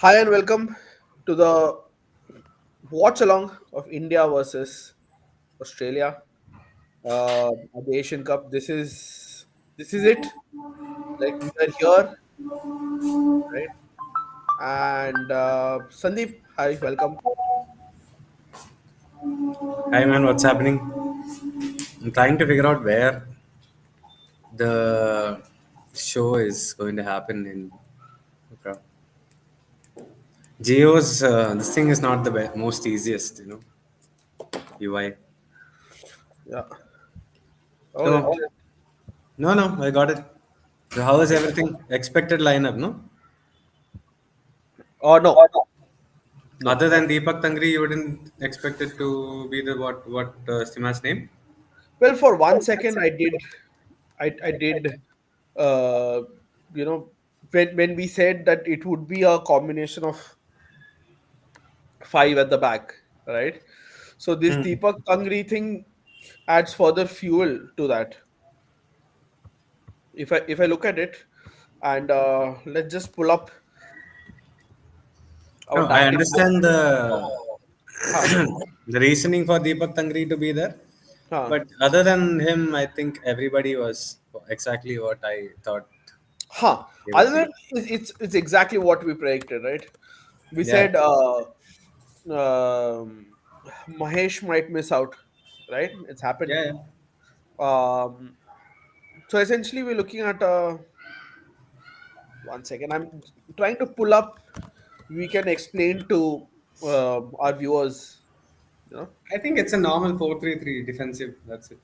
Hi and welcome to the watch along of India versus Australia at the Asian Cup. This is it. Like we are here, right? And Sandeep, hi, welcome. Hi man, what's happening? I'm trying to figure out where the show is going to happen in. Okay. Geo's this thing is not the most easiest, UI. Yeah. Okay. So no, I got it. So how is everything? Expected lineup, no? No, no. Other than Deepak Tangri, you wouldn't expect it to be the what Sima's name? Well, for 1 second, I did. Uh, you know, when we said that it would be a combination of five at the back, right? So this Hmm. Deepak Tangri thing adds further fuel to that. If I look at it, and let's just pull up our No, I tactics. understand the Huh, the reasoning for Deepak Tangri to be there. huh, But other than him, I think everybody was exactly what I thought huh. they Other would than be. it's exactly what we predicted, right? We Yeah, said um, Mahesh might miss out, right? It's happened. yeah, yeah. Um, so essentially, we're looking at 1 second. I'm trying to pull up. We can explain to our viewers, you know. I think it's a normal 4-3-3 defensive. That's it.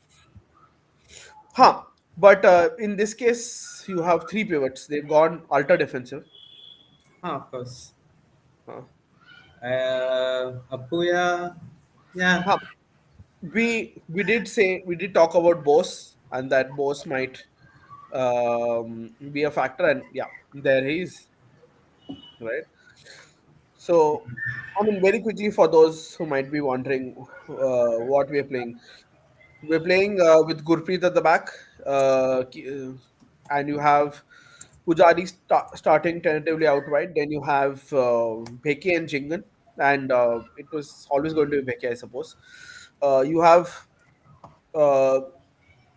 Huh. But in this case, you have three pivots. They've gone ultra defensive. Of course. Huh. Apuya, yeah, Huh. We did talk about Bose and that Bose might be a factor, and yeah, there he is, right? So, I mean, very quickly for those who might be wondering what we are playing. We're playing with Gurpreet at the back, and you have Pujari starting tentatively out wide. Then you have Bheke and Jingan, and it was always going to be Bheke, I suppose. You have uh,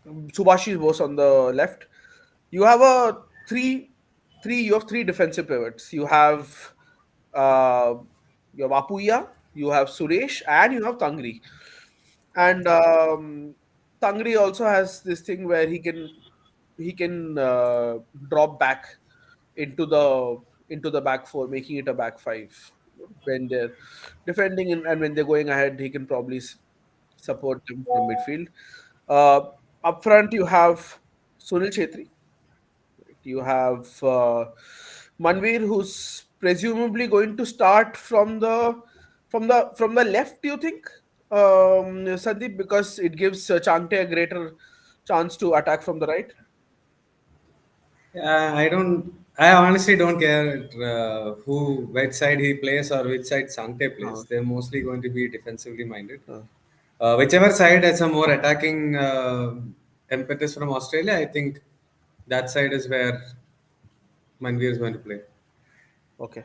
Subhashi Bose on the left. You have a three. You have three defensive pivots. Uh, you have Apuya, you have Suresh, and you have Tangri. And Tangri also has this thing where he can drop back into the back four, making it a back five when they're defending, and when they're going ahead, he can probably support them from midfield. Uh, Up front, you have Sunil Chetri. You have Manveer, who's presumably going to start from the left. Do you think, Sandeep, because it gives Changte a greater chance to attack from the right? I don't. I honestly don't care which side he plays or which side Sante Uh, plays. They're mostly going to be defensively minded. uh, Whichever side has a more attacking impetus from Australia, I think that side is where Manveer is going to play. okay,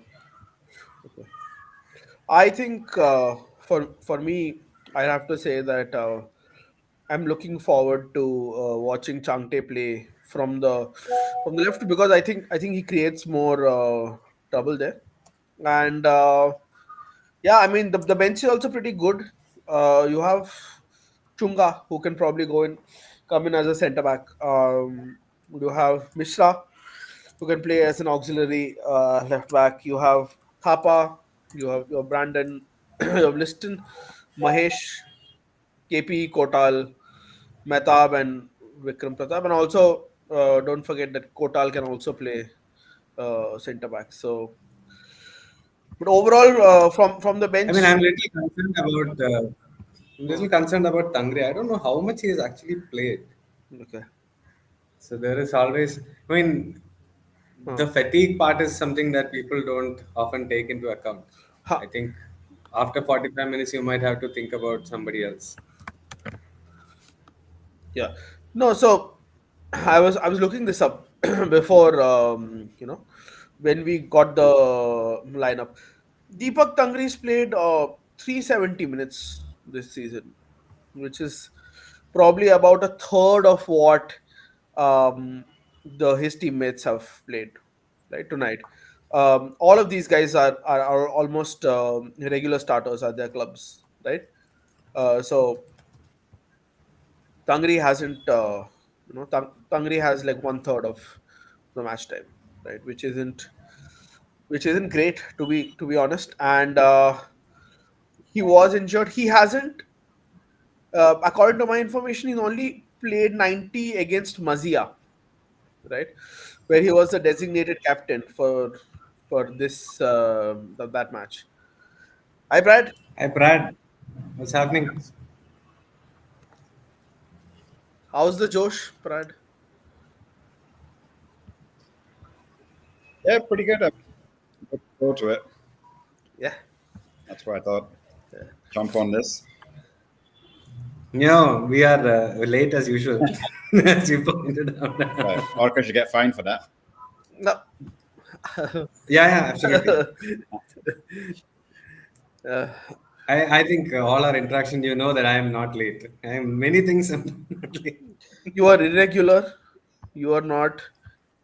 okay. I think for me, I have to say that I'm looking forward to watching Changte play from the left, because I think he creates more trouble there. And yeah, I mean the bench is also pretty good. You have Chunga, who can probably come in as a centre back. You have Mishra, who can play as an auxiliary left back. You have Thapa, you have your Brandon, you have Liston, Mahesh, KP, Kotal, Mehtab, and Vikram Pratap, and also don't forget that Kotal can also play centre back. So, but overall, from the I mean, bench, I'm uh, little concerned about Tangri. I don't know how much he has actually played. okay. So there is always. I mean, Huh. the fatigue part is something that people don't often take into account. I Ha. think after 45 minutes, you might have to think about somebody else. Yeah. No, so I was looking this up before when we got the lineup. Deepak Tangri's played 370 minutes this season, which is probably about a third of what his teammates have played right tonight. All of these guys are almost regular starters at their clubs, right? So Tangri hasn't, Tangri has like one third of the match time, right? Which isn't great to be honest. And he was injured. He hasn't, according to my information, he's only played 90 against Mazia, right? Where he was the designated captain for that match. Hi, Brad. Hi, Brad. What's happening? How's the Josh, Brad? Yeah, pretty good. I'm looking forward to it. Yeah. That's why I thought jump on this. No, we are late as usual, as you pointed out. Right. Arka should get fined for that. No. Yeah, yeah, absolutely. uh, I think all our interaction, you know that I am not late. I am many things. I'm not late. you are irregular. You are not.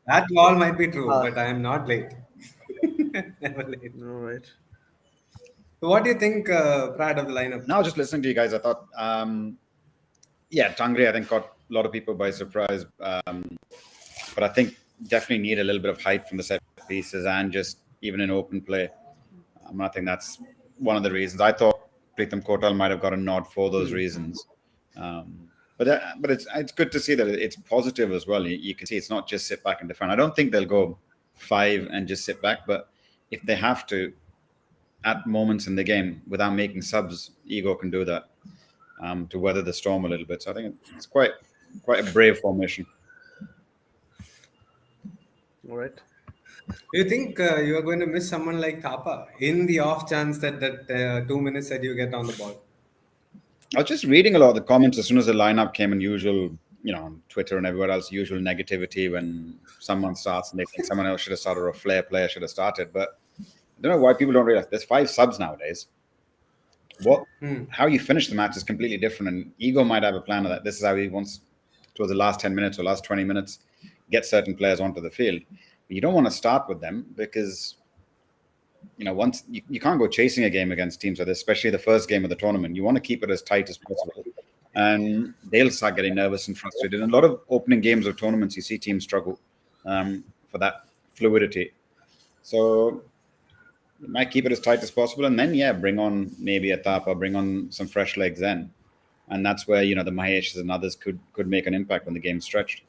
That all might be true, Uh, but I am not late. Never late. no, right. So what do you think, Brad, of the lineup? Now, just listening to you guys, I thought, yeah, Tangri, I think, caught a lot of people by surprise. But I think definitely need a little bit of height from the set pieces and just even in open play. I think that's one of the reasons. I thought Pritham Kotal might have got a nod for those reasons. But it's good to see that it's positive as well. You can see it's not just sit back and defend. I don't think they'll go 5 and just sit back, but if they have to, at moments in the game, without making subs, Ego can do that to weather the storm a little bit. So I think it's quite a brave formation. All right. Do you think you are going to miss someone like Thapa in the off chance that 2 minutes that you get on the ball? I was just reading a lot of the comments as soon as the lineup came in, usual, on Twitter and everywhere else, usual negativity when someone starts and they think someone else should have started or a flair player should have started. But I don't know why people don't realize there's 5 subs nowadays. How you finish the match is completely different. And Ego might have a plan of that. This is how he wants, towards the last 10 minutes or last 20 minutes, get certain players onto the field. But you don't want to start with them because once you can't go chasing a game against teams like this, especially the first game of the tournament. You want to keep it as tight as possible, and they'll start getting nervous and frustrated. In a lot of opening games of tournaments, you see teams struggle for that fluidity. So you might keep it as tight as possible, and then bring on maybe a Tapa, bring on some fresh legs then, and that's where the Maheshs and others could make an impact when the game's stretched.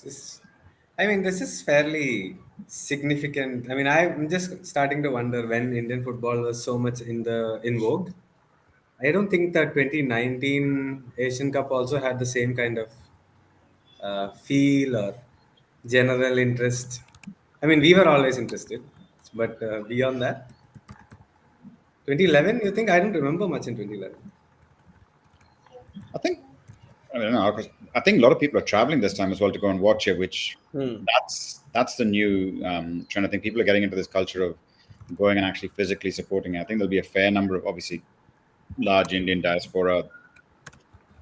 This is fairly significant. I'm just starting to wonder when Indian football was so much in vogue. I don't think that 2019 Asian Cup also had the same kind of feel or general interest. We were always interested, but beyond that, 2011. You think I don't remember much in 2011. I think I don't know. I think a lot of people are traveling this time as well to go and watch it, which that's the new trend. I think people are getting into this culture of going and actually physically supporting it. I think there'll be a fair number of obviously large Indian diaspora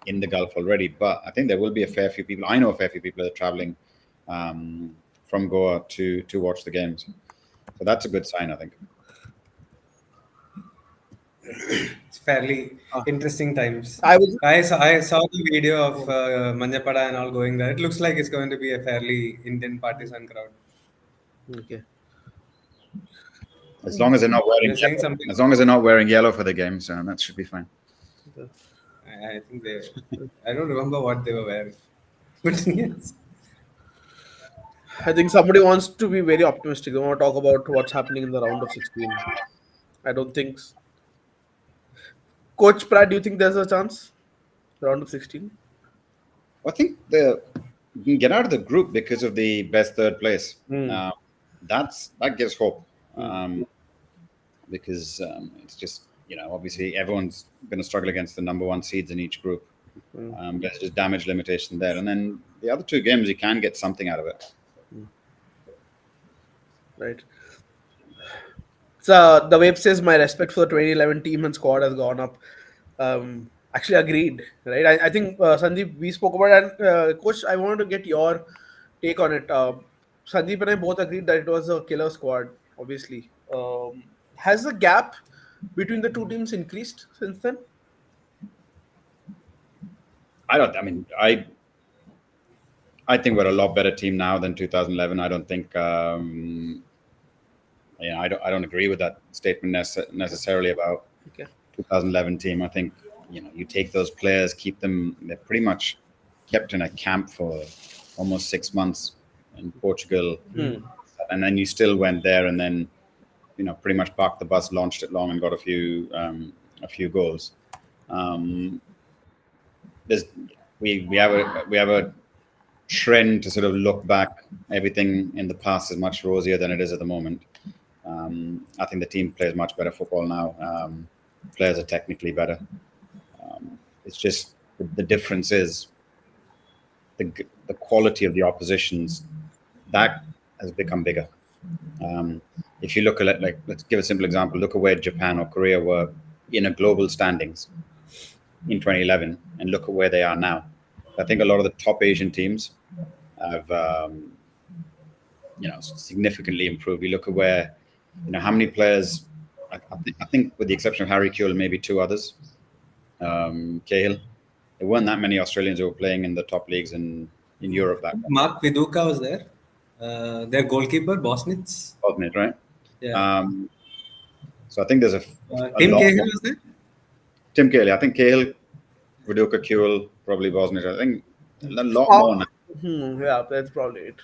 in the Gulf already, but I think there will be a fair few people. I know a fair few people that are traveling from Goa to watch the games. So that's a good sign, I think. It's fairly interesting times. I I saw the video of Manjapada and all going there. It looks like it's going to be a fairly Indian partisan crowd. okay. As long as they're not wearing You're saying yellow. something? As long as they're not wearing yellow for the game, so that should be fine. I think they. I don't remember what they were wearing, but yes. I think somebody wants to be very optimistic. They want to talk about what's happening in the round of 16. I don't think. Coach Pratt, do you think there's a chance? Round of 16? I think you can get out of the group because of the best third place. That gives hope because it's just obviously everyone's going to struggle against the number 1 seeds in each group. There's just damage limitation there, and then the other 2 games you can get something out of it. right. So the web says my respect for the 2011 team and squad has gone up. Actually, agreed. Right. I think Sandeep, we spoke about it, and coach, I wanted to get your take on it. Sandeep and I both agreed that it was a killer squad. Obviously, has the gap between the two teams increased since then? I don't. I mean, I think we're a lot better team now than 2011. I don't think. Yeah, I don't agree with that statement necessarily about Okay. 2011 team. I think you take those players, keep them. They're pretty much kept in a camp for almost 6 months in Portugal, Hmm. and then you still went there, and then pretty much parked the bus, launched it long, and got a few goals. Um, there's we have a trend to sort of look back. Everything in the past is much rosier than it is at the moment. I think the team plays much better football now. Players are technically better. It's just the difference is the quality of the oppositions that has become bigger. If you look at it, like, let's give a simple example. Look at where Japan or Korea were in a global standings in 2011, and look at where they are now. I think a lot of the top Asian teams have significantly improved. You look at where how many players. I think with the exception of Harry Kewell, maybe two others, Cahill, there weren't that many Australians who were playing in the top leagues in Europe back then. Mark Viduka was there. Their goalkeeper, Bosnitz. Wasn't it, right? Yeah. Um, so I think there's a Tim lot Cahill more. was there. Tim Cahill, I think Cahill, Viduka, Kewell, probably wasn't it. I think a lot Oh, more now. yeah, that's probably it.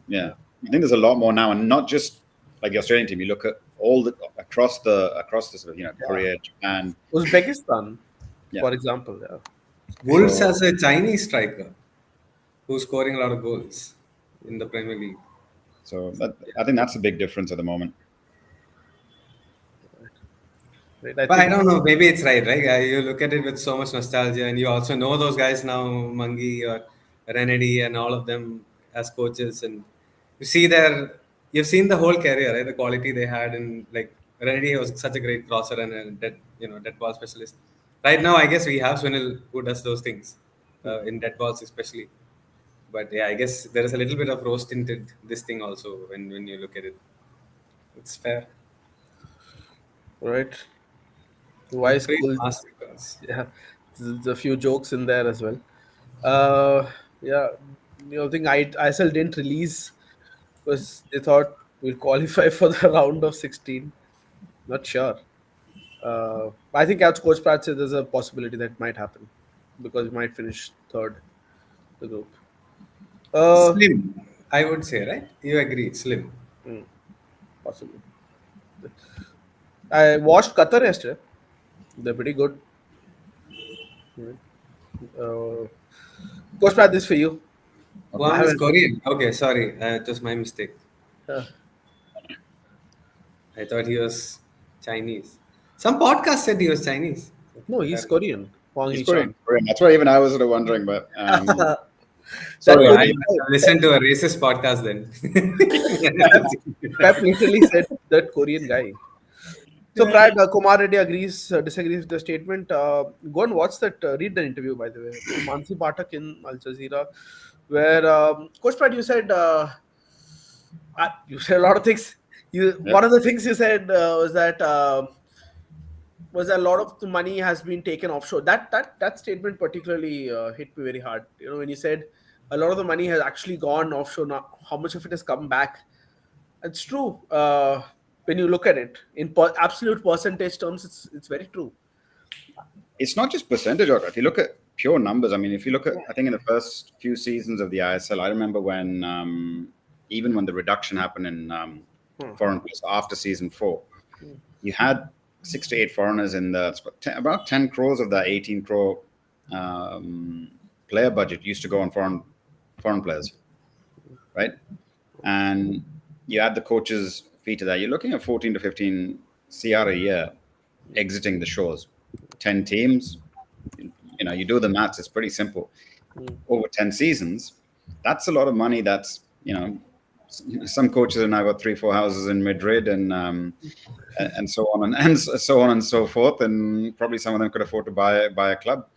Yeah, I think there's a lot more now, and not just like the Australian team. You look at all the across the sort of Yeah. Korea, Japan. Uzbekistan, Yeah, for example. Yeah. Wolves so has a Chinese striker who's scoring a lot of goals in the Premier League. I think that's a big difference at the moment. Right. I But I think. don't know. Maybe it's right, right? You look at it with so much nostalgia, and you also know those guys now, Mangi or Renedy, and all of them as coaches, and you see you've seen the whole career, right? The quality they had, and like Renedy was such a great crosser and a dead ball specialist. Right now, I guess we have Sunil who does those things in dead balls, especially. But yeah, I guess there is a little bit of rose tinted this thing also when you look at it. It's fair. Right. Why Great school? masterclass. Yeah. There's a few jokes in there as well. Yeah. I think ISL didn't release because they thought we'll qualify for the round of 16. Not sure. I think as Coach Pratt said, there's a possibility that might happen because we might finish third the group. Uh, Slim, I would say, right? You agree, slim. hmm, Possibly. I watched Qatar yesterday. They're pretty good. Right. Coach Pratt, this for you. I One is haven't. Korean. Okay, sorry. It was my mistake. Uh, I thought he was Chinese. Some podcast said he was Chinese. no, he's Korean. Wang He's Hee-chan. Korean. That's why even I was sort of wondering, but That sorry, Oh, I Korean must guy. have listened to a racist podcast then. Pep, Pep literally said that Korean guy. So Brad Kumar Reddy agrees, disagrees with the statement. Go and watch that. Read the interview, by the way, from Mansi Pathak in Al Jazeera, where Coach Brad, you said a lot of things. yeah. One of the things you said was a lot of the money has been taken offshore. That statement particularly hit me very hard. When you said a lot of the money has actually gone offshore. Now, how much of it has come back? It's true. When you look at it in absolute percentage terms, it's very true. It's not just percentage. If you look at pure numbers, I mean, if you look at, I think in the first few seasons of the ISL, I remember when even when the reduction happened in Hmm. foreign players after season 4, Hmm. you had 6 to 8 foreigners in about 10 crores of that 18 crore player budget used to go on foreign players, right? And you add the coach's fee to that, you're looking at 14 to 15 CR a year exiting the shores. 10 teams, you do the maths, it's pretty simple. Hmm. Over 10 seasons, that's a lot of money that's, some coaches have now got 3-4 houses in Madrid, and so on and so on and so forth, and probably some of them could afford to buy a club.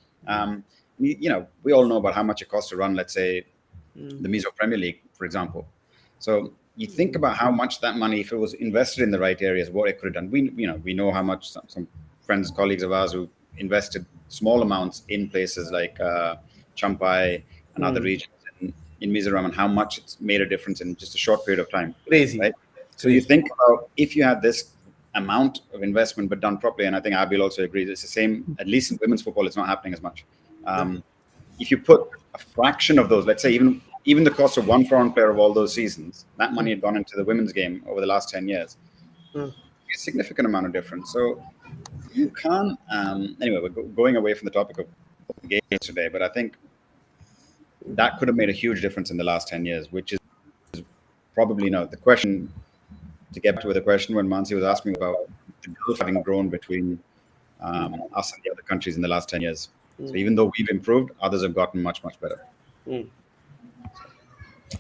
We all know about how much it costs to run, let's say, the Mizo Premier League, for example. So you think about how much that money, if it was invested in the right areas, what it could have done. We know how much some friends, colleagues of ours who invested small amounts in places like Champai and other regions in Mizoram, and how much it's made a difference in just a short period of time, Crazy. right? So you think about if you had this amount of investment but done properly, and I think Abil also agrees, it's the same, at least in women's football, it's not happening as much. If you put a fraction of those, let's say even the cost of one foreign player of all those seasons, that money had gone into the women's game over the last 10 years. A significant amount of difference. So you can't, anyway, we're going away from the topic of games today, but I think that could have made a huge difference in the last 10 years, which is probably not the question. To get back to the question when Mansi was asking about the gulf having grown between us and the other countries in the last 10 years. So even though we've improved, others have gotten much, much better.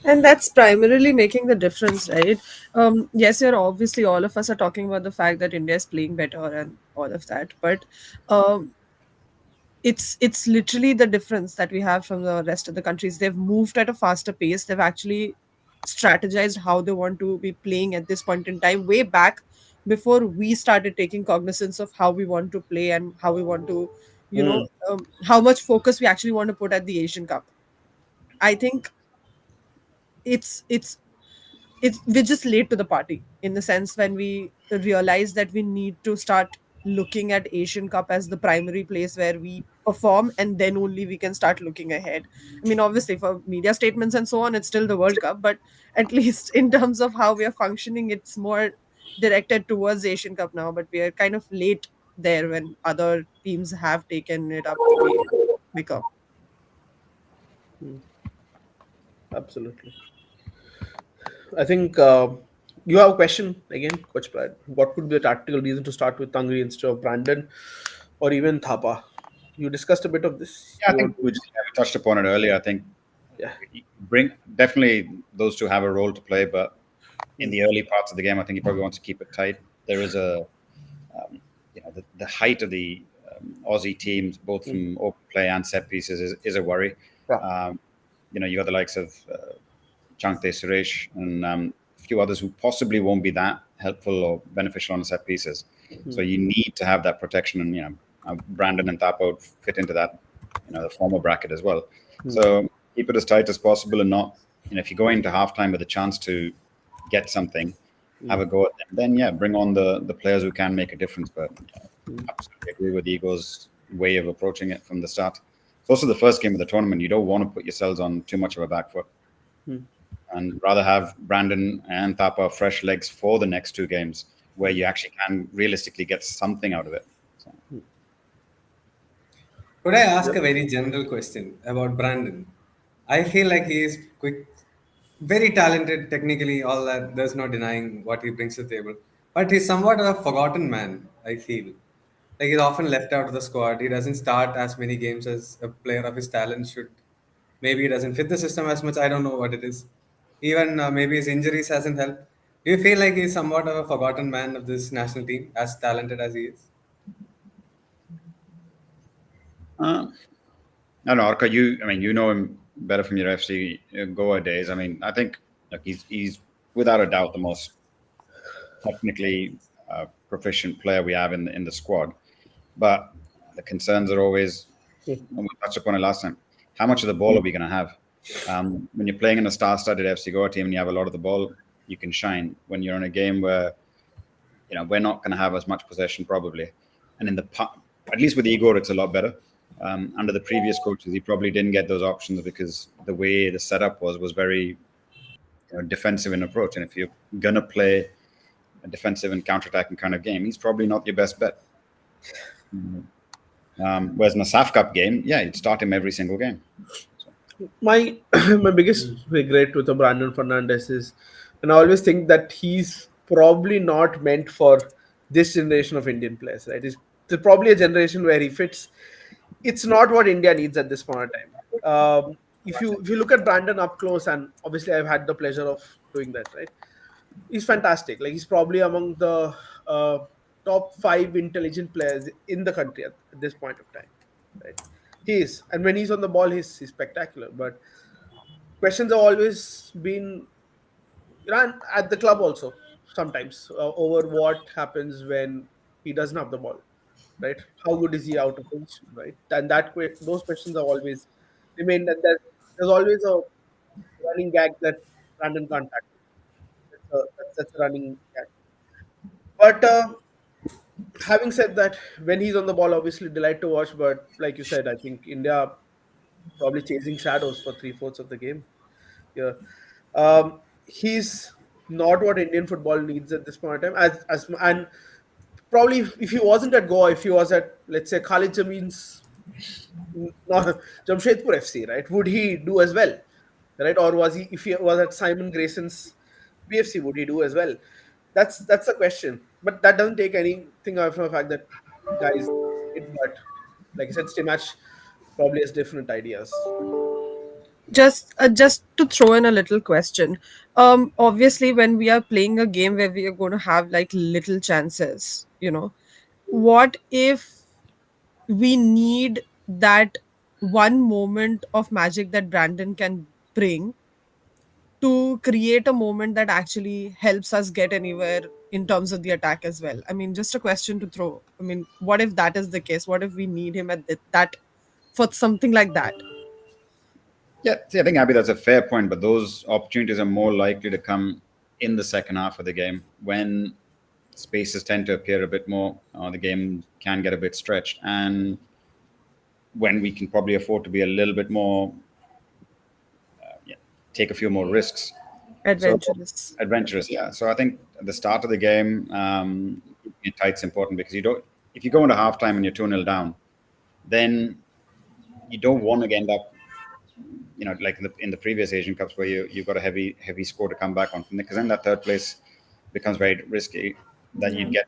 And that's primarily making the difference, right? Yes, you're obviously, all of us are talking about the fact that India is playing better and all of that, but um, it's literally the difference that we have from the rest of the countries. They've moved at a faster pace. They've actually strategized how they want to be playing at this point in time, way back before we started taking cognizance of how we want to play and how we want to, how much focus we actually want to put at the Asian Cup. I think it's it's we're just late to the party, in the sense when we realize that we need to start looking at Asian Cup as the primary place where we perform, and then only we can start looking ahead. I mean, obviously for media statements and so on, it's still the World Cup, but at least in terms of how we are functioning, it's more directed towards Asian Cup now. But we are kind of late there when other teams have taken it up way quicker. Absolutely. I think you have a question again, Coach Brad. What could be a tactical reason to start with Tangri instead of Brandon or even Thapa? You discussed a bit of this. Yeah, I You think want to, we touched upon it earlier. I think yeah. definitely those two have a role to play, but in the early parts of the game, I think he probably wants to keep it tight. There is the height of the Aussie teams, both from open play and set pieces, is a worry. Yeah. You got the likes of Chankte Suresh and a few others who possibly won't be that helpful or beneficial on the set pieces. So you need to have that protection, and Brandon and Tapo fit into that, the former bracket as well. So keep it as tight as possible, and not, if you go into halftime with a chance to get something, have a go at them. Then bring on the players who can make a difference. But absolutely agree with Ego's way of approaching it from the start. It's also the first game of the tournament. You don't want to put yourselves on too much of a back foot, and rather have Brandon and Thapa fresh legs for the next two games, where you actually can realistically get something out of it. So. Could I ask a very general question about Brandon? I feel like he is quick, very talented technically, all that. There's no denying what he brings to the table. But he's somewhat of a forgotten man, I feel. Like he's often left out of the squad. He doesn't start as many games as a player of his talent should. Maybe he doesn't fit the system as much. I don't know what it is. Even maybe his injuries hasn't helped. Do you feel like he's somewhat of a forgotten man of this national team, as talented as he is? I don't know, Arka, you know him better from your FC Goa days. I mean, I think he's without a doubt the most technically proficient player we have in the squad. But the concerns are always, and we touched upon it last time, how much of the ball are we going to have? When you're playing in a star-studded FC Goa team and you have a lot of the ball, you can shine. When you're in a game where, we're not going to have as much possession probably. And at least with Igor, it's a lot better. Under the previous coaches, he probably didn't get those options because the way the setup was very defensive in approach. And if you're going to play a defensive and counter-attacking kind of game, he's probably not your best bet. Whereas in a SAF Cup game, you'd start him every single game. My my biggest regret with the Brandon Fernandez is, and I always think that he's probably not meant for this generation of Indian players, right? There's probably a generation where he fits. It's not what India needs at this point in time. If you look at Brandon up close, and obviously I've had the pleasure of doing that, right? He's fantastic. Like he's probably among the uh, top five intelligent players in the country at this point of time, right? He is, and when he's on the ball, he's spectacular. But questions have always been, and at the club also sometimes, over what happens when he doesn't have the ball, right? How good is he out of position, right? And those questions are always remained, and there's always a running gag that Brandon can't tackle. That's a running gag. But having said that, when he's on the ball, obviously delight to watch. But like you said, I think India probably chasing shadows for three-fourths of the game. Yeah, he's not what Indian football needs at this point in time. And probably if he wasn't at Goa, if he was at, let's say, Khalid Jameen's, no, Jamshedpur FC, right? Would he do as well, right? Or was he, if he was at Simon Grayson's BFC, would he do as well? That's the question. But that doesn't take anything away from the fact that guys did, but like I said, Stimac probably has different ideas. Just to throw in a little question. Obviously, when we are playing a game where we are going to have like little chances, what if we need that one moment of magic that Brandon can bring to create a moment that actually helps us get anywhere in terms of the attack as well? I mean, just a question to throw. I mean, what if that is the case? What if we need him at that for something like that? Yeah, see, I think Abby, that's a fair point, but those opportunities are more likely to come in the second half of the game when spaces tend to appear a bit more. The game can get a bit stretched, and when we can probably afford to be a little bit more, yeah, take a few more risks. So Adventurous. adventurous, yeah. So I think at the start of the game, keeping it tight's important because you don't. If you go into halftime and you're 2-0 down, then you don't want to end up, like in the previous Asian Cups where you've got a heavy score to come back on, because then that third place becomes very risky that you get,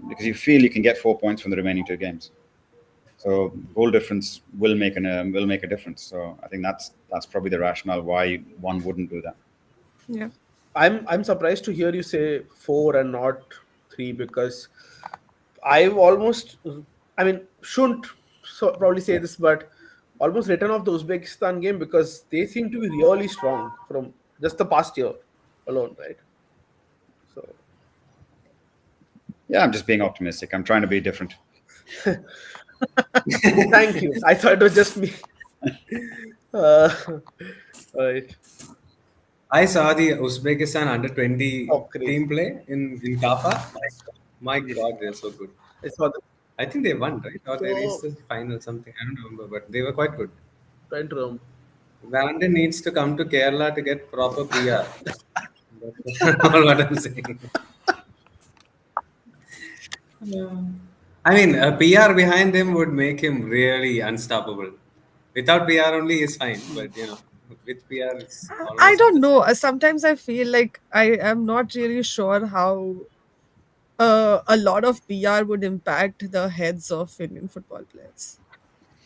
because you feel you can get 4 points from the remaining two games. So goal difference will make a difference. So I think that's probably the rationale why one wouldn't do that. Yeah. I'm surprised to hear you say four and not three, because I've almost, I mean, shouldn't probably say this, but almost written off the Uzbekistan game because they seem to be really strong from just the past year alone, right? So Yeah, I'm just being optimistic. I'm trying to be different. thank you. I thought it was just me. Uh, right. I saw the Uzbekistan under 20 Oh, crazy. team play in Kafa. My Yes. God, they're so good. I saw the, I think they won, right? Or they reached so the final, something. I don't remember, but they were quite good. trying to remember. Brandon needs to come to Kerala to get proper PR. That's all what I'm saying. I mean, a PR behind him would make him really unstoppable. Without PR only is fine, but with PR it's I almost don't know. impossible. Sometimes I feel like I am not really sure how a lot of PR would impact the heads of Indian football players.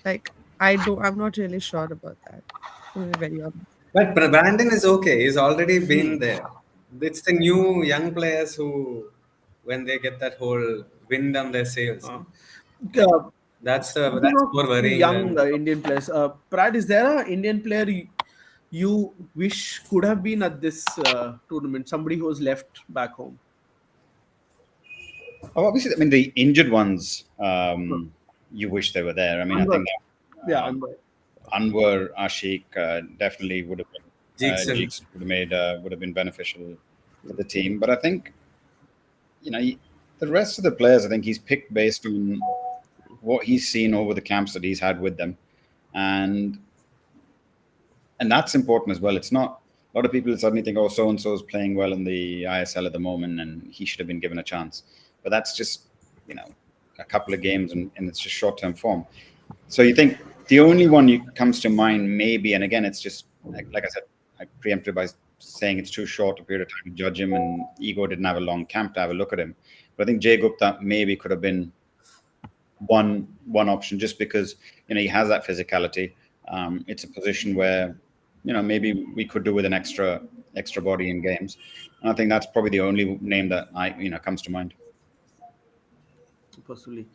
Like, I'm not really sure about that, to be very honest. But Brandon is okay. He's already been there. It's the new young players who, when they get that whole wind on their sails, Uh, no? uh, Speaking That's of more worrying young than. Indian players, Prad, is there an Indian player you wish could have been at this tournament? Somebody who was left back home. Oh, obviously, I mean the injured ones. Huh. You wish they were there. I mean, I Anwar. think Yeah, uh, Anwar. Anwar, Ashik definitely would have been. Jackson. Jeeks would have been beneficial for the team. But I think the rest of the players, I think he's picked based on what he's seen over the camps that he's had with them, and that's important as well. It's not a lot of people suddenly think, oh, so and so is playing well in the ISL at the moment, and he should have been given a chance. But that's just a couple of games, and it's just short-term form. So you think the only one you comes to mind, maybe, and again, it's just like I said, I preempted by saying it's too short a period of time to judge him, and Ego didn't have a long camp to have a look at him. But I think Jay Gupta maybe could have been one option, just because he has that physicality. It's a position where maybe we could do with an extra body in games. And I think that's probably the only name that comes to mind. Possibly.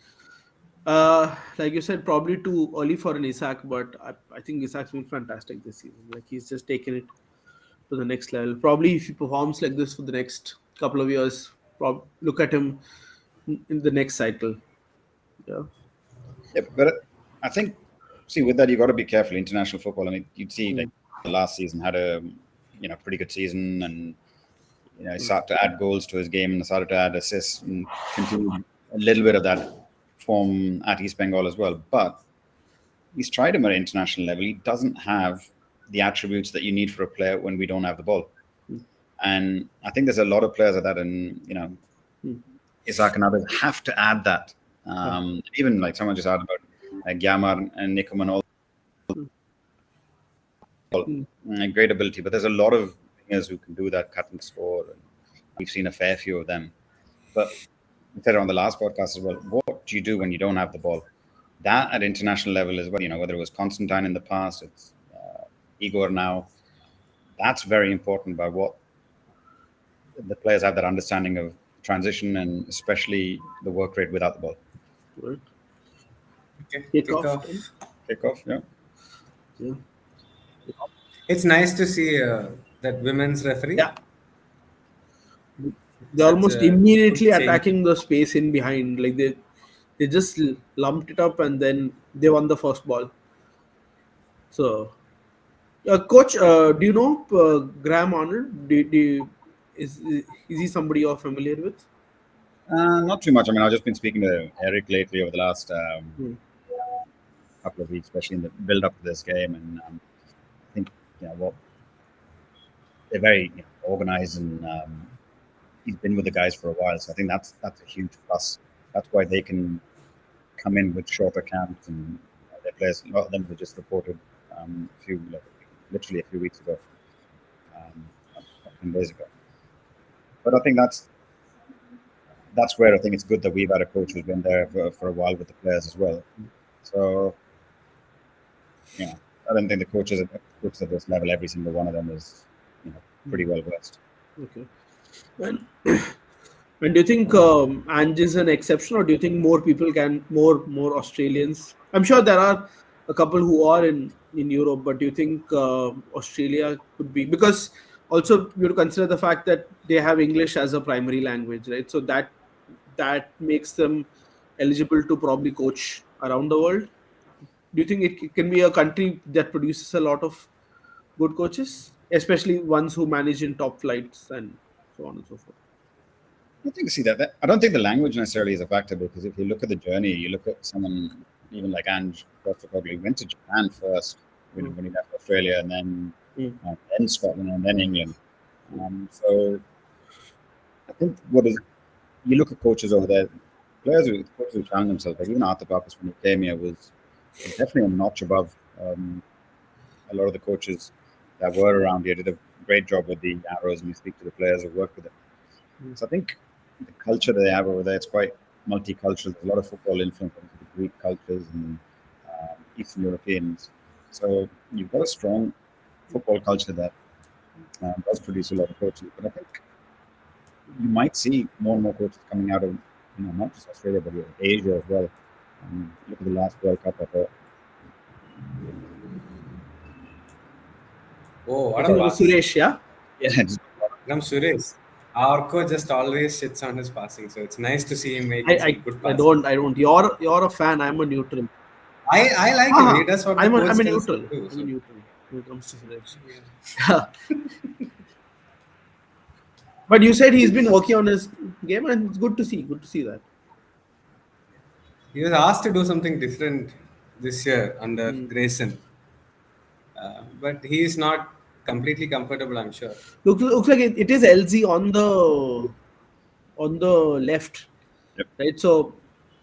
Like you said, probably too early for an Isaac, but I think Isaac's been fantastic this season. Like he's just taken it to the next level. Probably if he performs like this for the next couple of years, look at him in the next cycle. Yeah. Yeah, but I think, see, with that, you got to be careful. International football. I mean, you'd see like Mm. the last season had a pretty good season, and he started to add goals to his game and started to add assists and continued a little bit of that form at East Bengal as well. But he's tried him at international level. He doesn't have the attributes that you need for a player when we don't have the ball. Mm. And I think there's a lot of players like that, and Mm. Isaac and others have to add that. Even like someone just asked about Gyamar and Nikum and all, Mm. great ability. But there's a lot of wingers who can do that, cut and score. And we've seen a fair few of them. But we said it on the last podcast as well. What do you do when you don't have the ball? That at international level as well. Whether it was Constantine in the past, it's Igor now. That's very important by what the players have, that understanding of transition and especially the work rate without the ball. Right. Okay, Kick kick off. off. Kickoff, yeah. Yeah. It's nice to see that women's referee. Yeah. They're Such almost a immediately good change. attacking the space in behind. Like they just lumped it up and then they won the first ball. So, coach, do you know Graham Arnold? Is he somebody you're familiar with? Not too much. I mean, I've just been speaking to Eric lately over the last Hmm. couple of weeks, especially in the build up to this game. And I think, they're very organized, and he's been with the guys for a while. So I think that's a huge plus. That's why they can come in with shorter camps, and their players, a lot of them were just reported literally a few weeks ago, a few days ago. But I think that's where I think it's good that we've had a coach who's been there for a while with the players as well. So, I don't think the coaches at this level, every single one of them is, pretty well versed. Okay. And, and do you think Ange is an exception, or do you think more people more Australians? I'm sure there are a couple who are in Europe, but do you think Australia could be, because also you have to consider the fact that they have English as a primary language, right? So that makes them eligible to probably coach around the world. Do you think it can be a country that produces a lot of good coaches, especially ones who manage in top flights and so on and so forth? I think see that I don't think the language necessarily is a factor, because if you look at the journey, you look at someone even like Ange Postecoglou went to Japan first when he left Australia, and then Scotland, and then England. So I think you look at coaches over there, coaches who challenge themselves. Like even Arthur Papas, when he came here, was definitely a notch above a lot of the coaches that were around here. Did a great job with the Arrows, and you speak to the players who work with them. So I think the culture that they have over there, it's quite multicultural. There's a lot of football influence from the Greek cultures and Eastern Europeans. So you've got a strong football culture that does produce a lot of coaches. But I think you might see more and more coaches coming out of, not just Australia, but Asia as well. Look at the last World Cup, I thought. Oh, I what a think it was pass. Suresh, yeah? Yeah, From Suresh. Arko just always shits on his passing, so it's nice to see him making some good I passes. don't. You're a fan. I'm a neutral. I like him. He does what the coach I'm a tells neutral. him to do. I'm a neutral when it comes to Suresh. Yeah. But you said he's been working on his game, and it's good to see. Good to see that. He was asked to do something different this year under Grayson, but he is not completely comfortable, I'm sure. Looks like it is LZ on the left, Yep. right? So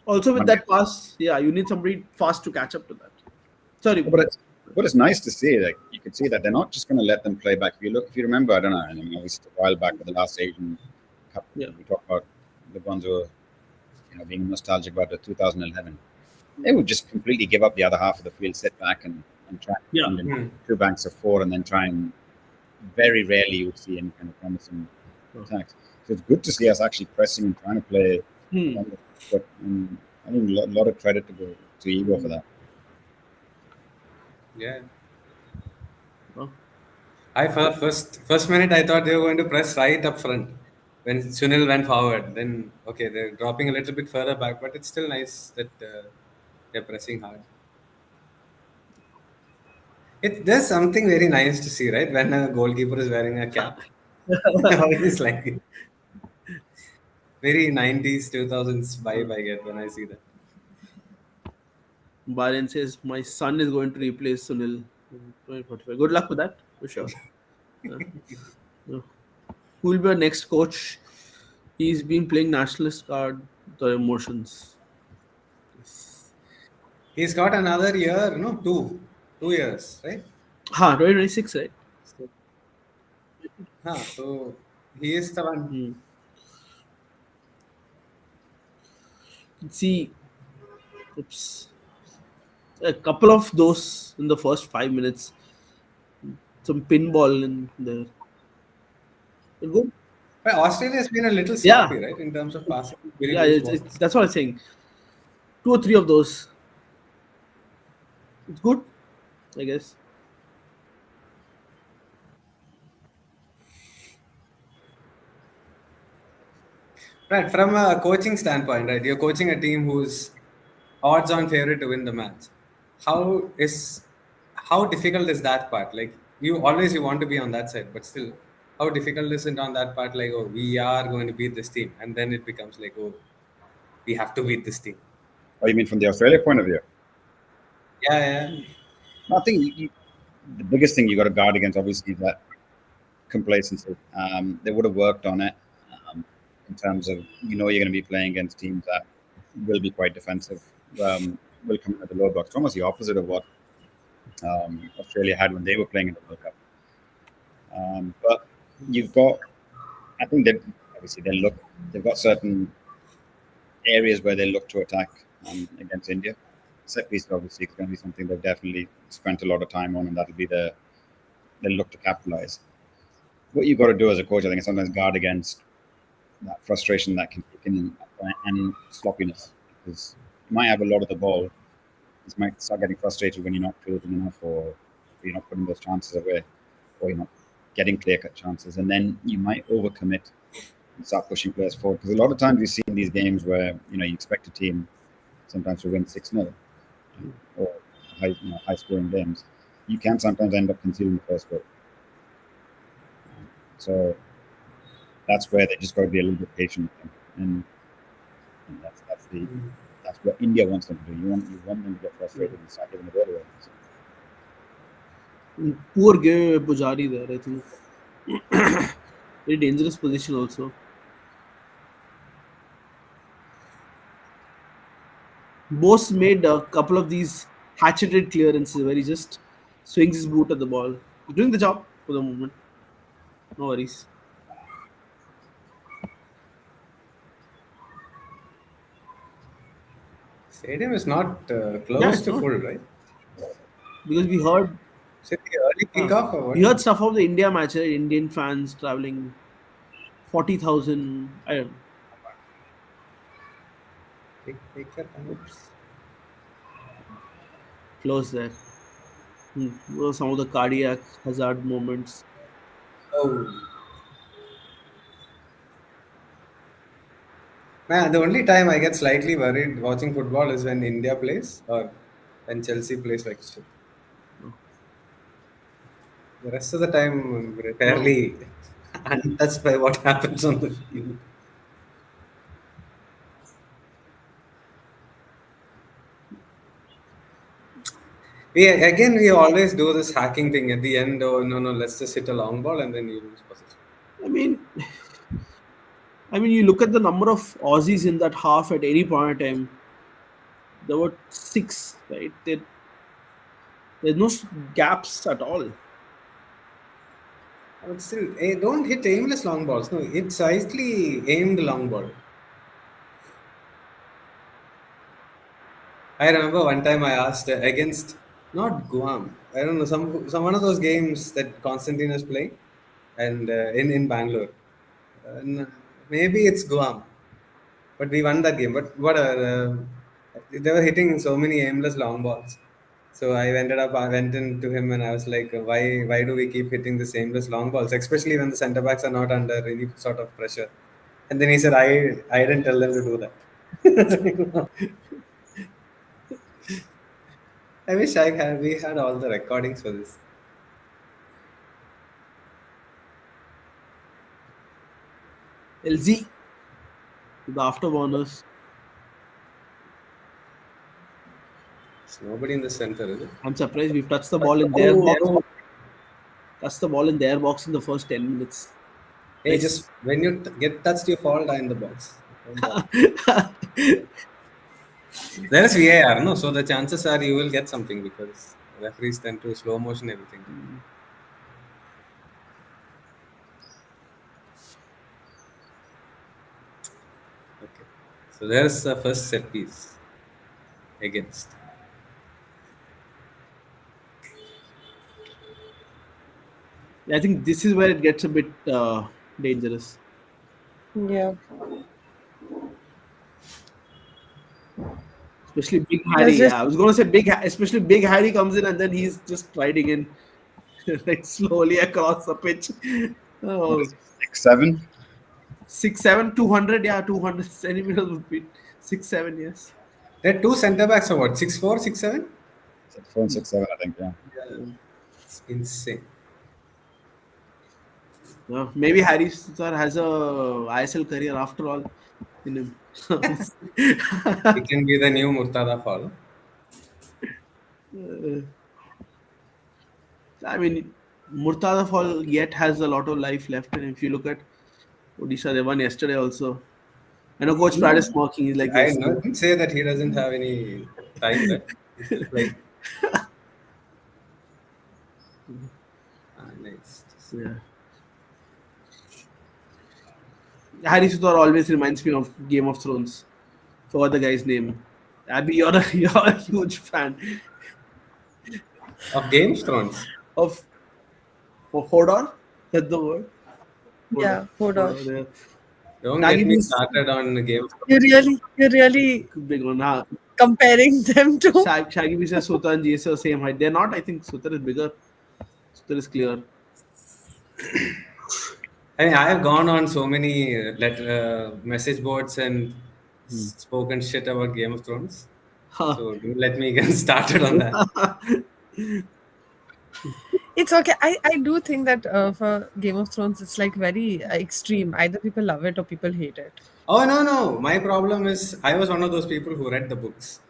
also with Okay. that pass, yeah, you need somebody fast to catch up to that. Sorry, But it's nice to see that you can see that they're not just going to let them play back. If you remember, I don't know, I mean, obviously a while back with the last Asian Cup, Yeah. we talked about the ones who are, being nostalgic about the 2011. They would just completely give up the other half of the field, sit back, and and try and Yeah. defend in two banks of four, and then try and very rarely you would see any kind of promising attacks. So it's good to see us actually pressing and trying to play Hmm. on the foot. And I think a lot of credit to go to Igor for that. Yeah. Oh. First minute I thought they were going to press right up front when Sunil went forward. Then okay, they're dropping a little bit further back, but it's still nice that they're pressing hard. There's something very nice to see, right? When a goalkeeper is wearing a cap, always like it. Very 90s 2000s vibe I get when I see that. Baren says my son is going to replace Sunil in 2045. Good luck with that, for sure. Uh, uh, who will be our next coach? He's been playing nationalist card, the emotions. Yes. He's got another year, no, 2 years, right? 2026, right? So, so he is the one. Hmm. See, oops, a couple of those in the first 5 minutes. Some pinball in there. Good. But Australia has been a little Yeah, sloppy, right, in terms of passing, winning yeah. loose balls. That's what I'm saying. Two or three of those. It's good, I guess. Right, from a coaching standpoint, right, you're coaching a team who's odds-on favorite to win the match. How is how difficult is that part? Like you want to be on that side, but still, how difficult is it on that part? Like, oh, we are going to beat this team, and then it becomes like, oh, we have to beat this team. Oh, you mean from the Australia point of view? Yeah, yeah. I think the biggest thing you got to guard against, obviously, is that complacency. They would have worked on it in terms of you're going to be playing against teams that will be quite defensive, will come in at the low blocks. It's almost the opposite of what Australia had when they were playing in the World Cup. But you've got, I think that obviously they've got certain areas where they look to attack against India. Set piece obviously is going to be something they've definitely spent a lot of time on, and that'll be they'll look to capitalize. What you've got to do as a coach, I think, is sometimes guard against that frustration that can kick in and sloppiness, because you might have a lot of the ball. You might start getting frustrated when you're not creating enough, or you're not putting those chances away, or you're not getting clear-cut chances, and then you might overcommit and start pushing players forward. Because a lot of times you see in these games where you expect a team sometimes to win 6-0 or high scoring games, you can sometimes end up conceding the first goal. So that's where they just got to be a little bit patient with them. And that's what India wants them to do. You want them to get frustrated and start giving the ball away. So, Poor game Pujari there, I think. Very dangerous position also. Bose made a couple of these hatcheted clearances where he just swings his boot at the ball. He's doing the job for the moment. No worries. Stadium is not Yeah, close it's to not. full, right? Because we heard So the early kickoff or we what? heard stuff of the India match, right? Indian fans traveling 40,000. I don't know. Take your time. Oops. Close there. Some of the cardiac hazard moments. Oh. Man, the only time I get slightly worried watching football is when India plays or when Chelsea plays like shit. The rest of the time, I'm No. fairly untouched by what happens on the field. We always do this hacking thing at the end. Oh no, no, let's just hit a long ball and then you lose possession. I mean, you look at the number of Aussies in that half at any point in time. There were six, right? There's no gaps at all. But still, don't hit aimless long balls. No, it's slightly aimed long ball. I remember one time I asked against Not Guam. I don't know, some one of those games that Constantine was playing, and in Bangalore. Maybe it's Guam, but we won that game. But whatever. They were hitting so many aimless long balls. So I went into him and I was like, why do we keep hitting the aimless long balls, especially when the centre backs are not under any sort of pressure? And then he said, I didn't tell them to do that. I wish we had all the recordings for this. LZ, the afterburners. There's nobody in the center, is it? I'm surprised we've touched the ball in their box. Oh. Touched the ball in their box in the first 10 minutes. Hey, just when you get touched, you fall down in the box. There is VAR, no? So the chances are you will get something because referees tend to slow motion everything. Okay. So there's the first set piece against. I think this is where it gets a bit dangerous. Yeah. Especially Big Let's Harry. just Yeah, I was going to say especially Big Harry comes in and then he's just riding in like slowly across the pitch. Oh, 6'7". 6'7", 200. Yeah, 200 centimeters would be 6'7". Yes. There are two centre backs or what? 6'4", 6'7"? 6'4" and 6'7", I think. Yeah. Yeah. It's insane. Maybe Harry sir has a ISL career after all in him. He can be the new Murtada Fall. I mean, Murtada Fall yet has a lot of life left, and if you look at Odisha, they won yesterday also. I know Coach Prad is smoking. He's like, I yes. didn't say that he doesn't have any time left. He's still playing. Nice. Yeah. Harry Sudhar always reminds me of Game of Thrones. Forgot the guy's name. Abby, you're a huge fan Of Game of Thrones. of Hodor. That's the word. yeah, hold on. Yeah. Don't Shaggy get me Beast, started on the Game of Thrones. You're really big one. Huh? comparing them to. Shaggy Beast and Sutar and JS are same height. They're not. I think Sutar is bigger. Sutar is clear. I mean, I have gone on so many message boards and spoken shit about Game of Thrones. So don't let me get started on that. It's okay. I do think that for Game of Thrones, it's like very extreme. Either people love it or people hate it. Oh, no. My problem is I was one of those people who read the books.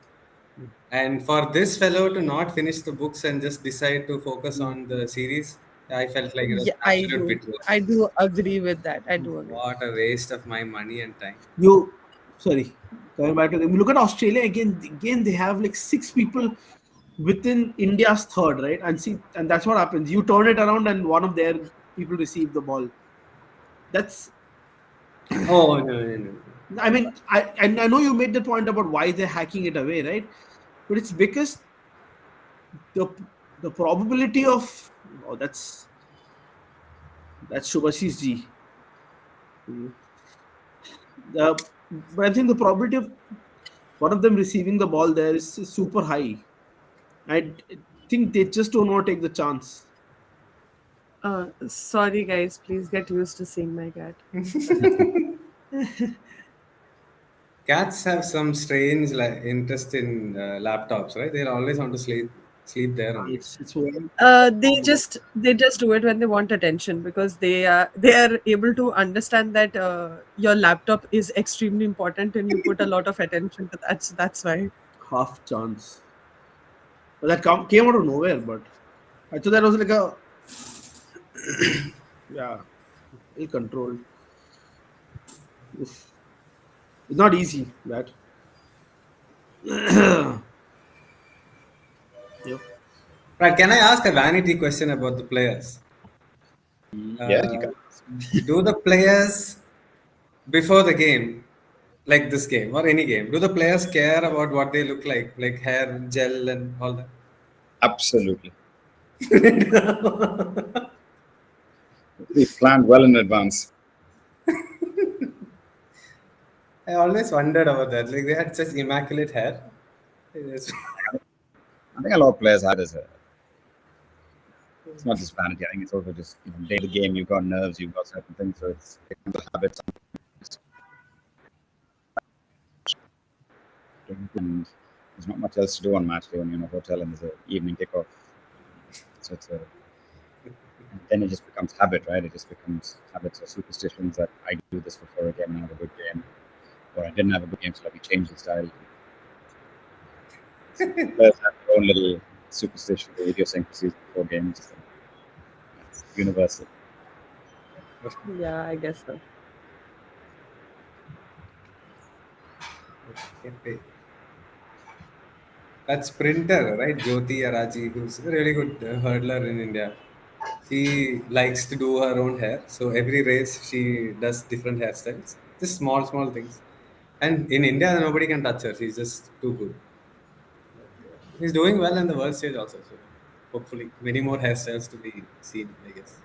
And for this fellow to not finish the books and just decide to focus on the series, I felt like it was Yeah, an absolute betrayal. I do agree with that. I do agree. What a waste of my money and time. Sorry, coming back to them. Look at Australia again. Again, they have like 6 people within India's third, right? And that's what happens. You turn it around, and one of their people receive the ball. That's. Oh, no. I mean, I know you made the point about why they're hacking it away, right? But it's because the the probability of that's Shubhashish Ji. But I think the probability of one of them receiving the ball there is super high. I think they just don't want to take the chance. Sorry, guys. Please get used to seeing my cat. Cats have some strange interest in laptops, right? They always want to sleep there only. It's well, They just do it when they want attention because they are able to understand that your laptop is extremely important and you put a lot of attention to that. So that's why. half chance. But that came out of nowhere. But I thought that was like a yeah, ill controlled. Oof. It's not easy. That. Yep. Right? Can I ask a vanity question about the players? Yeah, you can. Do the players before the game, like this game or any game, do the players care about what they look like hair, gel, and all that? Absolutely. We planned well in advance. I always wondered about that. Like they had such immaculate hair. Yes. I think a lot of players had as a. It's not just vanity. I think it's also just day to game. You've got nerves. You've got certain things. So it's a habit. And there's not much else to do on match day when you're in a hotel and there's an evening kickoff. So it's a. Then it just becomes habit, right? It just becomes habits or superstitions that I do this before a game and I have a good game, or I didn't have a good game, so let me change the style. Players have their own little superstitions or idiosyncrasies before games. So it's universal. Yeah, I guess so. Okay. That sprinter, right? Jyoti Araji, who's a really good hurdler in India. She likes to do her own hair. So every race, she does different hairstyles. Just small, small things. And in India, nobody can touch her. She's just too good. He's doing well in the world stage also. So hopefully, many more hairstyles to be seen, I guess.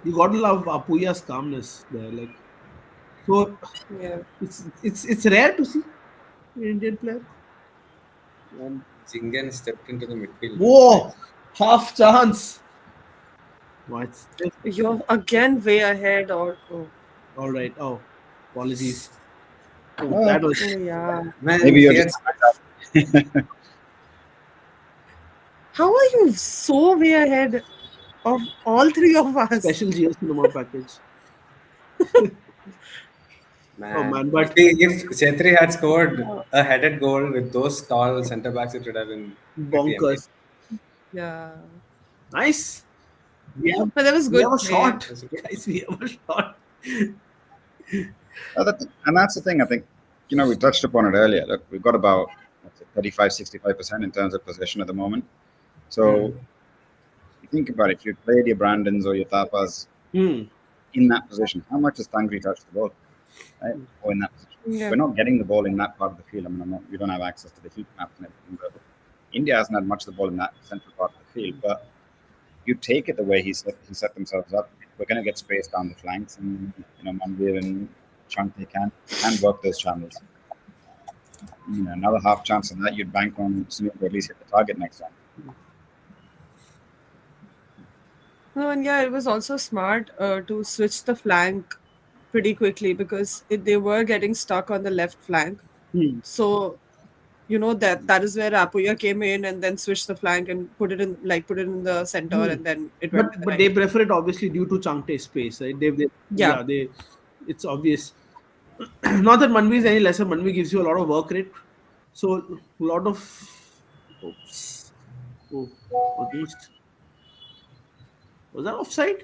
You gotta love Apuya's calmness there. Like, so Yeah. it's rare to see an Indian player. And Jingen stepped into the midfield. whoa, half chance. No, it's You're again way ahead, or oh, all right. Oh, apologies. Oh, Well, that was oh yeah. Man, maybe you're he just. had How are you so way ahead of all three of us? special Geo cinema package. Oh Man, man, if, but if Chetri had scored a headed goal with those tall centre backs, it would have been pretty amazing. bonkers. Yeah. Nice. We have But that was we good have a play. shot, guys. We have a shot. And that's the thing. I think we touched upon it earlier. Look, we've got about 35, 65% in terms of possession at the moment. So you think about it. If you played your Brandons or your Tapas Hmm. in that position, how much does Tangri touch the ball? Right? Or in that position. Yeah. We're not getting the ball in that part of the field. I mean, we don't have access to the heat map and everything, but India hasn't had much of the ball in that central part of the field. But you take it the way he set themselves up. We're going to get space down the flanks, and Manvir and Chante can work those channels. Another half chance on that, you'd bank on Sunil to at least hit the target next time. No, and yeah, it was also smart to switch the flank pretty quickly because they were getting stuck on the left flank. Hmm. So that is where Apuya came in and then switched the flank and put it in the center, Hmm. and then it went to But the they right. prefer it obviously due to Changte's space, right? Yeah. It's obvious. Not that Manvi is any lesser. Manvi gives you a lot of work rate, so a lot of oops. Oh, against was that offside?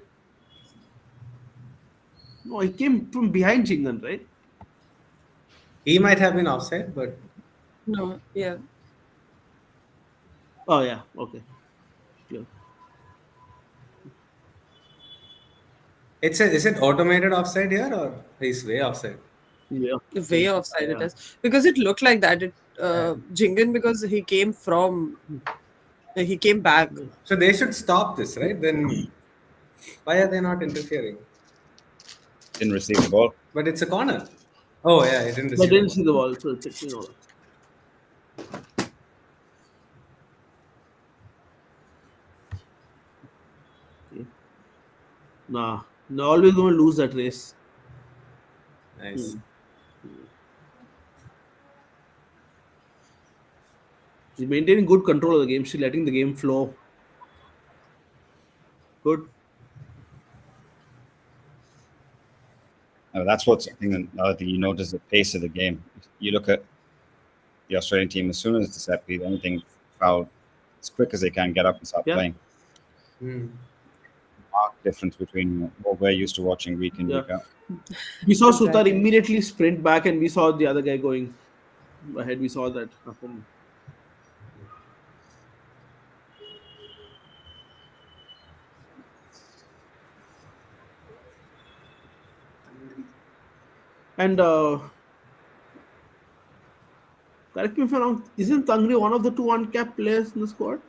No, he came from behind Chingan, right? He might have been offside, but No, yeah. Oh yeah, okay. Yeah. is it automated offside here or he's way offside? Yeah. Way offside it Yeah. is because it looked like that. Jingan, because he came back. So they should stop this, right? Then why are they not interfering? Didn't receive the ball. But it's a corner. Oh yeah, he didn't But receive the didn't ball. see the ball, so checking all. Okay. Nah, they're always going to lose that race. Nice. She's maintaining good control of the game. She's letting the game flow. Good. That's what's I think another thing you notice the pace of the game. You look at the Australian team as soon as it's a set piece, anything foul, as quick as they can get up and start Yeah. playing. Hmm. Marked difference between what we're used to watching week in, Yeah. week out. We saw Sutar Exactly. immediately sprint back, and we saw the other guy going ahead. We saw that happen. And correct me if I'm wrong, isn't Tangri one of the two uncapped players in the squad?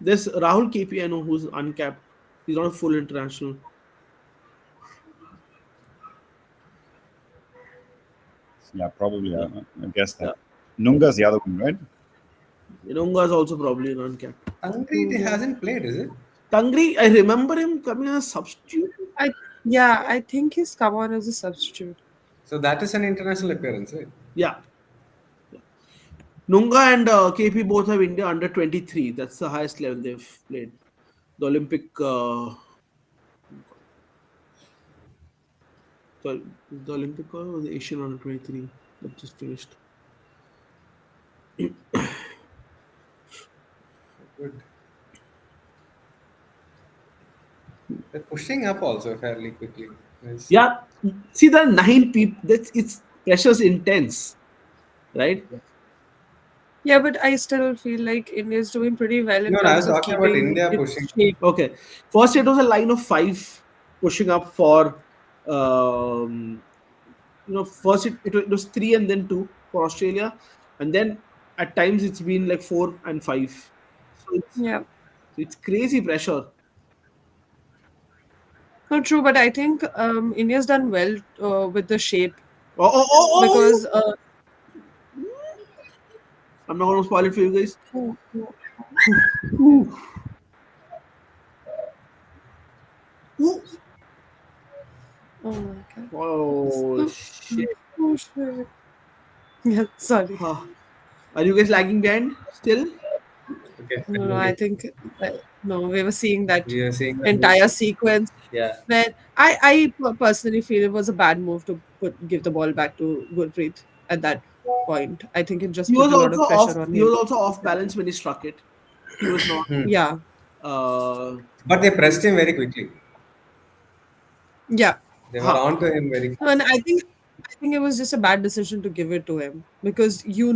There's Rahul KP, I know, who's uncapped. He's not a full international. Yeah, probably. Yeah, I guess that. yeah. Nunga's the other one, right? Inonga is also probably an uncapped. Hungary hasn't played, is it? Tangri, I remember him coming as a substitute. I Yeah, I think he's come on as a substitute. So that is an international appearance, right? Yeah. Nunga and KP both have India under 23. That's the highest level they've played. The Olympic, the Olympic or the Asian under 23 that just finished. Good. They're pushing up also fairly quickly. Nice. Yeah, see the 9 people. That's it's pressure's intense, right? Yeah, but I still feel like India is doing pretty well in No, no, I was terms of talking about keeping India its pushing. shape. Okay. First, it was a line of 5 pushing up for, um, first it was 3 and then 2 for Australia, and then at times it's been like 4 and 5. So Yeah, it's crazy pressure. not true, but I think India's done well with the shape Oh, oh, oh, because oh! I'm not going to spoil it for you guys. oh, oh, Ooh. Ooh. oh my god. Oh, Oh, shit. oh shit. Yeah, sorry. Huh. Are you guys lagging behind still? Okay. No, I think no, we were seeing that We are seeing that. entire sequence Yeah. where personally feel it was a bad move to give the ball back to Gurpreet at that point. I think it just He put was a lot also of off. pressure on He him. was also off balance when he struck it. He was not. Yeah, Uh, But they pressed him very quickly. yeah. They were huh. on to him very No, and I think it was just a bad decision to give it to him because you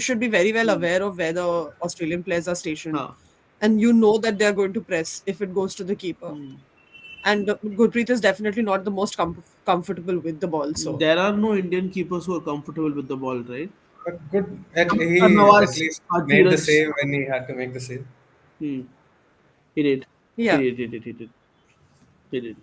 should be very well aware of where the Australian players are stationed, Huh. and you know that they are going to press if it goes to the keeper. Hmm. And Gurpreet is definitely not the most comfortable with the ball. So There are no Indian keepers who are comfortable with the ball, right? But good. He at Nawaz, least made the Dheeraj. save when he had to make the save. Hmm. He did. He yeah. did. He did. He did. He did.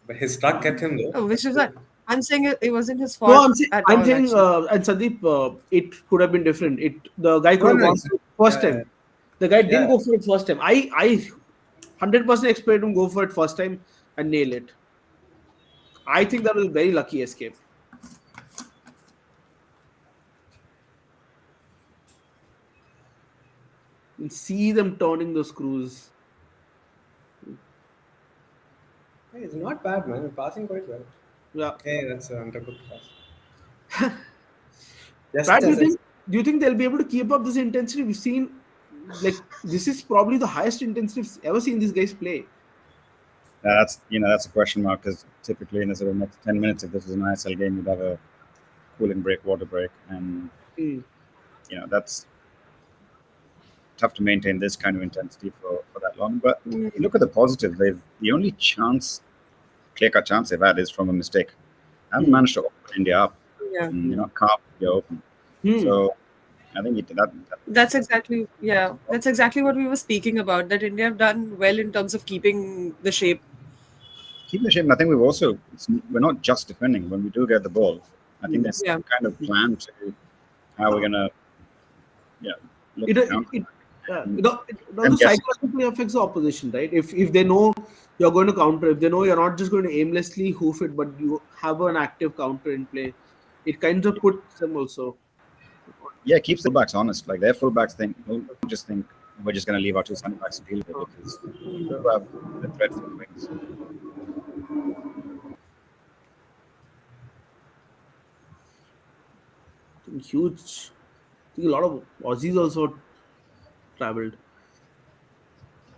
But his struck kept him though. Oh, which is that I'm saying it wasn't his No, fault at I'm all, saying, actually. and Sandeep, it could have been different. The guy could No, have no, gone it's, for it first yeah, time. The guy didn't yeah. go for it first time. I 100% expect him to go for it first time and nail it. I think that was a very lucky escape. And see them turning the screws. Hey, it's not bad, man. We're passing quite well. Yeah. Hey, that's an undercooked pass. Just Brad, as I do you think they'll be able to keep up this intensity? We've seen, like, this is probably the highest intensity we've ever seen these guys play. That's a question mark because typically in the sort of next 10 minutes, if this is an ISL game, you'd have a cooling break, water break, and Hmm. that's tough to maintain this kind of intensity for that long. But Mm, you look at the positive. The only clear-cut chance they've had is from a mistake. Haven't managed to open India up. yeah. And, carve India open. Hmm. So I think that That's exactly what we were speaking about. That India have done well in terms of keeping the shape. keep the shape. And I think we're not just defending when we do get the ball. I think there's Yeah. some kind of plan to how we're gonna look It, to it, counter. it, And it I'm also guessing psychologically affects the opposition, right? If they know you're going to counter, if they know you're not just going to aimlessly hoof it, but you have an active counter in play, it kind of puts them also. yeah, it keeps the fullbacks honest. Like their fullbacks don't just think we're just gonna leave our two centre backs to deal with it because we do have the threat from the wings. Huge. I think a lot of Aussies also traveled.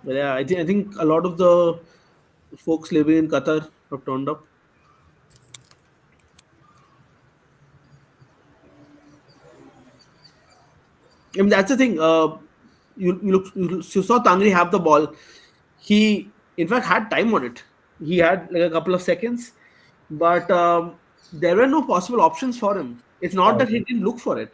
But yeah, I think a lot of the folks living in Qatar have turned up. I mean, that's the thing. You saw Tangri have the ball. He, in fact, had time on it. He had like a couple of seconds. but there were no possible options for him. It's not that he didn't look for it.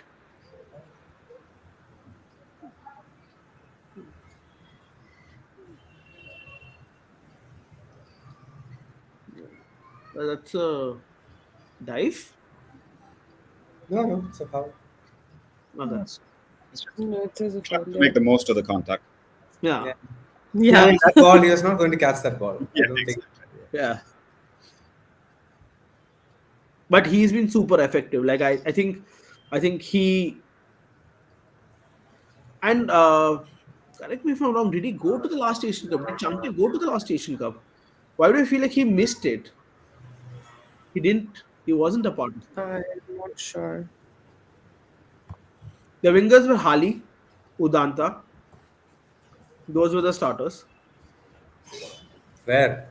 That's a dive. No, no, it's a foul. Okay. Yes. It's just No, it is a trying foul. to Yeah. make the most of the contact. Yeah. Yeah. I Yeah. mean, that ball, he was not going to catch that ball. I Yeah, don't think. exactly. Yeah. But he's been super effective. Like I think he and correct me if I'm wrong. Did he go to the last Asian Cup? Did Changte go to the last Asian Cup? Why do I feel like he missed it? He didn't. He wasn't a part of it. I'm not sure. The wingers were Hali, Udanta. Those were the starters. Where?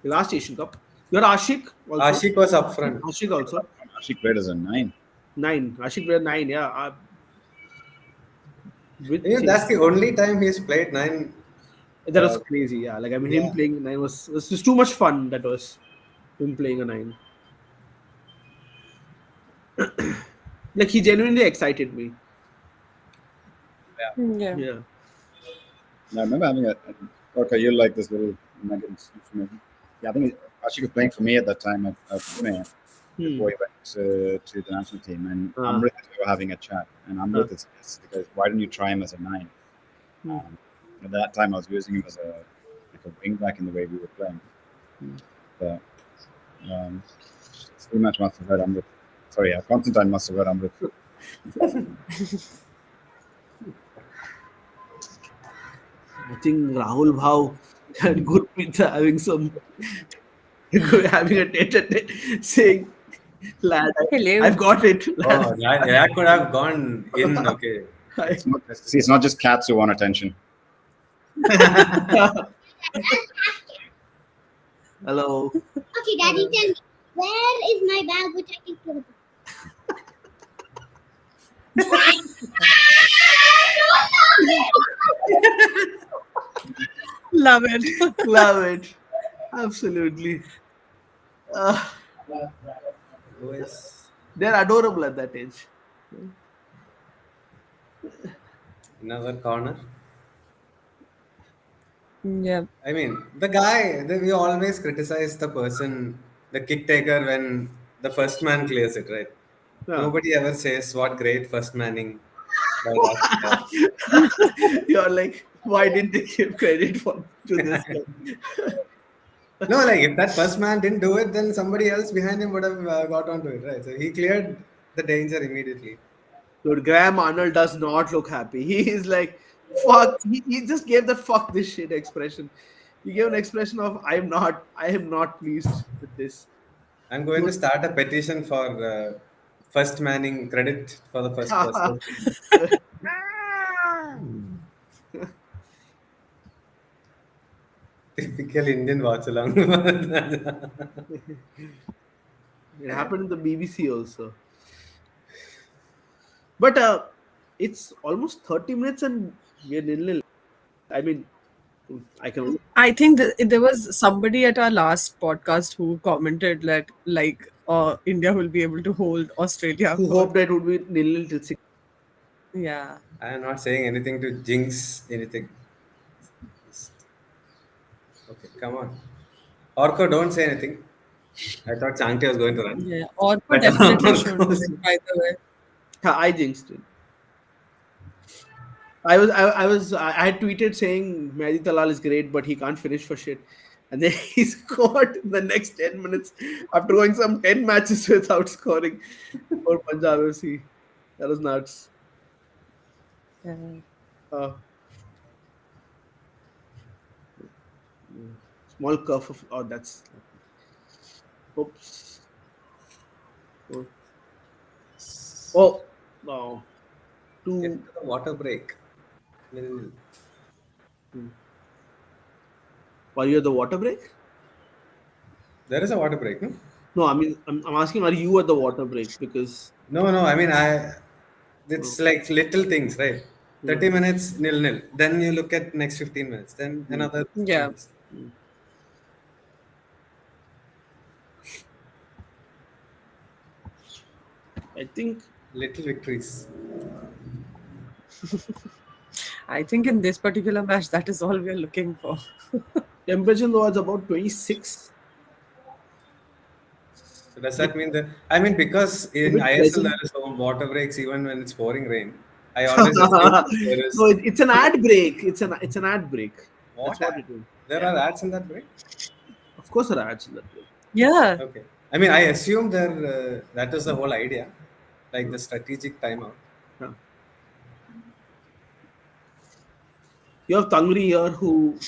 The last Asian Cup. You're Ashik also. Ashik was up front. Ashik also. Actually, played as a 9. Nine. Ashik were nine. Yeah. With You know, same. that's the only time he's played 9. That was crazy. Yeah. Like I mean, him Yeah. playing nine was just too much fun. That was him playing a nine. Like he genuinely excited me. Yeah. Yeah. I remember having okay, you like this little nugget of information. Yeah, I think Ashik was playing for me at that time at Pune Hmm. before he went to the national team. And Ah. Amrit, we were having a chat, and Amrit is because why didn't you try him as a 9? Hmm. At that time, I was using him as a wing back in the way we were playing. But Match must have heard Amrit. Sorry, Constantine must have heard Amrit. I think Rahul Bhav and Gurpreet are having some having a tete-a-tete saying, "Lad, Hello. I've got it." Oh, Lad. that could have gone in. Okay. I- It's not just cats who want attention. Hello. Okay, Daddy, tell me, where is my bag which I can put it? Love it. Love it. Absolutely. Uh, Boys. they're adorable at that age. Another corner. Yeah. I mean, we always criticize the person, the kick taker, when the first man clears it, right? Yeah. Nobody ever says what great first manning by that player. You're like, why didn't they give credit to this guy? No, like if that first man didn't do it, then somebody else behind him would have got onto it, right? So he cleared the danger immediately. Dude, Graham Arnold does not look happy. He is like, fuck. He just gave the fuck this shit expression. He gave an expression of, I am not pleased with this. I'm going to start a petition for first manning credit for the first person. Typical Indian watch along. It happened in the BBC also. But it's almost 30 minutes and we're nil-nil. I mean, I can only I think there was somebody at our last podcast who commented that India will be able to hold Australia who for hope that it would be nil-nil till 6. yeah. I am not saying anything to jinx anything. Okay, come on. Orko, don't say anything. I thought Changte was going to run. Yeah. Or But definitely should Orko win, by the way. I jinxed it. I had tweeted saying Mehdi Talal is great, but he can't finish for shit. And then he scored in the next 10 minutes after going some 10 matches without scoring for Punjab FC. That was nuts. Yeah. Uh, small curve of, oh, that's, oops. Oh, no. Get Two. to the water break. Nil-nil. Were you at the water break? There is a water break, no? No, I mean, I'm asking, are you at the water break? Because, No, no. I mean, it's like little things, right? 30 minutes, nil-nil. Then you look at next 15 minutes. Then another 15 Yeah. minutes. I think Little victories. I think in this particular match, that is all we are looking for. temperature was about 26. So does Bit, that mean that? I mean, because a in bit ISL there pleasant. is no water breaks even when it's pouring rain. I always assume there No, is it's an ad break. It's an ad break. That's what? what it is. There Yeah, are ads in that break. of course there are ads in that break. Yeah. Okay. I mean, I assume there that is the whole idea, like the strategic timeout. Yeah. You have Tangri here who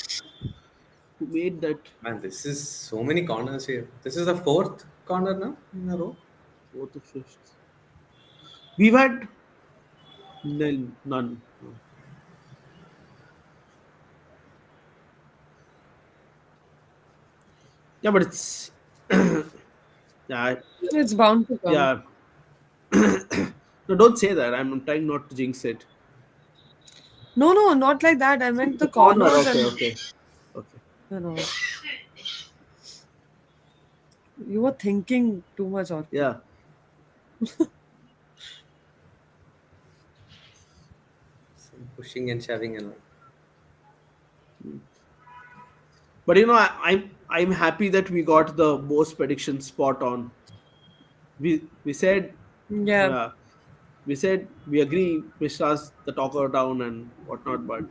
made that Man, this is so many corners here. This is the fourth corner now in a row. fourth or fifth. We've had none. No. Yeah, but it's yeah, It's bound to come. yeah. No, don't say that. I'm trying not to jinx it. No, no, not like that. I meant The the corner. corners Okay, and, okay, okay. you know, you were thinking too much, Orchid. Yeah. Some pushing and shoving and all. But I'm happy that we got the most prediction spot on. We said Yeah. uh, we said we agree Mishra's the talker down and whatnot, but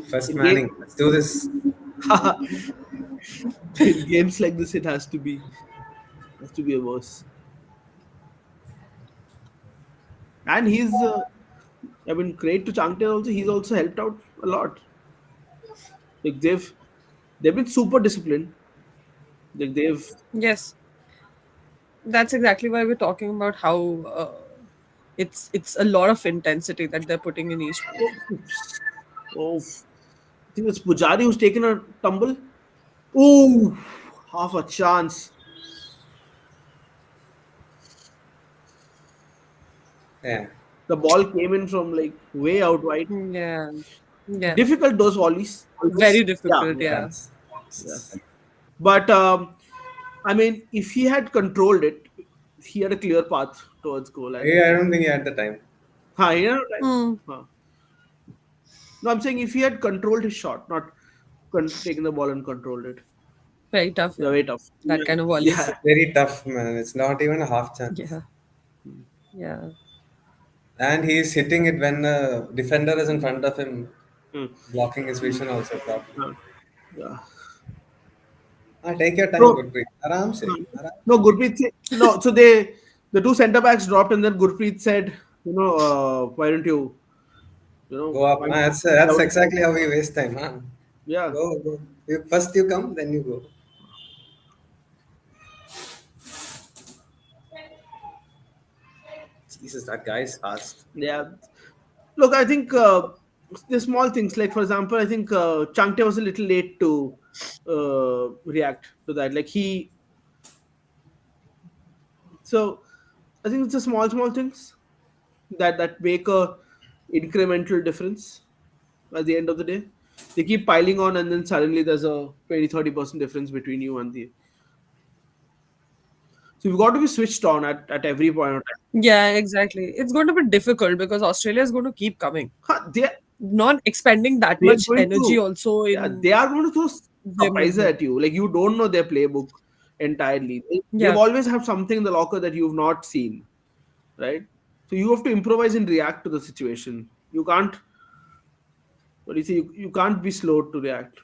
First in game manning. Let's do this. in games like this it has to be a worse. And I mean great to Changte also. He's also helped out a lot. Like they've been super disciplined. Like they've Yes. That's exactly why we're talking about how it's a lot of intensity that they're putting in each match. oh, oh, I think it's Pujari who's taken a tumble. Oh, half a chance. Yeah. The ball came in from like way out wide. Yeah. Yeah. Difficult those volleys Very always. Yeah, difficult. Yeah. Yeah. yeah. But I mean, if he had controlled it, he had a clear path towards goal. And I don't think he had the time. he had time. Hmm. Huh. No, I'm saying if he had controlled his shot, not taken the ball and controlled it. Very tough. The Yeah. weight of That kind of It's volleys. yeah. very tough, man. It's not even a half chance. Yeah. Yeah. And he's hitting it when the defender is in front of him, Hmm. blocking his vision also probably. Yeah. Yeah. Take your time, So Gurpreet. Aram se. Aram no, se. Gurpreet. No, so the two centre backs dropped, and then Gurpreet said, why don't you, Go up. why don't That's you exactly how we waste time, huh? yeah. Go. First you come, then you go. Jesus, that guy is fast. Yeah. Look, I think the small things, like for example, I think Changte was a little late to react to that. Like so I think it's the small things that make a incremental difference at the end of the day. They keep piling on, and then suddenly there's a 20-30% difference between you and the. So you've got to be switched on at every point of time. Yeah, exactly. It's going to be difficult because Australia is going to keep coming. Huh, Not expending that they're much going energy to also yeah, in they are going to throw their surprises movement. at you. Like you don't know their playbook entirely. They've Yeah. always have something in the locker that you've not seen, right? So you have to improvise and react to the situation. You can't. What do you say? You can't be slow to react.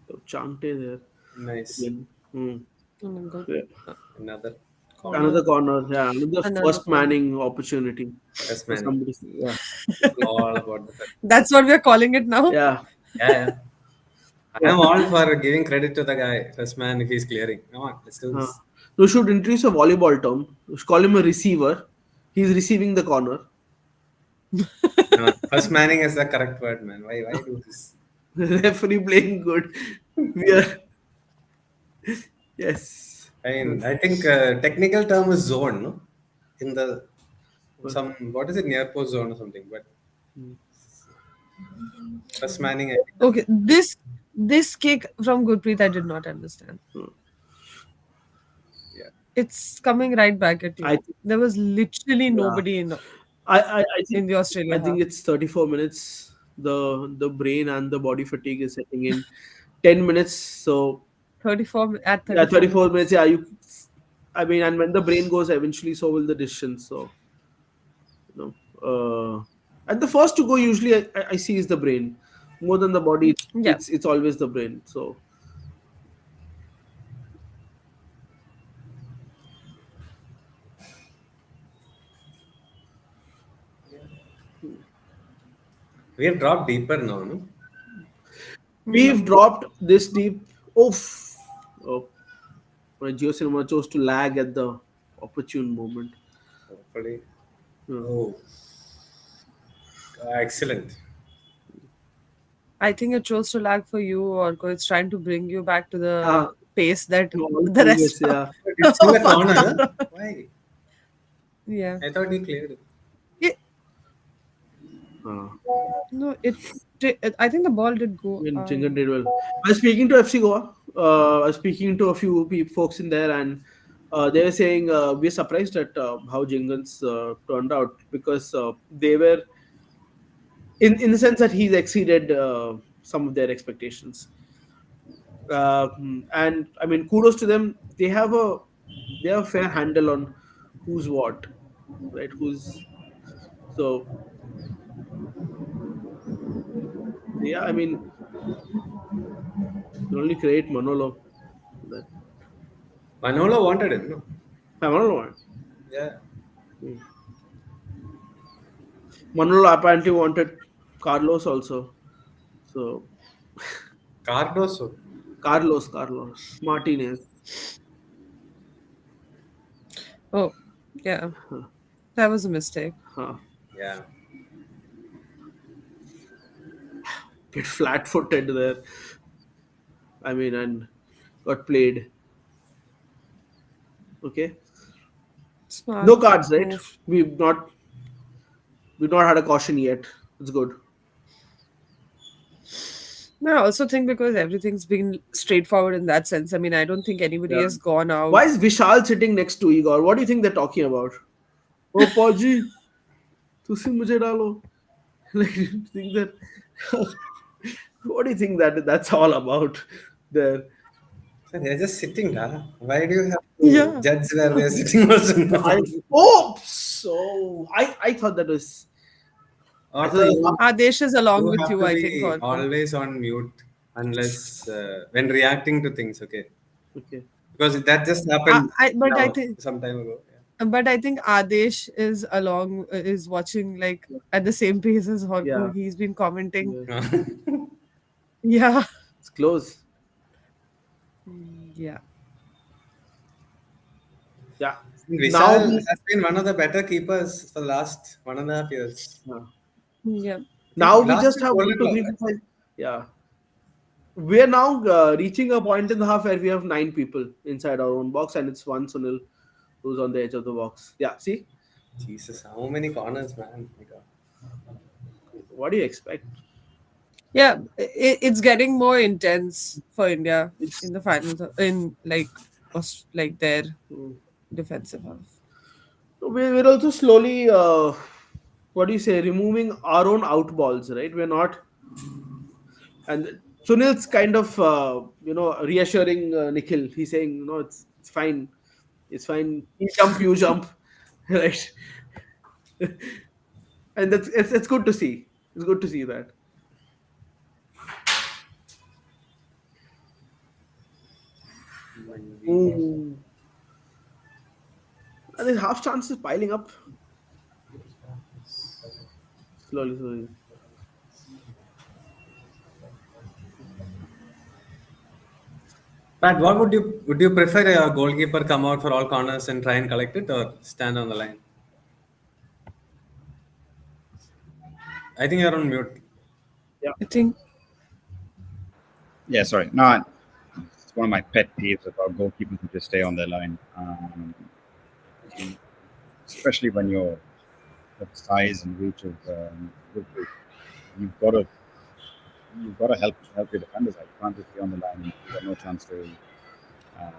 So Chante there Nice. again. Hmm. Oh my God. Yeah. Another corner. Another Another, corner. Yeah, another another first corner. manning opportunity First for manning. somebody. Yeah, All about the first. That's what we are calling it now. yeah. Yeah. I Yeah. am all for giving credit to the guy, first man, if he's clearing. Come on, let's do this. We should introduce a volleyball term. We should call him a receiver. He's receiving the corner. No, first manning is the correct word, man. Why do this? Referee playing good. We are yes. I mean, I think technical term is zone, no? In the some what is it near post zone or something, but Russ Manning, I think. Okay, this kick from Gurpreet I did not understand. Yeah. It's coming right back at I you. think, There was literally yeah. nobody I think in the Australia I think half. it's 34 minutes. The brain and the body fatigue is setting in. 10 minutes. So 34 34 minutes. minutes. Yeah, I mean, and when the brain goes, eventually, so will the decision. So you know, and the first to go usually I see is the brain more than the body. Yeah, It's always the brain. So We have dropped deeper now, no? we've yeah. dropped this deep. Oof. Oh, my Geo Cinema chose to lag at the opportune moment. Hopefully. Yeah. Oh, excellent. I think it chose to lag for you, or it's trying to bring you back to Uh, the pace that all the rest previous, yeah. But it's still a of us corner, huh? are. Why? Yeah. I thought you cleared it. It, Uh, no, I think the ball did go in out. Jingan did well. I was speaking to FC Goa. I was speaking to a few folks in there, and they were saying we're surprised at how Jingans turned out because they were in the sense that he's exceeded some of their expectations. And I mean, kudos to them. They have a fair handle on who's what, right? Who's so yeah. I mean, you can only create Manolo. That Manolo wanted him, no? Manolo. Yeah. Manolo apparently wanted Carlos also. So Cardoso. Carlos Martinez. Oh, yeah, that was a mistake. Huh. Yeah. Bit flat-footed there. I mean, and got played. Okay, Smart no cards, right? move. We've not had a caution yet. It's good. No, I also think because everything's been straightforward in that sense. I mean, I don't think anybody Yeah. has gone Why out. is Vishal sitting next to Igor? What do you think they're talking about? Oh, Paji, तुसी मुझे डालो. Like, do you think that? What do you think that's all about? There. So they're just sitting, huh? Why do you have to Yeah. judge where they're sitting also? I oh so I thought that was I thought Arka, Adesh is along you with have you, to I think, be Orko. always on mute unless when reacting to things, okay? okay. Because that just happened But I now, think some time ago. Yeah. Adesh is is watching like at the same pace as Yeah. Orko. He's been commenting. Yeah. Yeah. It's close. Yeah. Yeah. Now Vishal has been one of the better keepers for the last 1.5 years. uh, Yeah. I think now we last just year have one, Golden two, Glove, three, four, right? five. Yeah. We are now reaching a point in the half where we have 9 people inside our own box, and it's one Sunil who's on the edge of the box. Yeah. See, Jesus, how many corners, man? My God. what do you expect? Yeah. It's getting more intense for India in It's the finals, in like their mm, defensive half. we're also slowly what do you say removing our own out balls, right? We're not, and Sunil's kind of reassuring Nikhil. He's saying no, it's fine, it's fine. You jump, right? And it's good to see. It's good to see that. Ooh, I think half chances piling up slowly, slowly. But what would you prefer a goalkeeper come out for all corners and try and collect it or stand on the line? I think you're on mute. Yeah, I think Yeah, sorry. No, it's one of my pet peeves about goalkeepers who just stay on their line, especially when you're the size and reach of Gurpreet. you've got to help your defenders out. You can't just be on the line and you've got no chance to uh,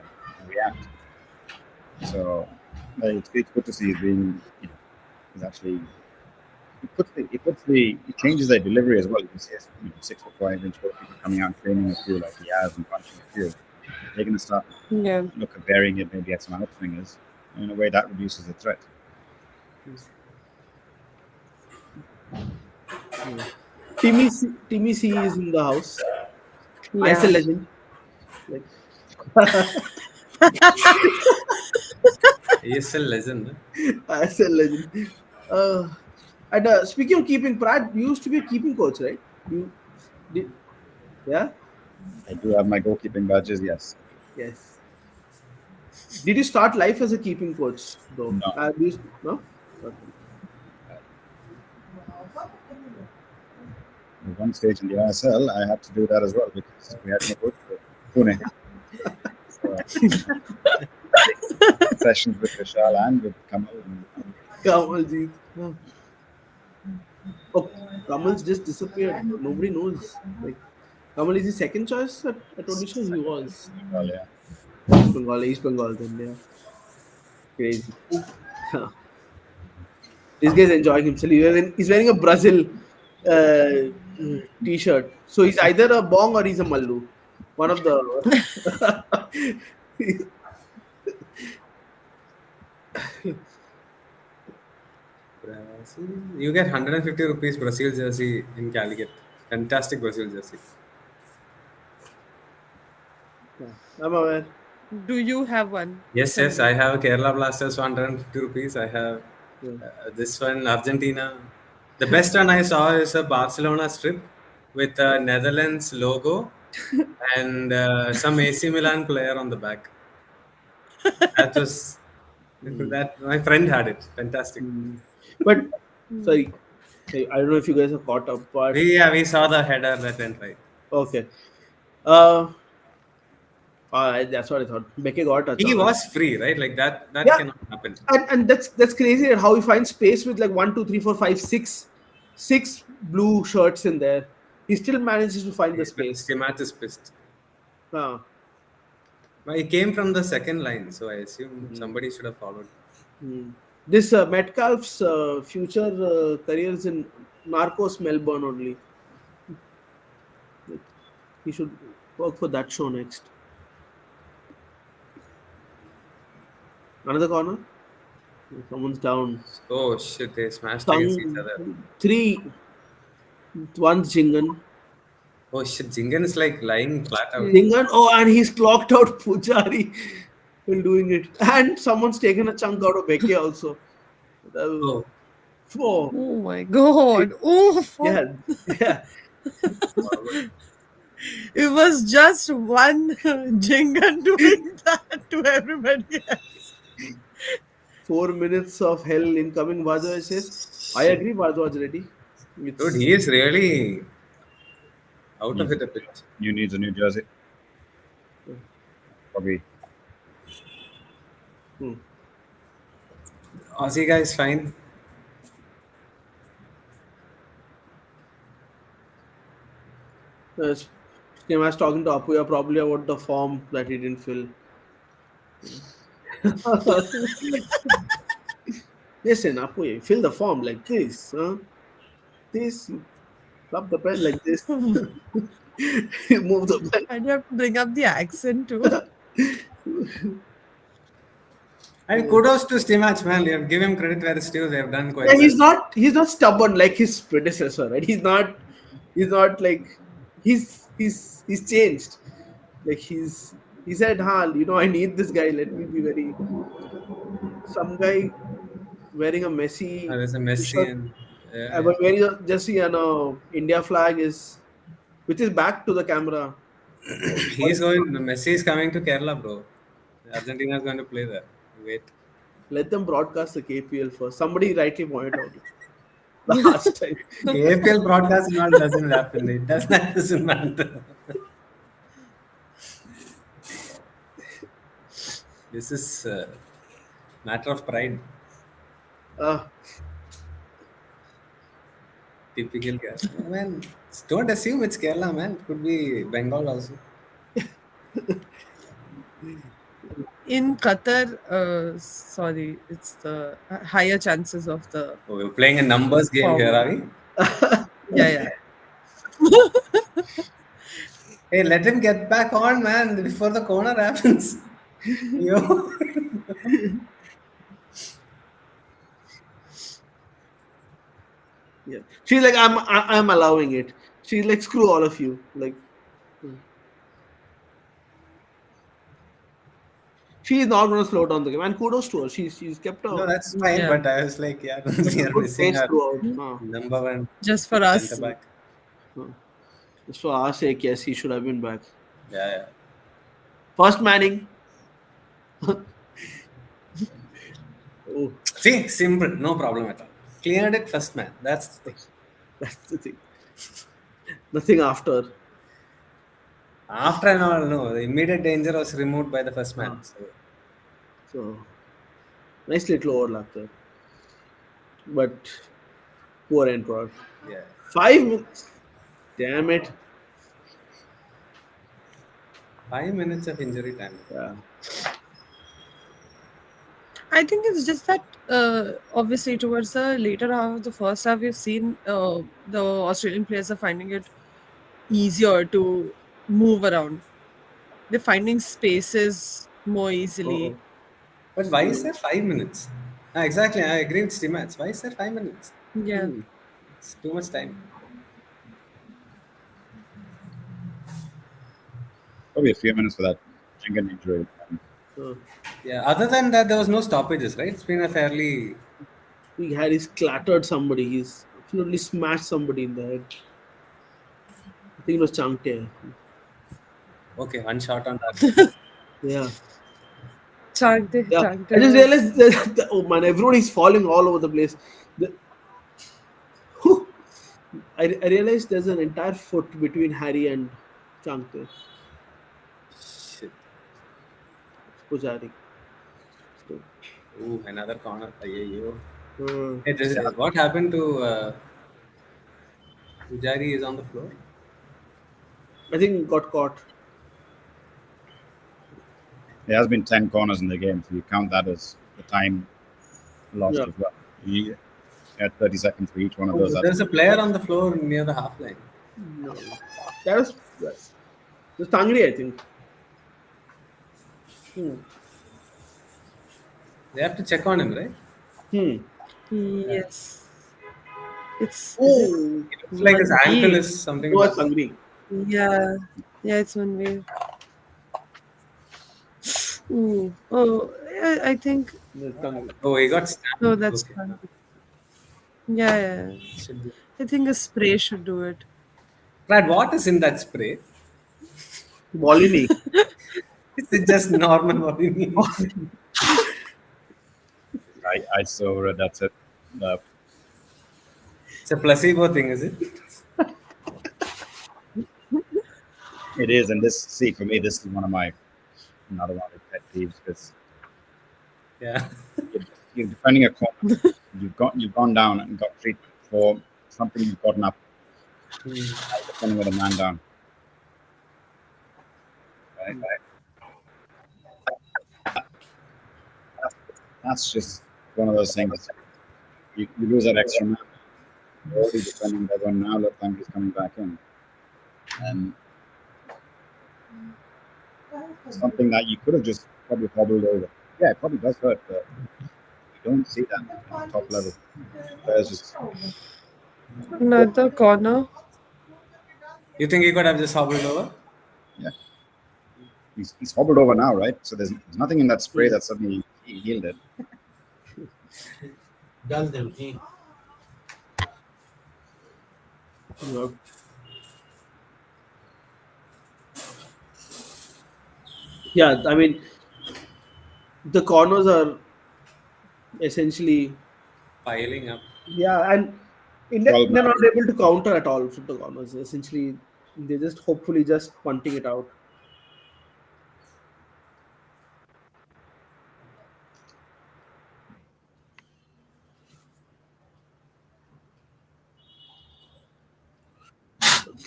react. So it's good to see he's being, he's actually he changes their delivery as well. You can see 6'5" goalkeeper coming out and training a few like he has and punching a few. They're going to start Yeah. look at varying it maybe at some outswingers. In a way that reduces the threat. Yeah. Timmy C is in the house. Yeah. ISL legend. Like ASL legend. ISL legend. Uh, and speaking of keeping, Brad, you used to be a keeping coach, right? You did, yeah? I do have my goalkeeping badges, yes. Yes. Did you start life as a keeping coach, though? No. No? Okay. At one stage in the ISL, I had to do that as well because we had no coach for Pune. So sessions with Vishal and with Kamal. And Kamaljeet. Huh. Oh, Kamal's just disappeared. Nobody knows. Like, Kamal is the second choice at Odisha. He was. well, yeah. East Bengal, then, yeah. Crazy. This guy's enjoying himself. He's wearing a Brazil t-shirt. So he's either a bong or he's a mallu. One of the. Brazil. You get 150 rupees Brazil jersey in Calicut. Fantastic Brazil jersey. Yeah, I'm aware. Do you have one, Yes, yes. Sandeep? I have Kerala Blasters 150 rupees. I have Yeah. this one, Argentina. The best one I saw is a Barcelona strip with a Netherlands logo and some AC Milan player on the back. That was that my friend had it. Fantastic. Mm. But sorry, I don't know if you guys are caught up, but We saw the header that went right. okay. Uh, that's what I thought. Beke got a touch He on it. was free, right? Like that. That Yeah, cannot happen. and that's crazy how he finds space with like 1, 2, 3, 4, 5, 6 blue shirts in there. He still manages to find the But space. the match is pissed. Uh, But he came from the second line, so I assume mm, somebody should have followed. mm. This Metcalf's future career is in Narcos Melbourne only. Like, he should work for that show next. Another corner. Someone's down. Oh shit! They smashed against each Sung other. three. One's Jingan. Oh shit! Jingan is like lying flat out. Jingan. Oh, and he's clocked out Pujari while doing it. And someone's taken a chunk out of Becky also. That was Oh, four. Oh my god. Oh, Yeah, yeah. it was just one Jingan doing that to everybody else. 4 minutes of hell incoming. Bhardwaj says, I shit. agree, Bhardwaj ready. Dude, It's he is really out of Needs, it a bit. you needs a new jersey. Probably. hmm. Aussie guy is fine. uh, Same as talking to Apuya probably about the form that he didn't fill. Listen, Apuya, fill the form like this. Huh? This, you flop the pen like this. You move the pen. And you have to bring up the accent too. And kudos to Stimac, man. You have given him credit where it's due. They have done Yeah, quite well. he's not stubborn like his predecessor, right? He's not like he's changed. Like he said, I need this guy. Let me be very some guy wearing a Messi There's a Messi t-shirt, and yeah. but wearing a jersey and a India flag is which is back to the camera. He's going. Messi is coming to Kerala, bro. Argentina is going to play there. Wait. Let them broadcast the KPL first. Somebody rightly pointed out last time. APL broadcast and all doesn't happen. It doesn't matter. This is matter of pride. Uh, Typical Kerala. Man, don't assume it's Kerala, man. It could be Bengal also. In Qatar, sorry, it's the higher chances of the Oh, we're playing a numbers game here, former. are we? Yeah, yeah. Hey, let him get back on, man, before the corner happens. Yo. Yeah, she's like, I'm allowing it. She's like, screw all of you. Like, hmm. She's not going to slow down the game, and kudos to her. She's kept No, a, that's fine, Yeah. but I was like, yeah, kept we a are good missing pace our throughout. number one Just for center us. back. Huh. Just for our sake, yes, he should have been back. Yeah, yeah. First Manning. Oh, See, simple, no problem at all. Cleared it first, man. That's the thing. that's the thing. Nothing after. After and all, no, the immediate danger was removed by the first Uh, man. So, so nice little overlap there, but poor end product. yeah. 5 minutes. Damn it. 5 minutes of injury time. Yeah. I think it's just that obviously towards the later half of the first half, we've seen the Australian players are finding it easier to move around. They're finding spaces more easily. Uh-oh. But why is there 5 minutes? Ah, exactly, I agree with Stimats. Why is there 5 minutes? Yeah. Hmm. It's too much time. Probably a few minutes for that shingun injury. Uh, Yeah, other than that, there was no stoppages, right? It's been a fairly he had he's clattered somebody. He's absolutely smashed somebody in the head. I think it was Changte. okay, one shot on that. Yeah. Yeah. Changte I just realized was. that, oh man, everyone is falling all over the place. The, I realized there's an entire foot between Harry and Changte. Shit. Pujari. So, Ooh, another corner. Ayyo. uh, Hey, what happened to Pujari is on the floor? I think got caught. There has been 10 corners in the game, so you count that as the time lost Yeah. as well. You had 30 seconds for each one of Oh, those. That's there's a player on the floor near the half line. No. That was Tangri, I think. Hmm. They have to check on him, right? Hmm. Yes. Is it Oh, It looks like his ankle Manveer? is something no, it's wrong. Tangri. Yeah. Yeah, it's Manveer. Ooh. Oh, I think. It's Tangri. Oh, he got snapped. No, that's Okay. fine. Yeah, yeah, yeah. Should be. I think a spray should do it. Brad, what is in that spray? Bolini. Is it just normal body? I saw it. That's it. Uh, It's a placebo thing, is it? it is, and this, see, for me, this is one of my another one of my pet peeves because Yeah. you're defending a corner. You've gone down and got treatment for something you've gotten up. Now you're defending with a man down. Right? That's just one of those things. You lose that extra man. You're already defending that one. Now look like he's coming back in, and something that you could have just probably hobbled over. Yeah, it probably does hurt, but you don't see that on top level. Players just Another corner. You think he could have just hobbled over? yeah. He's hobbled over now, right? So there's nothing in that spray that suddenly healed it. Yeah. Yeah, I mean, the corners are essentially, Piling up. yeah, and India, 12 they're man. not able to counter at all from the corners. Essentially, they're just hopefully just punting it out.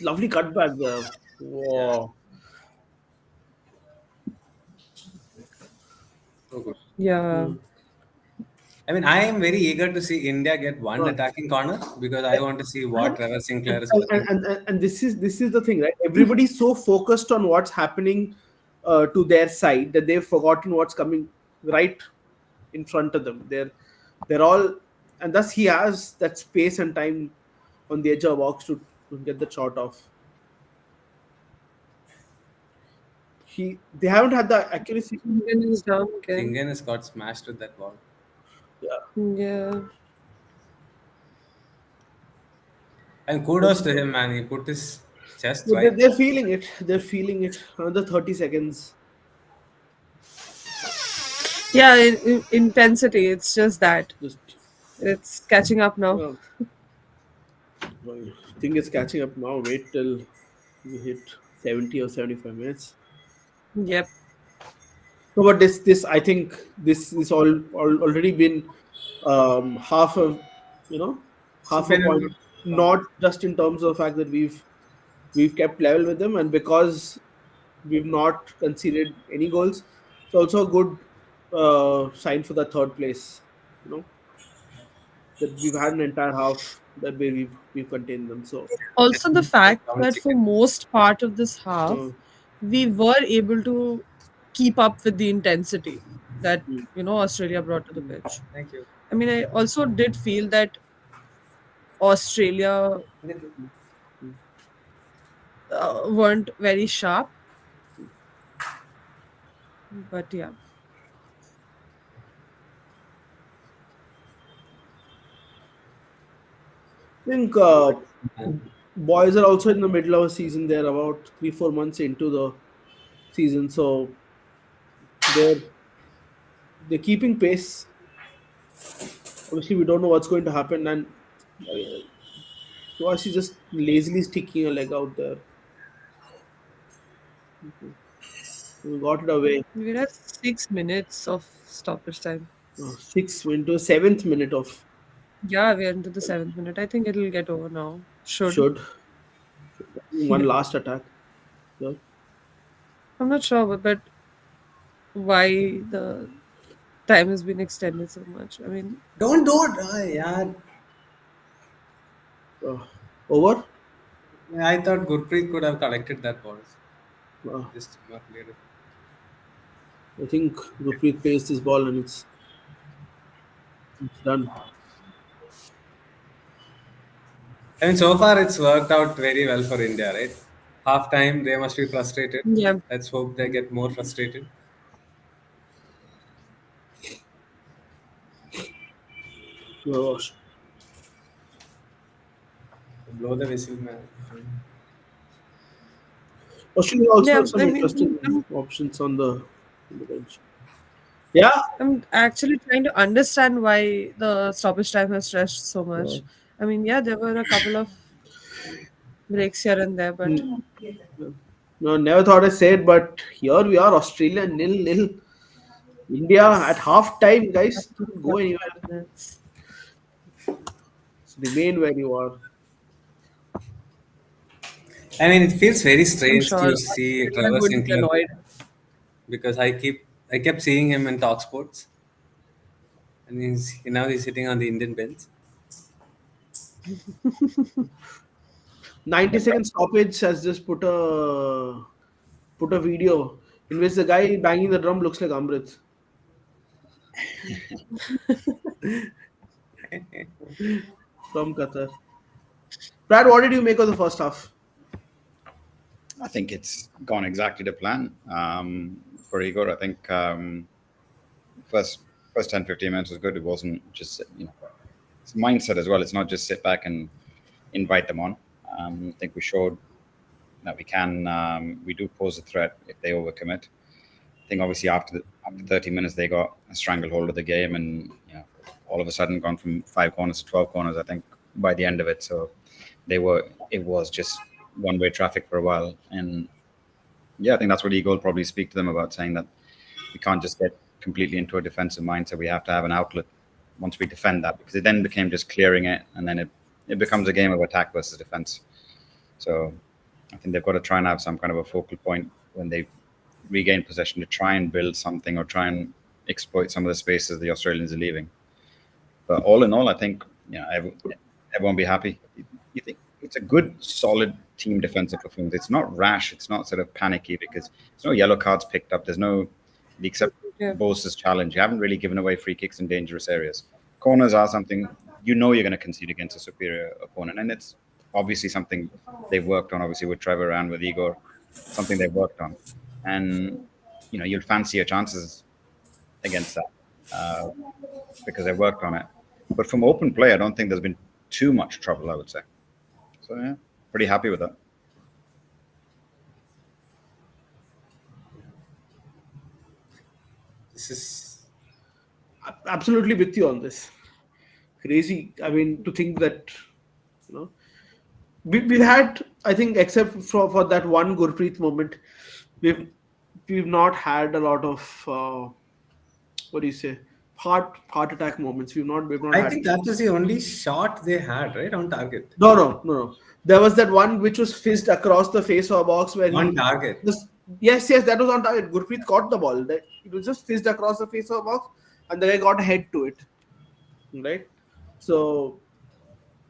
Lovely cutback there. Yeah, Wow. so good. Yeah. Mm. I mean, I am very eager to see India get one Uh, attacking corner because I want to see what and, Trevor Sinclair and, is and, cooking. and this is the thing, right? Everybody's so focused on what's happening to their side that they've forgotten what's coming right in front of them. They're all, and thus he has that space and time on the edge of the box to get the shot off. They haven't had the accuracy. Indian is down again. Singan has got smashed with that ball. Yeah. Yeah. And kudos to him, man. He put his chest But right. they're feeling it. They're feeling it. Another 30 seconds. Yeah, intensity. It's just that. Just It's catching up now. uh, I think it's catching up now. Wait till we hit 70 or 75 minutes. Yep. No, but this I think this is all already been half a you know It's half a been a point. good. Not just in terms of the fact that we've kept level with them, and because we've not conceded any goals, it's also a good sign for the third place. You know that we've had an entire half that way we've contained them. So Also, the Like fact down that for chicken. most part of this half, uh, we were able to keep up with the intensity that, mm, Australia brought to the pitch. Thank you. I mean, I also did feel that Australia mm, mm. weren't very sharp, but yeah. I think Man. boys are also in the middle of a season. They're about 3-4 months into the season, so they're they're keeping pace. Obviously, we don't know what's going to happen, and Kroatia just lazily sticking a leg out there. We got it away. We had 6 minutes of stoppage time. Six into a seventh minute of Yeah, we're into the 7th minute. I think it'll get over now. Should. should one Yeah. last attack. Yeah. I'm not sure, but why the time has been extended so much. I mean, Don't do it. Yeah. Uh, over. I thought Gurpreet could have collected that ball. Uh, Just did not clear it. I think Gurpreet placed his ball and it's done. I mean, so far it's worked out very well for India, right? Half time, they must be frustrated. yeah. Let's hope they get more frustrated. Uh, Blow the whistle, man. Australia also Yeah, have some I mean, interesting options on the bench. Yeah. I'm actually trying to understand why the stoppage time has stretched so Uh, much. I mean, yeah, there were a couple of breaks here and there, but mm, no, never thought I said, but here we are, Australia 0-0. India at yes, half time, guys. after Don't go anywhere. 45 minutes. Just remain where you are. I mean, it feels very I'm strange sure to see Australia Trevor would be Sinclair annoyed. because I kept seeing him in Talk Sports, and now he's sitting on the Indian bench. 90-second stoppage has just put a video in which the guy banging the drum looks like Amrit from Qatar. Brad, what did you make of the first half? I think it's gone exactly to plan for Igor. I think first first 10, 15 minutes was good. It wasn't just, it's mindset as well. It's not just sit back and invite them on. I think we showed that we do pose a threat if they overcommit. I think obviously after 30 minutes they got a stranglehold of the game, and all of a sudden gone from 5 corners to 12 corners. I think by the end of it, so it was just one-way traffic for a while, and yeah, I think that's what Eagle will probably speak to them about, saying that we can't just get completely into a defensive mindset. We have to have an outlet once we defend that, because it then became just clearing it, and then it becomes a game of attack versus defense. So I think they've got to try and have some kind of a focal point when they regain possession to try and build something or try and exploit some of the spaces the Australians are leaving. But all in all, I think everyone will be happy. You think it's a good, solid team defensive performance. It's not rash. It's not sort of panicky because there's no yellow cards picked up. There's no, except Yeah. Bose's challenge. You haven't really given away free kicks in dangerous areas. Corners are something you know you're going to concede against a superior opponent, and it's obviously something they've worked on. Obviously with Trevor and with Igor, something they've worked on, and you'll fancy your chances against that because they've worked on it. But from open play, I don't think there's been too much trouble, I would say. So yeah, pretty happy with that. This is Absolutely with you on this. Crazy. I mean, to think that you know we've had, I think, except for that one Gurpreet moment, we've we've not had a lot of what do you say, heart attack moments. We've not I had. think that was the only shot they had, right, on target. No. There was that one which was fizzed across the face of a box where On he target. just, yes, that was on target. Gurpreet caught the ball. That it was just fizzed across the face of a box, and the guy got a head to it. Right. So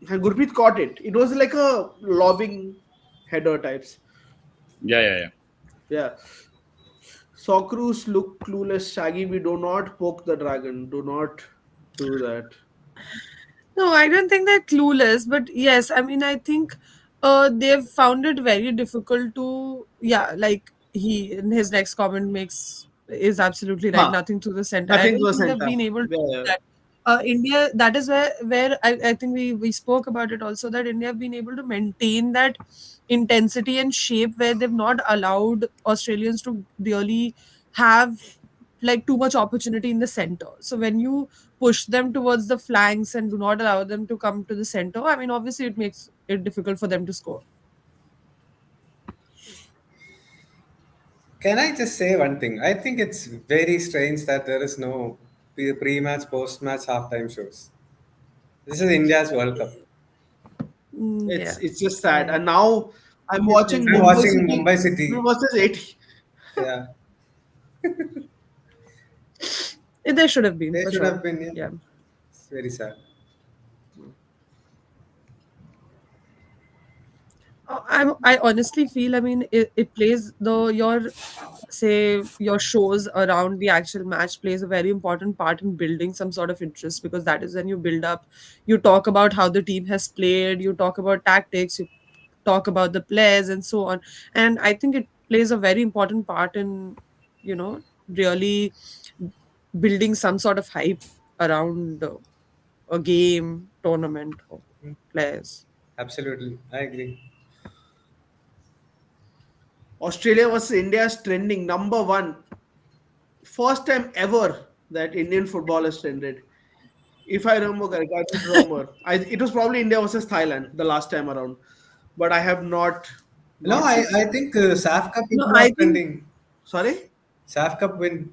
and Gurpreet caught it. It was like a lobbing header types. Yeah. Yeah. Socceroos look clueless, Shaggy. We do not poke the dragon. Do not do that. No, I don't think they're clueless, but yes, I mean, I think they've found it very difficult to, yeah, like he in his next comment makes is absolutely right. Huh. Nothing to the center. I Nothing don't to the think they've center. been able to Yeah, do yeah. that. India, that is where I think we spoke about it also, that India have been able to maintain that intensity and shape where they've not allowed Australians to really have like too much opportunity in the center. So when you push them towards the flanks and do not allow them to come to the center, I mean, obviously it makes it difficult for them to score. Can I just say one thing? I think it's very strange that there is no pre-match, post-match, halftime shows. This is India's World Cup. Yeah. It's just sad. I, And now I'm it watching is. I'm Mumbai watching City Mumbai City. versus 80. Yeah, There should have been they for should sure. have been. Yeah, Yeah. it's very sad. I honestly feel, I mean, it plays your say your shows around the actual match plays a very important part in building some sort of interest, because that is when you build up, you talk about how the team has played, you talk about tactics, you talk about the players and so on. And I think it plays a very important part in, really building some sort of hype around a game, tournament, or players. Absolutely, I agree. Australia versus India is trending number one. First time ever that Indian football has trended. If I remember correct, I don't remember. It was probably India versus Thailand the last time around, but I have not No, not I, seen. I think SAF Cup is No, not I think trending. Sorry, SAF Cup win.